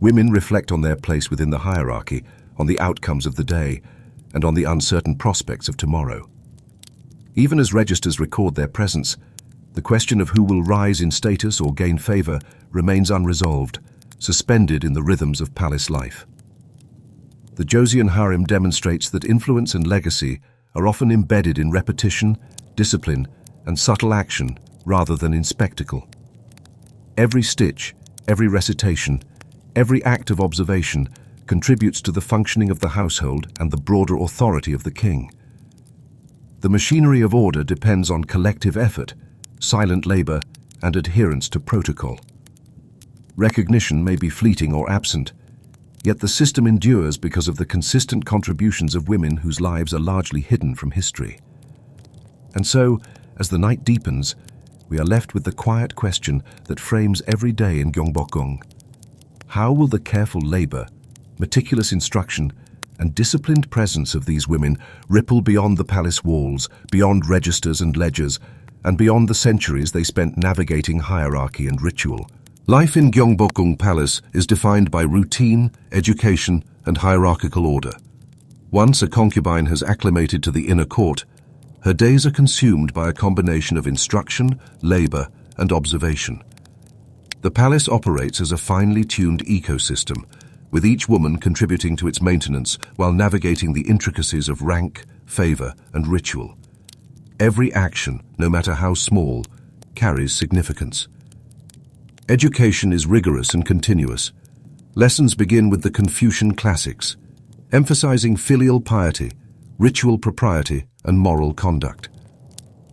Women reflect on their place within the hierarchy, on the outcomes of the day, and on the uncertain prospects of tomorrow. Even as registers record their presence, the question of who will rise in status or gain favor remains unresolved, suspended in the rhythms of palace life. The Josian harem demonstrates that influence and legacy are often embedded in repetition, discipline, and subtle action rather than in spectacle. Every stitch, every recitation, every act of observation contributes to the functioning of the household and the broader authority of the king. The machinery of order depends on collective effort, silent labor, and adherence to protocol. Recognition may be fleeting or absent, yet the system endures because of the consistent contributions of women whose lives are largely hidden from history. And so, as the night deepens, we are left with the quiet question that frames every day in Gyeongbokgung. How will the careful labor, meticulous instruction, and disciplined presence of these women ripple beyond the palace walls, beyond registers and ledgers, and beyond the centuries they spent navigating hierarchy and ritual? Life in Gyeongbokgung Palace is defined by routine, education, and hierarchical order. Once a concubine has acclimated to the inner court, her days are consumed by a combination of instruction, labor, and observation. The palace operates as a finely tuned ecosystem, with each woman contributing to its maintenance while navigating the intricacies of rank, favor, and ritual. Every action, no matter how small, carries significance. Education is rigorous and continuous. Lessons begin with the Confucian classics, emphasizing filial piety, ritual propriety, and moral conduct.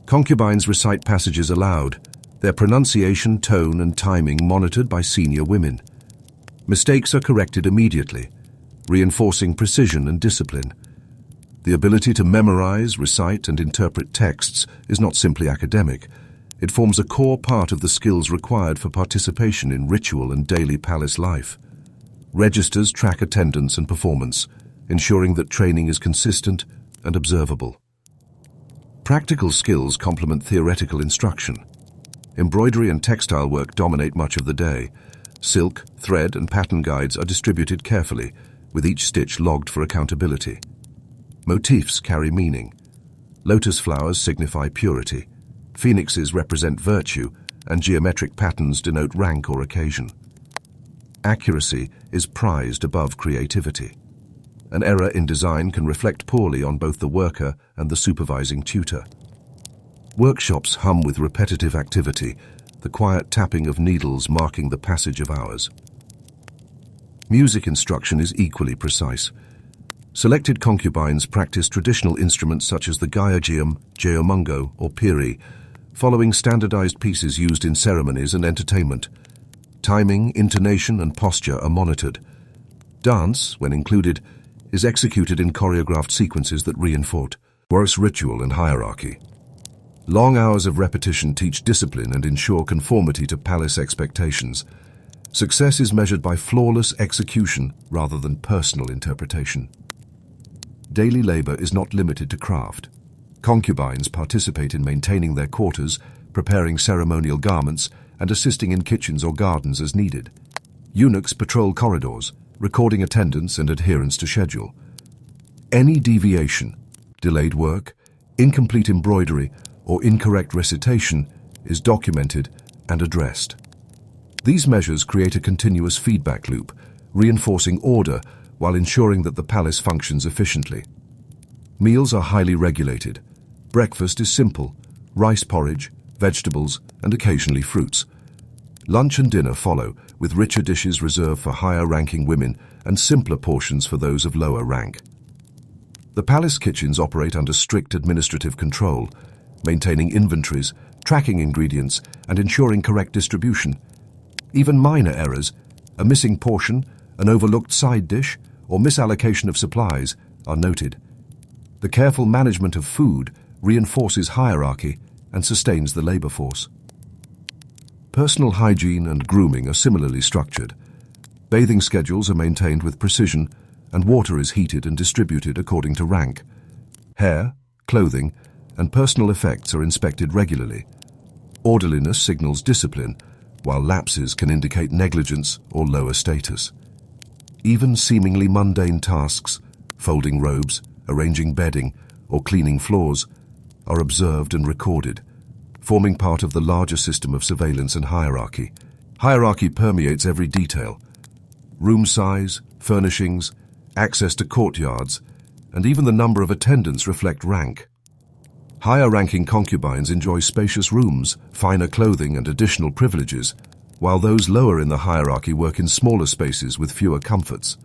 Concubines recite passages aloud, their pronunciation, tone, and timing monitored by senior women. Mistakes are corrected immediately, reinforcing precision and discipline. The ability to memorize, recite, and interpret texts is not simply academic. It forms a core part of the skills required for participation in ritual and daily palace life. Registers track attendance and performance, ensuring that training is consistent and observable. Practical skills complement theoretical instruction. Embroidery and textile work dominate much of the day. Silk, thread, and pattern guides are distributed carefully, with each stitch logged for accountability. Motifs carry meaning. Lotus flowers signify purity. Phoenixes represent virtue, and geometric patterns denote rank or occasion. Accuracy is prized above creativity. An error in design can reflect poorly on both the worker and the supervising tutor. Workshops hum with repetitive activity, the quiet tapping of needles marking the passage of hours. Music instruction is equally precise. Selected concubines practice traditional instruments such as the gyajium, geomungo, or piri, following standardized pieces used in ceremonies and entertainment. Timing, intonation, and posture are monitored. Dance, when included, is executed in choreographed sequences that reinforce ritual and hierarchy. Long hours of repetition teach discipline and ensure conformity to palace expectations. Success is measured by flawless execution rather than personal interpretation. Daily labor is not limited to craft. Concubines participate in maintaining their quarters, preparing ceremonial garments, and assisting in kitchens or gardens as needed. Eunuchs patrol corridors, recording attendance and adherence to schedule. Any deviation, delayed work, incomplete embroidery, or incorrect recitation is documented and addressed. These measures create a continuous feedback loop, reinforcing order while ensuring that the palace functions efficiently. Meals are highly regulated. Breakfast is simple: rice porridge, vegetables, and occasionally fruits. Lunch and dinner follow, with richer dishes reserved for higher-ranking women and simpler portions for those of lower rank. The palace kitchens operate under strict administrative control, maintaining inventories, tracking ingredients, and ensuring correct distribution. Even minor errors, a missing portion, an overlooked side dish, or misallocation of supplies, are noted. The careful management of food reinforces hierarchy and sustains the labor force. Personal hygiene and grooming are similarly structured. Bathing schedules are maintained with precision, and water is heated and distributed according to rank. Hair, clothing, and personal effects are inspected regularly. Orderliness signals discipline, while lapses can indicate negligence or lower status. Even seemingly mundane tasks, folding robes, arranging bedding, or cleaning floors, are observed and recorded, forming part of the larger system of surveillance and hierarchy. Hierarchy permeates every detail: room size, furnishings, access to courtyards, and even the number of attendants reflect rank. Higher-ranking concubines enjoy spacious rooms, finer clothing, and additional privileges, while those lower in the hierarchy work in smaller spaces with fewer comforts.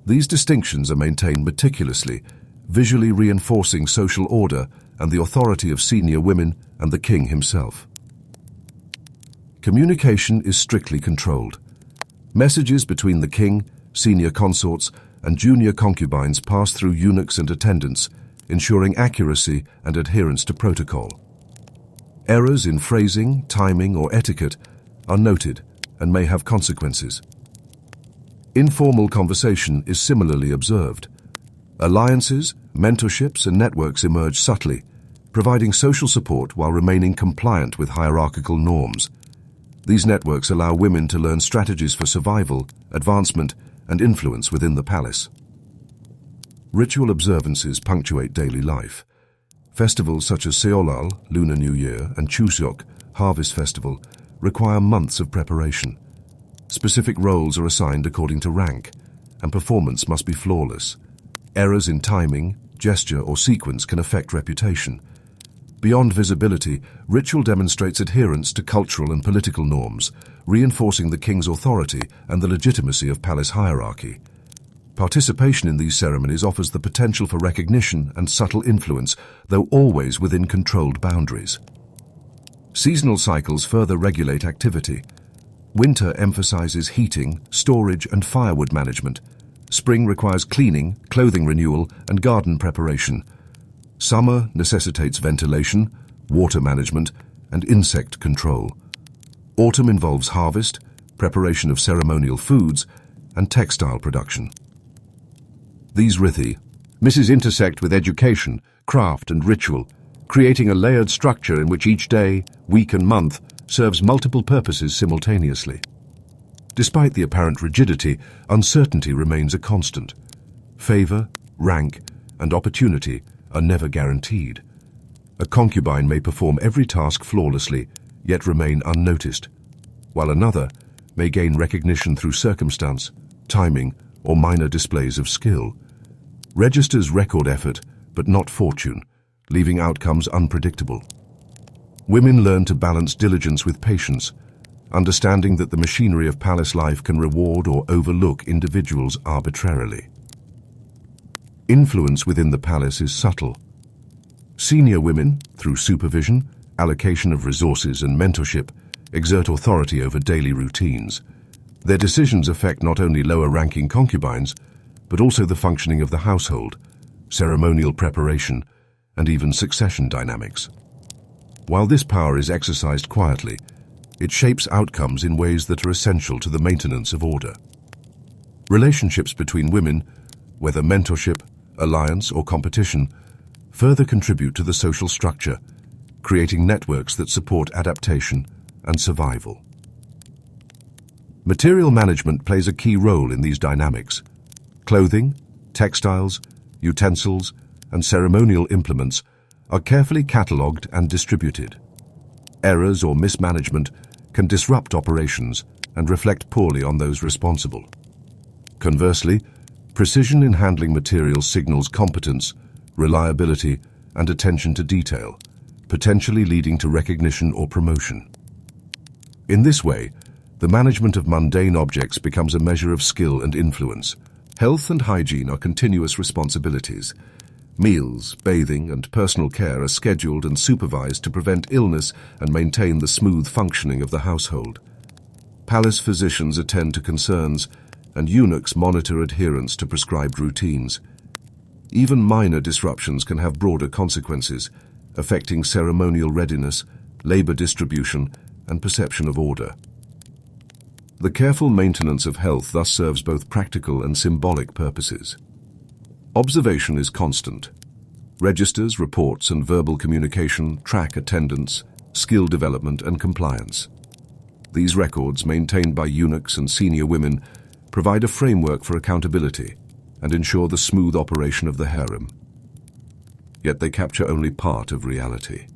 These distinctions are maintained meticulously, visually reinforcing social order and the authority of senior women and the king himself. Communication is strictly controlled. Messages between the king, senior consorts, and junior concubines pass through eunuchs and attendants, ensuring accuracy and adherence to protocol. Errors in phrasing, timing, or etiquette are noted and may have consequences. Informal conversation is similarly observed. Alliances, mentorships, and networks emerge subtly, providing social support while remaining compliant with hierarchical norms. These networks allow women to learn strategies for survival, advancement, and influence within the palace. Ritual observances punctuate daily life. Festivals such as Seolal, Lunar New Year, and Chuseok, Harvest Festival, require months of preparation. Specific roles are assigned according to rank, and performance must be flawless. Errors in timing, gesture, or sequence can affect reputation. Beyond visibility, ritual demonstrates adherence to cultural and political norms, reinforcing the king's authority and the legitimacy of palace hierarchy. Participation in these ceremonies offers the potential for recognition and subtle influence, though always within controlled boundaries. Seasonal cycles further regulate activity. Winter emphasizes heating, storage, and firewood management. Spring requires cleaning, clothing renewal, and garden preparation. Summer necessitates ventilation, water management, and insect control. Autumn involves harvest, preparation of ceremonial foods, and textile production. These rithi intersect with education, craft, and ritual, creating a layered structure in which each day, week, and month serves multiple purposes simultaneously. Despite the apparent rigidity, uncertainty remains a constant. Favor, rank, and opportunity are never guaranteed. A concubine may perform every task flawlessly, yet remain unnoticed, while another may gain recognition through circumstance, timing, or minor displays of skill. Registers record effort, but not fortune, leaving outcomes unpredictable. Women learn to balance diligence with patience, understanding that the machinery of palace life can reward or overlook individuals arbitrarily. Influence within the palace is subtle. Senior women, through supervision, allocation of resources, and mentorship, exert authority over daily routines. Their decisions affect not only lower-ranking concubines, but also the functioning of the household, ceremonial preparation, and even succession dynamics. While this power is exercised quietly, it shapes outcomes in ways that are essential to the maintenance of order. Relationships between women, whether mentorship, alliance, or competition, further contribute to the social structure, creating networks that support adaptation and survival. Material management plays a key role in these dynamics. Clothing, textiles, utensils, and ceremonial implements are carefully catalogued and distributed. Errors or mismanagement can disrupt operations and reflect poorly on those responsible. Conversely, precision in handling materials signals competence, reliability, and attention to detail, potentially leading to recognition or promotion. In this way, the management of mundane objects becomes a measure of skill and influence. Health and hygiene are continuous responsibilities. Meals, bathing, and personal care are scheduled and supervised to prevent illness and maintain the smooth functioning of the household. Palace physicians attend to concerns, and eunuchs monitor adherence to prescribed routines. Even minor disruptions can have broader consequences, affecting ceremonial readiness, labor distribution, and perception of order. The careful maintenance of health thus serves both practical and symbolic purposes. Observation is constant. Registers, reports, and verbal communication track attendance, skill development, and compliance. These records, maintained by eunuchs and senior women, provide a framework for accountability and ensure the smooth operation of the harem. Yet they capture only part of reality.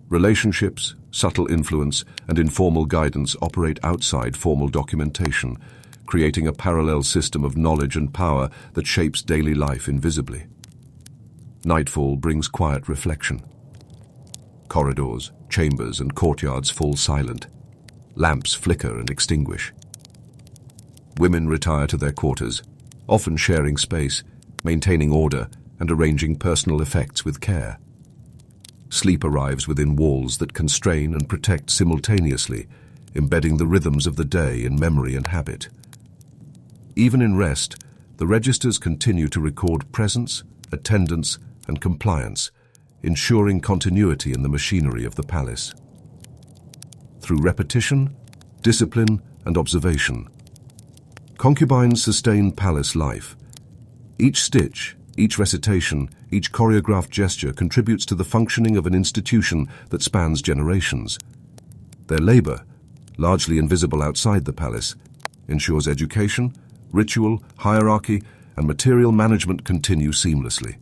Relationships, subtle influence, and informal guidance operate outside formal documentation, creating a parallel system of knowledge and power that shapes daily life invisibly. Nightfall brings quiet reflection. Corridors, chambers, and courtyards fall silent. Lamps flicker and extinguish. Women retire to their quarters, often sharing space, maintaining order, and arranging personal effects with care. Sleep arrives within walls that constrain and protect simultaneously, embedding the rhythms of the day in memory and habit. Even in rest, the registers continue to record presence, attendance, and compliance, ensuring continuity in the machinery of the palace. Through repetition, discipline, and observation, concubines sustain palace life. Each stitch, each recitation, each choreographed gesture contributes to the functioning of an institution that spans generations. Their labor, largely invisible outside the palace, ensures education, ritual, hierarchy, and material management continue seamlessly.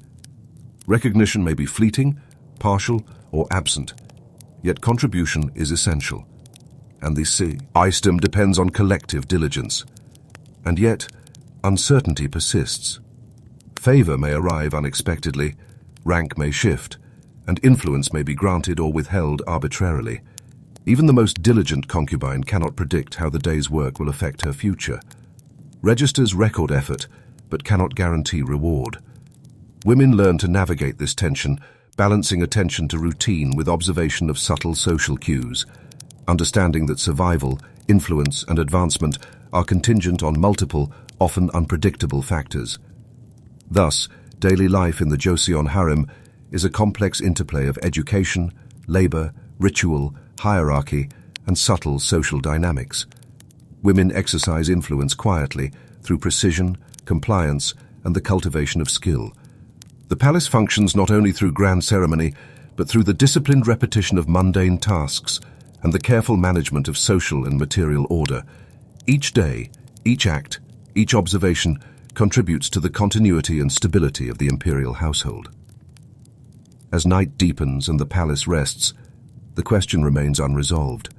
Recognition may be fleeting, partial, or absent, yet contribution is essential. And the system depends on collective diligence. And yet, uncertainty persists. Favor may arrive unexpectedly, rank may shift, and influence may be granted or withheld arbitrarily. Even the most diligent concubine cannot predict how the day's work will affect her future. Registers record effort, but cannot guarantee reward. Women learn to navigate this tension, balancing attention to routine with observation of subtle social cues, understanding that survival, influence, and advancement are contingent on multiple, often unpredictable factors. Thus, daily life in the Joseon harem is a complex interplay of education, labor, ritual, hierarchy, and subtle social dynamics. Women exercise influence quietly through precision, compliance, and the cultivation of skill. The palace functions not only through grand ceremony, but through the disciplined repetition of mundane tasks and the careful management of social and material order. Each day, each act, each observation contributes to the continuity and stability of the imperial household. As night deepens and the palace rests, the question remains unresolved.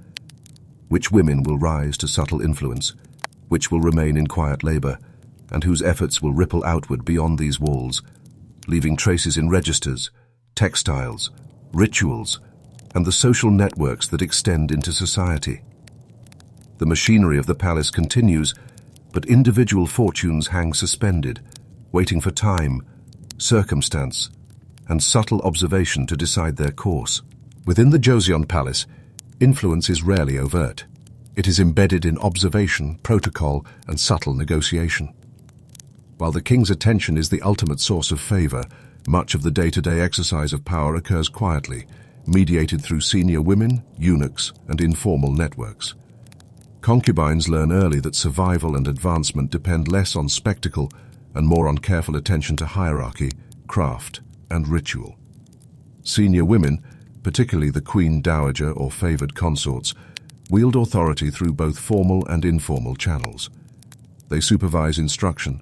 Which women will rise to subtle influence, which will remain in quiet labor, and whose efforts will ripple outward beyond these walls, leaving traces in registers, textiles, rituals, and the social networks that extend into society. The machinery of the palace continues, but individual fortunes hang suspended, waiting for time, circumstance, and subtle observation to decide their course. Within the Joseon Palace, influence is rarely overt. It is embedded in observation, protocol, and subtle negotiation. While the king's attention is the ultimate source of favor, much of the day-to-day exercise of power occurs quietly, mediated through senior women, eunuchs, and informal networks. Concubines learn early that survival and advancement depend less on spectacle and more on careful attention to hierarchy, craft, and ritual. Senior women, particularly the queen dowager or favored consorts, wield authority through both formal and informal channels. They supervise instruction,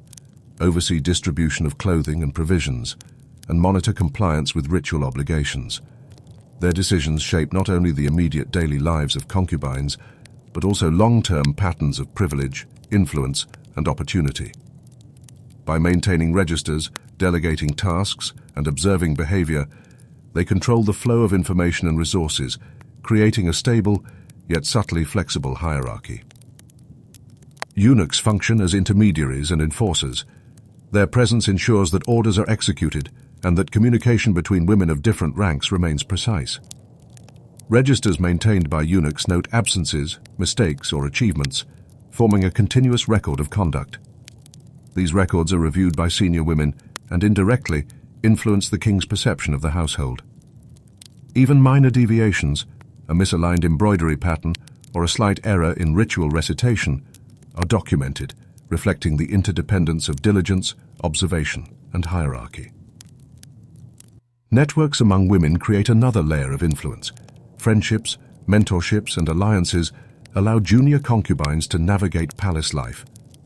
oversee distribution of clothing and provisions, and monitor compliance with ritual obligations. Their decisions shape not only the immediate daily lives of concubines, but also long-term patterns of privilege, influence, and opportunity. By maintaining registers, delegating tasks, and observing behavior, they control the flow of information and resources, creating a stable, yet subtly flexible hierarchy. Eunuchs function as intermediaries and enforcers. Their presence ensures that orders are executed and that communication between women of different ranks remains precise. Registers maintained by eunuchs note absences, mistakes, or achievements, forming a continuous record of conduct. These records are reviewed by senior women and indirectly influence the king's perception of the household. Even minor deviations, a misaligned embroidery pattern, or a slight error in ritual recitation, are documented, reflecting the interdependence of diligence, observation, and hierarchy. Networks among women create another layer of influence. Friendships, mentorships, and alliances allow junior concubines to navigate palace life,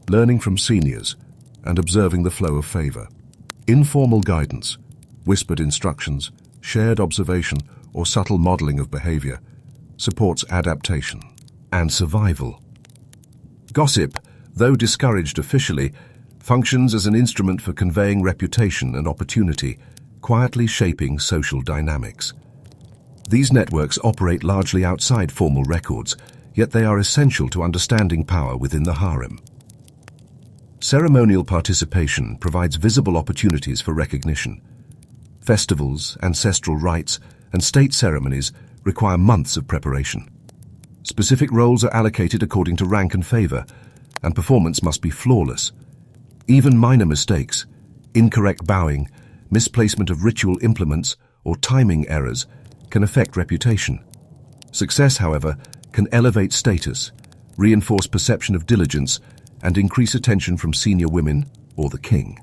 learning from seniors and observing the flow of favor. Informal guidance, whispered instructions, shared observation, or subtle modeling of behavior supports adaptation and survival. Gossip, though discouraged officially, functions as an instrument for conveying reputation and opportunity, quietly shaping social dynamics. These networks operate largely outside formal records, yet they are essential to understanding power within the harem. Ceremonial participation provides visible opportunities for recognition. Festivals, ancestral rites, and state ceremonies require months of preparation. Specific roles are allocated according to rank and favor, and performance must be flawless. Even minor mistakes, incorrect bowing, misplacement of ritual implements, or timing errors can affect reputation. Success, however, can elevate status, reinforce perception of diligence, and increase attention from senior women or the king.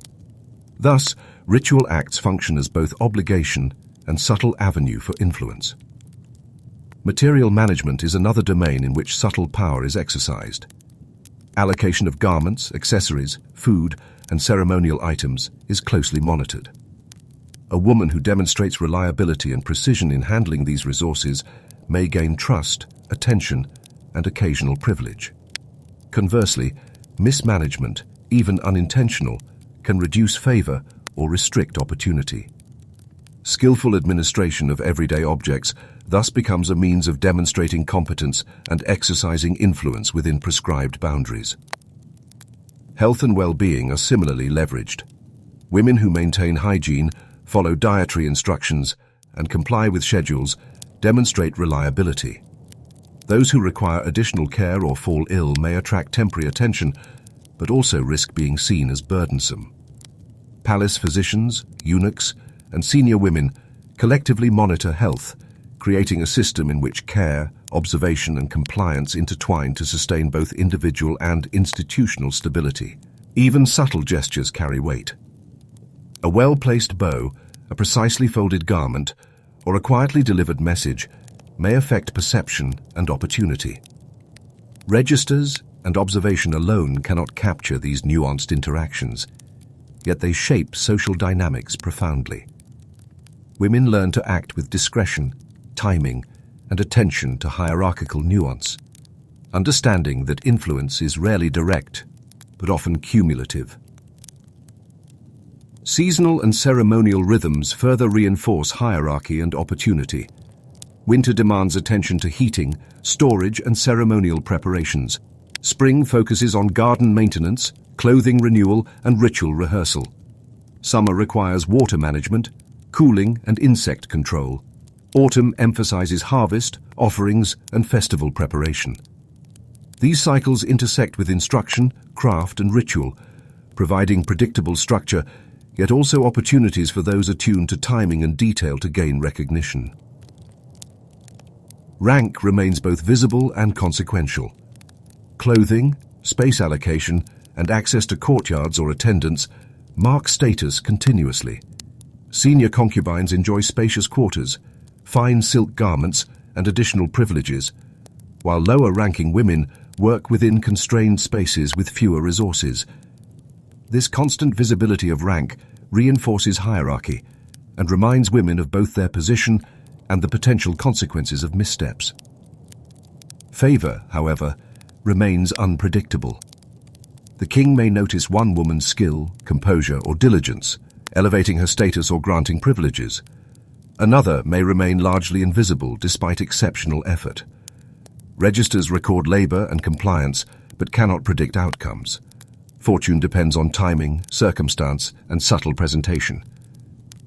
Thus, ritual acts function as both obligation and subtle avenue for influence. Material management is another domain in which subtle power is exercised. Allocation of garments, accessories, food, and ceremonial items is closely monitored. A woman who demonstrates reliability and precision in handling these resources may gain trust, attention, and occasional privilege. Conversely, mismanagement, even unintentional, can reduce favor or restrict opportunity. Skillful administration of everyday objects thus becomes a means of demonstrating competence and exercising influence within prescribed boundaries. Health and well-being are similarly leveraged. Women who maintain hygiene, follow dietary instructions, and comply with schedules demonstrate reliability. Those who require additional care or fall ill may attract temporary attention, but also risk being seen as burdensome. Palace physicians, eunuchs, and senior women collectively monitor health, creating a system in which care, observation, and compliance intertwine to sustain both individual and institutional stability. Even subtle gestures carry weight. A well-placed bow, a precisely folded garment, or a quietly delivered message may affect perception and opportunity. Registers and observation alone cannot capture these nuanced interactions, yet they shape social dynamics profoundly. Women learn to act with discretion, timing, and attention to hierarchical nuance, understanding that influence is rarely direct, but often cumulative. Seasonal and ceremonial rhythms further reinforce hierarchy and opportunity. Winter demands attention to heating, storage, and ceremonial preparations. Spring focuses on garden maintenance, clothing renewal, and ritual rehearsal. Summer requires water management, cooling, and insect control. Autumn emphasizes harvest, offerings, and festival preparation. These cycles intersect with instruction, craft, and ritual, providing predictable structure, yet also opportunities for those attuned to timing and detail to gain recognition. Rank remains both visible and consequential. Clothing, space allocation, and access to courtyards or attendants mark status continuously. Senior concubines enjoy spacious quarters, fine silk garments, and additional privileges, while lower-ranking women work within constrained spaces with fewer resources. This constant visibility of rank reinforces hierarchy and reminds women of both their position and the potential consequences of missteps. Favor, however, remains unpredictable. The king may notice one woman's skill, composure, or diligence, elevating her status or granting privileges. Another may remain largely invisible despite exceptional effort. Registers record labor and compliance, but cannot predict outcomes. Fortune depends on timing, circumstance, and subtle presentation.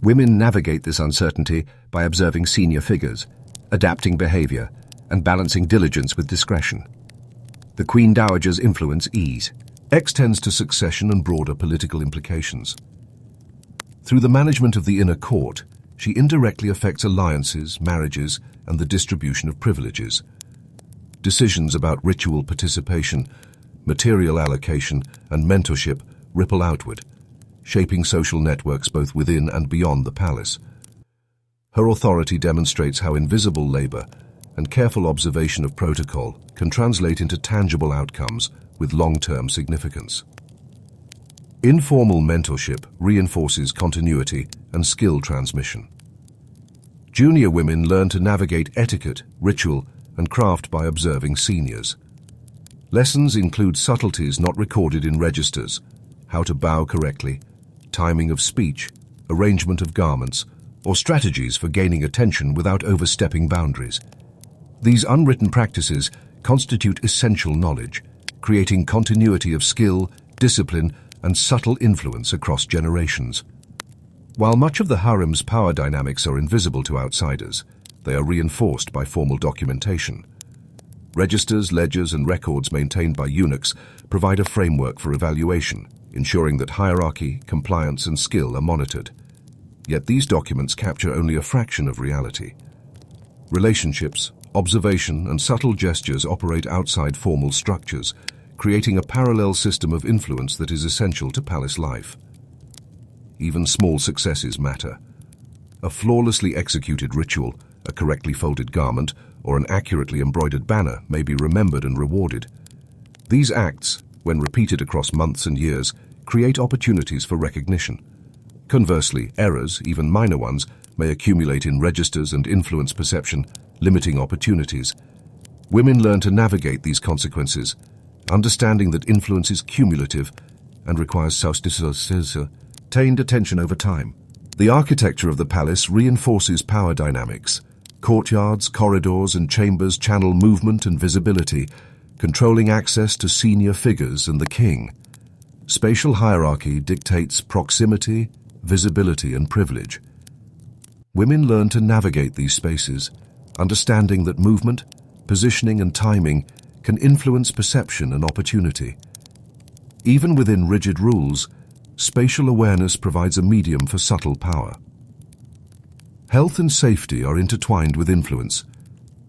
Women navigate this uncertainty by observing senior figures, adapting behavior, and balancing diligence with discretion. The Queen Dowager's influence extends to succession and broader political implications. Through the management of the inner court, she indirectly affects alliances, marriages, and the distribution of privileges. Decisions about ritual participation, material allocation, and mentorship ripple outward, shaping social networks both within and beyond the palace. Her authority demonstrates how invisible labor and careful observation of protocol can translate into tangible outcomes with long-term significance. Informal mentorship reinforces continuity and skill transmission. Junior women learn to navigate etiquette, ritual, and craft by observing seniors. Lessons include subtleties not recorded in registers, how to bow correctly, timing of speech, arrangement of garments, or strategies for gaining attention without overstepping boundaries. These unwritten practices constitute essential knowledge, creating continuity of skill, discipline, and subtle influence across generations. While much of the harem's power dynamics are invisible to outsiders, they are reinforced by formal documentation. Registers, ledgers, and records maintained by eunuchs provide a framework for evaluation, ensuring that hierarchy, compliance, and skill are monitored. Yet these documents capture only a fraction of reality. Relationships, observation, and subtle gestures operate outside formal structures, creating a parallel system of influence that is essential to palace life. Even small successes matter. A flawlessly executed ritual, a correctly folded garment, or an accurately embroidered banner may be remembered and rewarded. These acts, when repeated across months and years, create opportunities for recognition. Conversely, errors, even minor ones, may accumulate in registers and influence perception, limiting opportunities. Women learn to navigate these consequences, understanding that influence is cumulative and requires sustained attention over time. The architecture of the palace reinforces power dynamics. Courtyards, corridors, and chambers channel movement and visibility, controlling access to senior figures and the king. Spatial hierarchy dictates proximity, visibility, and privilege. Women learn to navigate these spaces, understanding that movement, positioning, and timing can influence perception and opportunity. Even within rigid rules, spatial awareness provides a medium for subtle power. Health and safety are intertwined with influence.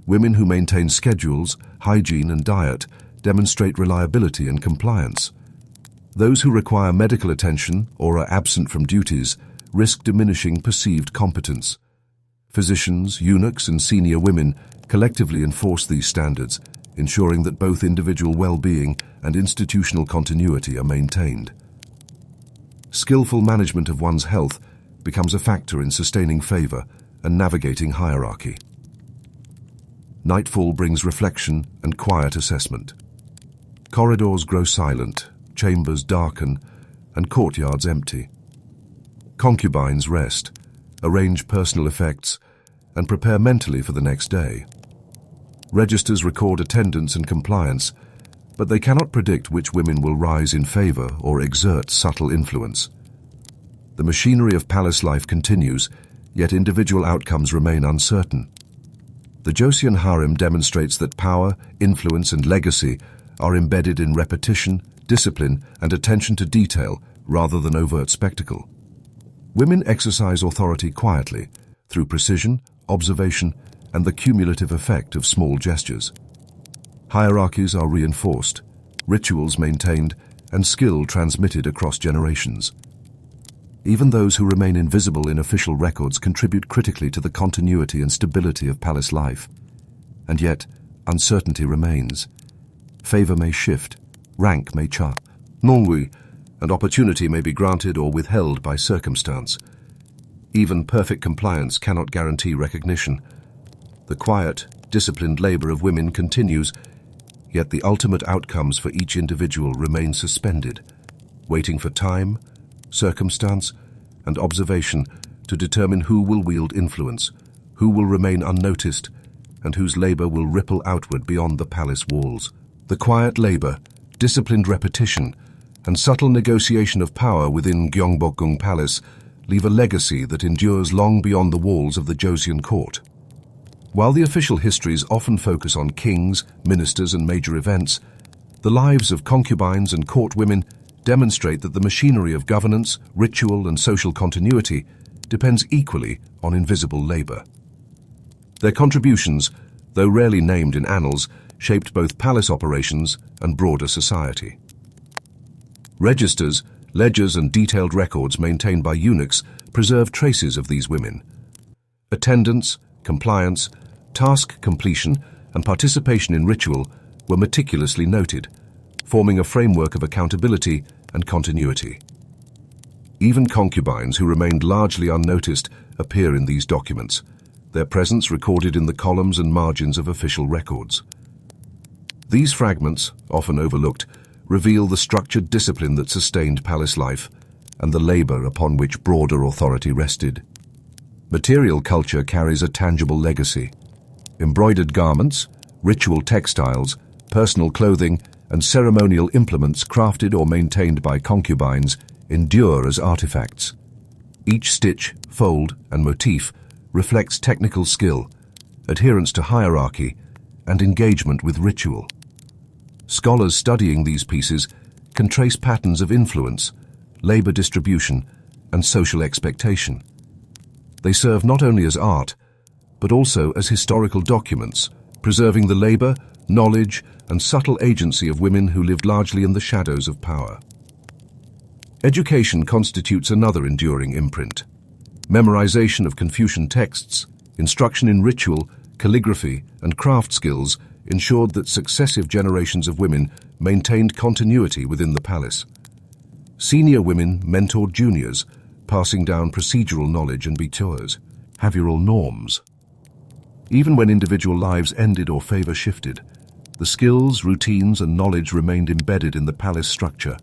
Women who maintain schedules, hygiene, and diet demonstrate reliability and compliance. Those who require medical attention or are absent from duties risk diminishing perceived competence. Physicians, eunuchs, and senior women collectively enforce these standards, ensuring that both individual well-being and institutional continuity are maintained. Skillful management of one's health becomes a factor in sustaining favor and navigating hierarchy. Nightfall brings reflection and quiet assessment. Corridors grow silent, chambers darken, and courtyards empty. Concubines rest, arrange personal effects, and prepare mentally for the next day. Registers record attendance and compliance, but they cannot predict which women will rise in favor or exert subtle influence. The machinery of palace life continues, yet individual outcomes remain uncertain. The Joseon harem demonstrates that power, influence, and legacy are embedded in repetition, discipline, and attention to detail rather than overt spectacle. Women exercise authority quietly, through precision, observation, and the cumulative effect of small gestures. Hierarchies are reinforced, rituals maintained, and skill transmitted across generations. Even those who remain invisible in official records contribute critically to the continuity and stability of palace life. And yet, uncertainty remains. Favor may shift, rank may change, and opportunity may be granted or withheld by circumstance. Even perfect compliance cannot guarantee recognition. The quiet, disciplined labor of women continues, yet the ultimate outcomes for each individual remain suspended, waiting for time, circumstance, and observation to determine who will wield influence, who will remain unnoticed, and whose labor will ripple outward beyond the palace walls. The quiet labor, disciplined repetition, and subtle negotiation of power within Gyeongbokgung Palace leave a legacy that endures long beyond the walls of the Joseon court. While the official histories often focus on kings, ministers, and major events, the lives of concubines and court women demonstrate that the machinery of governance, ritual, and social continuity depends equally on invisible labor. Their contributions, though rarely named in annals, shaped both palace operations and broader society. Registers, ledgers, and detailed records maintained by eunuchs preserve traces of these women. Attendance, compliance, task completion, and participation in ritual were meticulously noted, forming a framework of accountability and continuity. Even concubines who remained largely unnoticed appear in these documents, their presence recorded in the columns and margins of official records. These fragments, often overlooked, reveal the structured discipline that sustained palace life and the labor upon which broader authority rested. Material culture carries a tangible legacy. Embroidered garments, ritual textiles, personal clothing, and ceremonial implements crafted or maintained by concubines endure as artifacts. Each stitch, fold, and motif reflects technical skill, adherence to hierarchy, and engagement with ritual. Scholars studying these pieces can trace patterns of influence, labor distribution, and social expectation. They serve not only as art, but also as historical documents, preserving the labor, knowledge, and subtle agency of women who lived largely in the shadows of power. Education constitutes another enduring imprint. Memorization of Confucian texts, instruction in ritual, calligraphy, and craft skills ensured that successive generations of women maintained continuity within the palace. Senior women mentored juniors, passing down procedural knowledge and behavioral norms. Even when individual lives ended or favor shifted, the skills, routines, and knowledge remained embedded in the palace structure,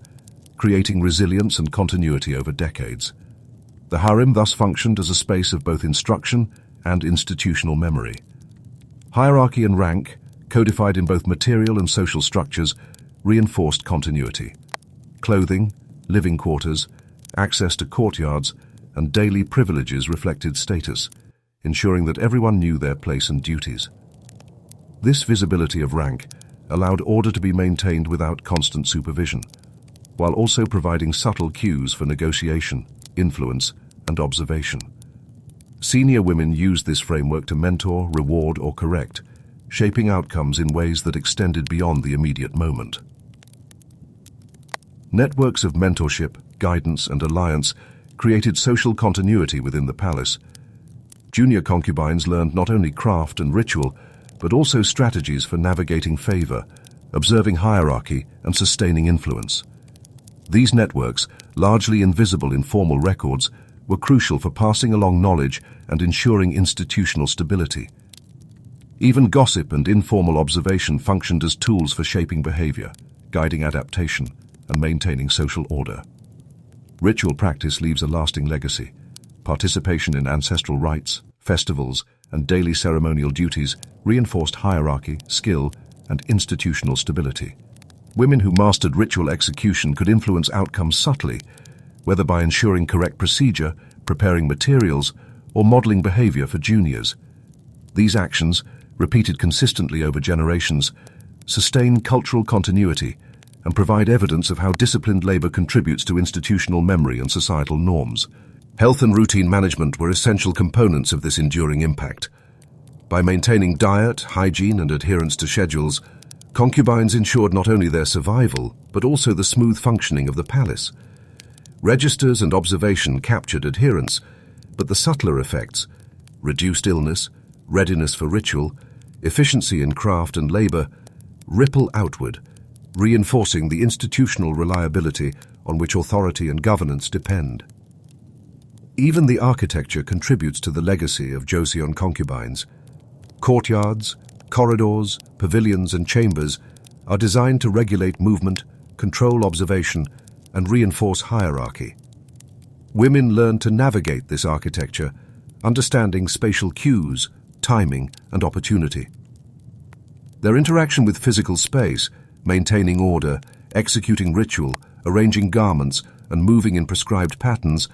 creating resilience and continuity over decades. The harem thus functioned as a space of both instruction and institutional memory. Hierarchy and rank, codified in both material and social structures, reinforced continuity. Clothing, living quarters, access to courtyards, and daily privileges reflected status, ensuring that everyone knew their place and duties. This visibility of rank allowed order to be maintained without constant supervision, while also providing subtle cues for negotiation, influence, and observation. Senior women used this framework to mentor, reward, or correct, shaping outcomes in ways that extended beyond the immediate moment. Networks of mentorship, guidance, and alliance created social continuity within the palace. Junior concubines learned not only craft and ritual, but also strategies for navigating favor, observing hierarchy, and sustaining influence. These networks, largely invisible in formal records, were crucial for passing along knowledge and ensuring institutional stability. Even gossip and informal observation functioned as tools for shaping behavior, guiding adaptation, and maintaining social order. Ritual practice leaves a lasting legacy. Participation in ancestral rites, festivals, and daily ceremonial duties reinforced hierarchy, skill, and institutional stability. Women who mastered ritual execution could influence outcomes subtly, whether by ensuring correct procedure, preparing materials, or modeling behavior for juniors. These actions, repeated consistently over generations, sustain cultural continuity and provide evidence of how disciplined labor contributes to institutional memory and societal norms. Health and routine management were essential components of this enduring impact. By maintaining diet, hygiene, and adherence to schedules, concubines ensured not only their survival, but also the smooth functioning of the palace. Registers and observation captured adherence, but the subtler effects, reduced illness, readiness for ritual, efficiency in craft and labor, ripple outward, reinforcing the institutional reliability on which authority and governance depend. Even the architecture contributes to the legacy of Joseon concubines. Courtyards, corridors, pavilions, and chambers are designed to regulate movement, control observation, and reinforce hierarchy. Women learn to navigate this architecture, understanding spatial cues, timing, and opportunity. Their interaction with physical space, maintaining order, executing ritual, arranging garments, and moving in prescribed patterns,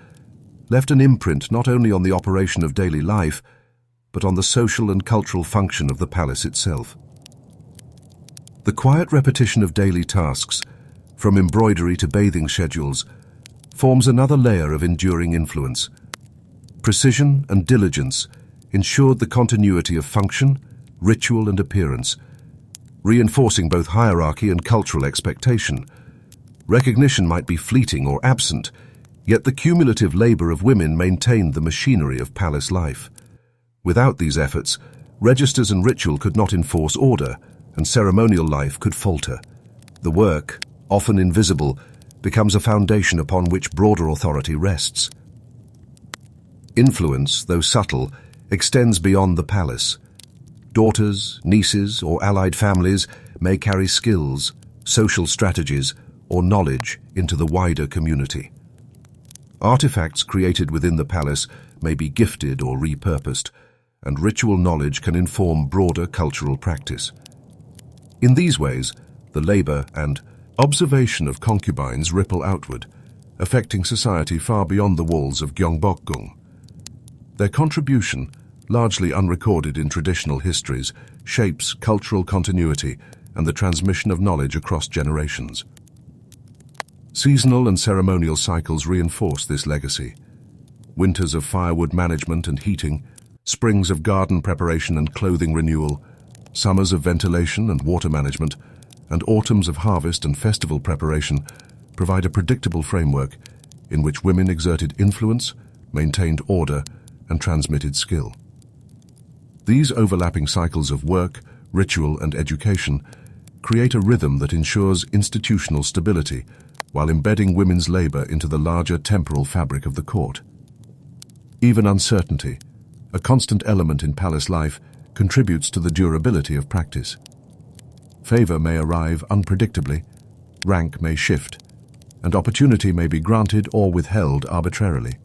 left an imprint not only on the operation of daily life, but on the social and cultural function of the palace itself. The quiet repetition of daily tasks, from embroidery to bathing schedules, forms another layer of enduring influence. Precision and diligence ensured the continuity of function, ritual, and appearance, reinforcing both hierarchy and cultural expectation. Recognition might be fleeting or absent, yet the cumulative labor of women maintained the machinery of palace life. Without these efforts, registers and ritual could not enforce order, and ceremonial life could falter. The work, often invisible, becomes a foundation upon which broader authority rests. Influence, though subtle, extends beyond the palace. Daughters, nieces, or allied families may carry skills, social strategies, or knowledge into the wider community. Artifacts created within the palace may be gifted or repurposed, and ritual knowledge can inform broader cultural practice. In these ways, the labor and observation of concubines ripple outward, affecting society far beyond the walls of Gyeongbokgung. Their contribution, largely unrecorded in traditional histories, shapes cultural continuity and the transmission of knowledge across generations. Seasonal and ceremonial cycles reinforce this legacy. Winters of firewood management and heating, springs of garden preparation and clothing renewal, summers of ventilation and water management, and autumns of harvest and festival preparation provide a predictable framework in which women exerted influence, maintained order, and transmitted skill. These overlapping cycles of work, ritual, and education create a rhythm that ensures institutional stability while embedding women's labor into the larger temporal fabric of the court. Even uncertainty, a constant element in palace life, contributes to the durability of practice. Favor may arrive unpredictably, rank may shift, and opportunity may be granted or withheld arbitrarily.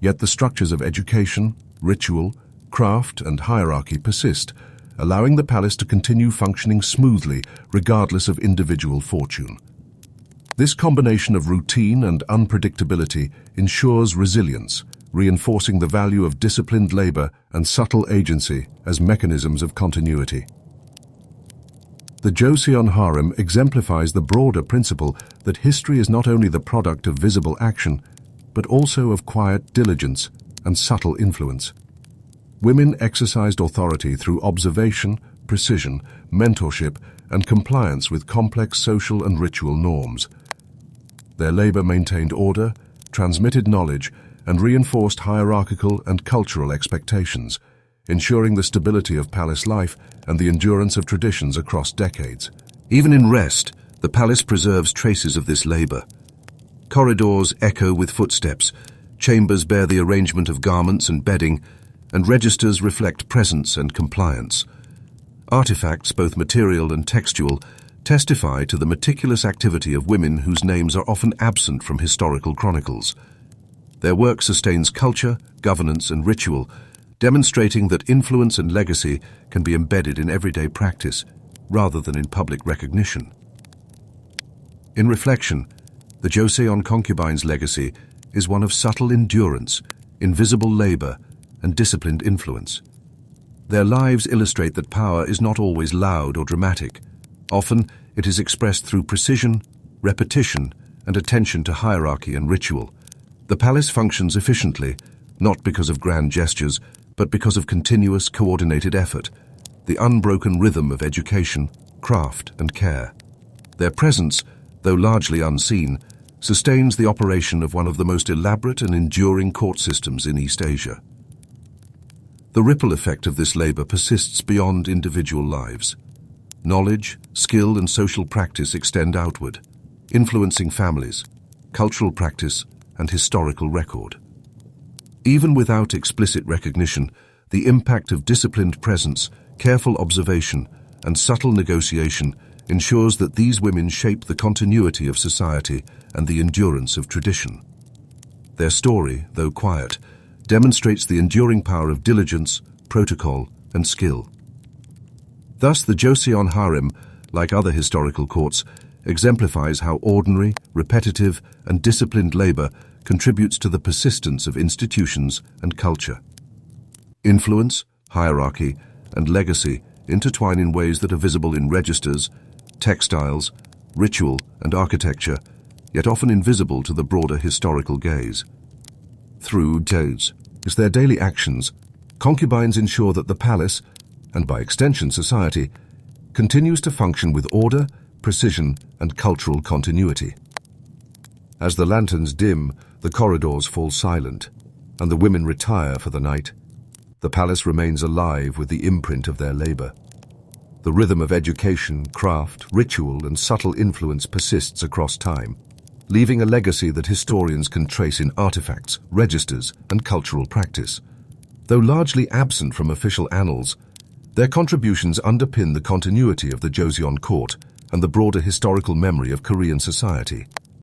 Yet the structures of education, ritual, craft, and hierarchy persist, allowing the palace to continue functioning smoothly regardless of individual fortune. This combination of routine and unpredictability ensures resilience, reinforcing the value of disciplined labor and subtle agency as mechanisms of continuity. The Joseon harem exemplifies the broader principle that history is not only the product of visible action, but also of quiet diligence and subtle influence. Women exercised authority through observation, precision, mentorship, and compliance with complex social and ritual norms. Their labor maintained order, transmitted knowledge, and reinforced hierarchical and cultural expectations, ensuring the stability of palace life and the endurance of traditions across decades. Even in rest, the palace preserves traces of this labor. Corridors echo with footsteps, chambers bear the arrangement of garments and bedding, and registers reflect presence and compliance. Artifacts, both material and textual, testify to the meticulous activity of women whose names are often absent from historical chronicles. Their work sustains culture, governance, and ritual, demonstrating that influence and legacy can be embedded in everyday practice rather than in public recognition. In reflection, the Joseon concubines' legacy is one of subtle endurance, invisible labor, and disciplined influence. Their lives illustrate that power is not always loud or dramatic. Often, it is expressed through precision, repetition, and attention to hierarchy and ritual. The palace functions efficiently, not because of grand gestures, but because of continuous, coordinated effort, the unbroken rhythm of education, craft, and care. Their presence, though largely unseen, sustains the operation of one of the most elaborate and enduring court systems in East Asia. The ripple effect of this labor persists beyond individual lives. Knowledge, skill, and social practice extend outward, influencing families, cultural practice, and historical record. Even without explicit recognition, the impact of disciplined presence, careful observation, and subtle negotiation ensures that these women shape the continuity of society and the endurance of tradition. Their story, though quiet, demonstrates the enduring power of diligence, protocol, and skill. Thus, the Joseon harem, like other historical courts, exemplifies how ordinary, repetitive, and disciplined labor contributes to the persistence of institutions and culture. Influence, hierarchy, and legacy intertwine in ways that are visible in registers, textiles, ritual, and architecture, yet often invisible to the broader historical gaze. Through their daily actions, concubines ensure that the palace, and by extension society, continues to function with order, precision, and cultural continuity. As the lanterns dim, the corridors fall silent, and the women retire for the night. The palace remains alive with the imprint of their labor. The rhythm of education, craft, ritual, and subtle influence persists across time, leaving a legacy that historians can trace in artifacts, registers, and cultural practice. Though largely absent from official annals, their contributions underpin the continuity of the Joseon court and the broader historical memory of Korean society.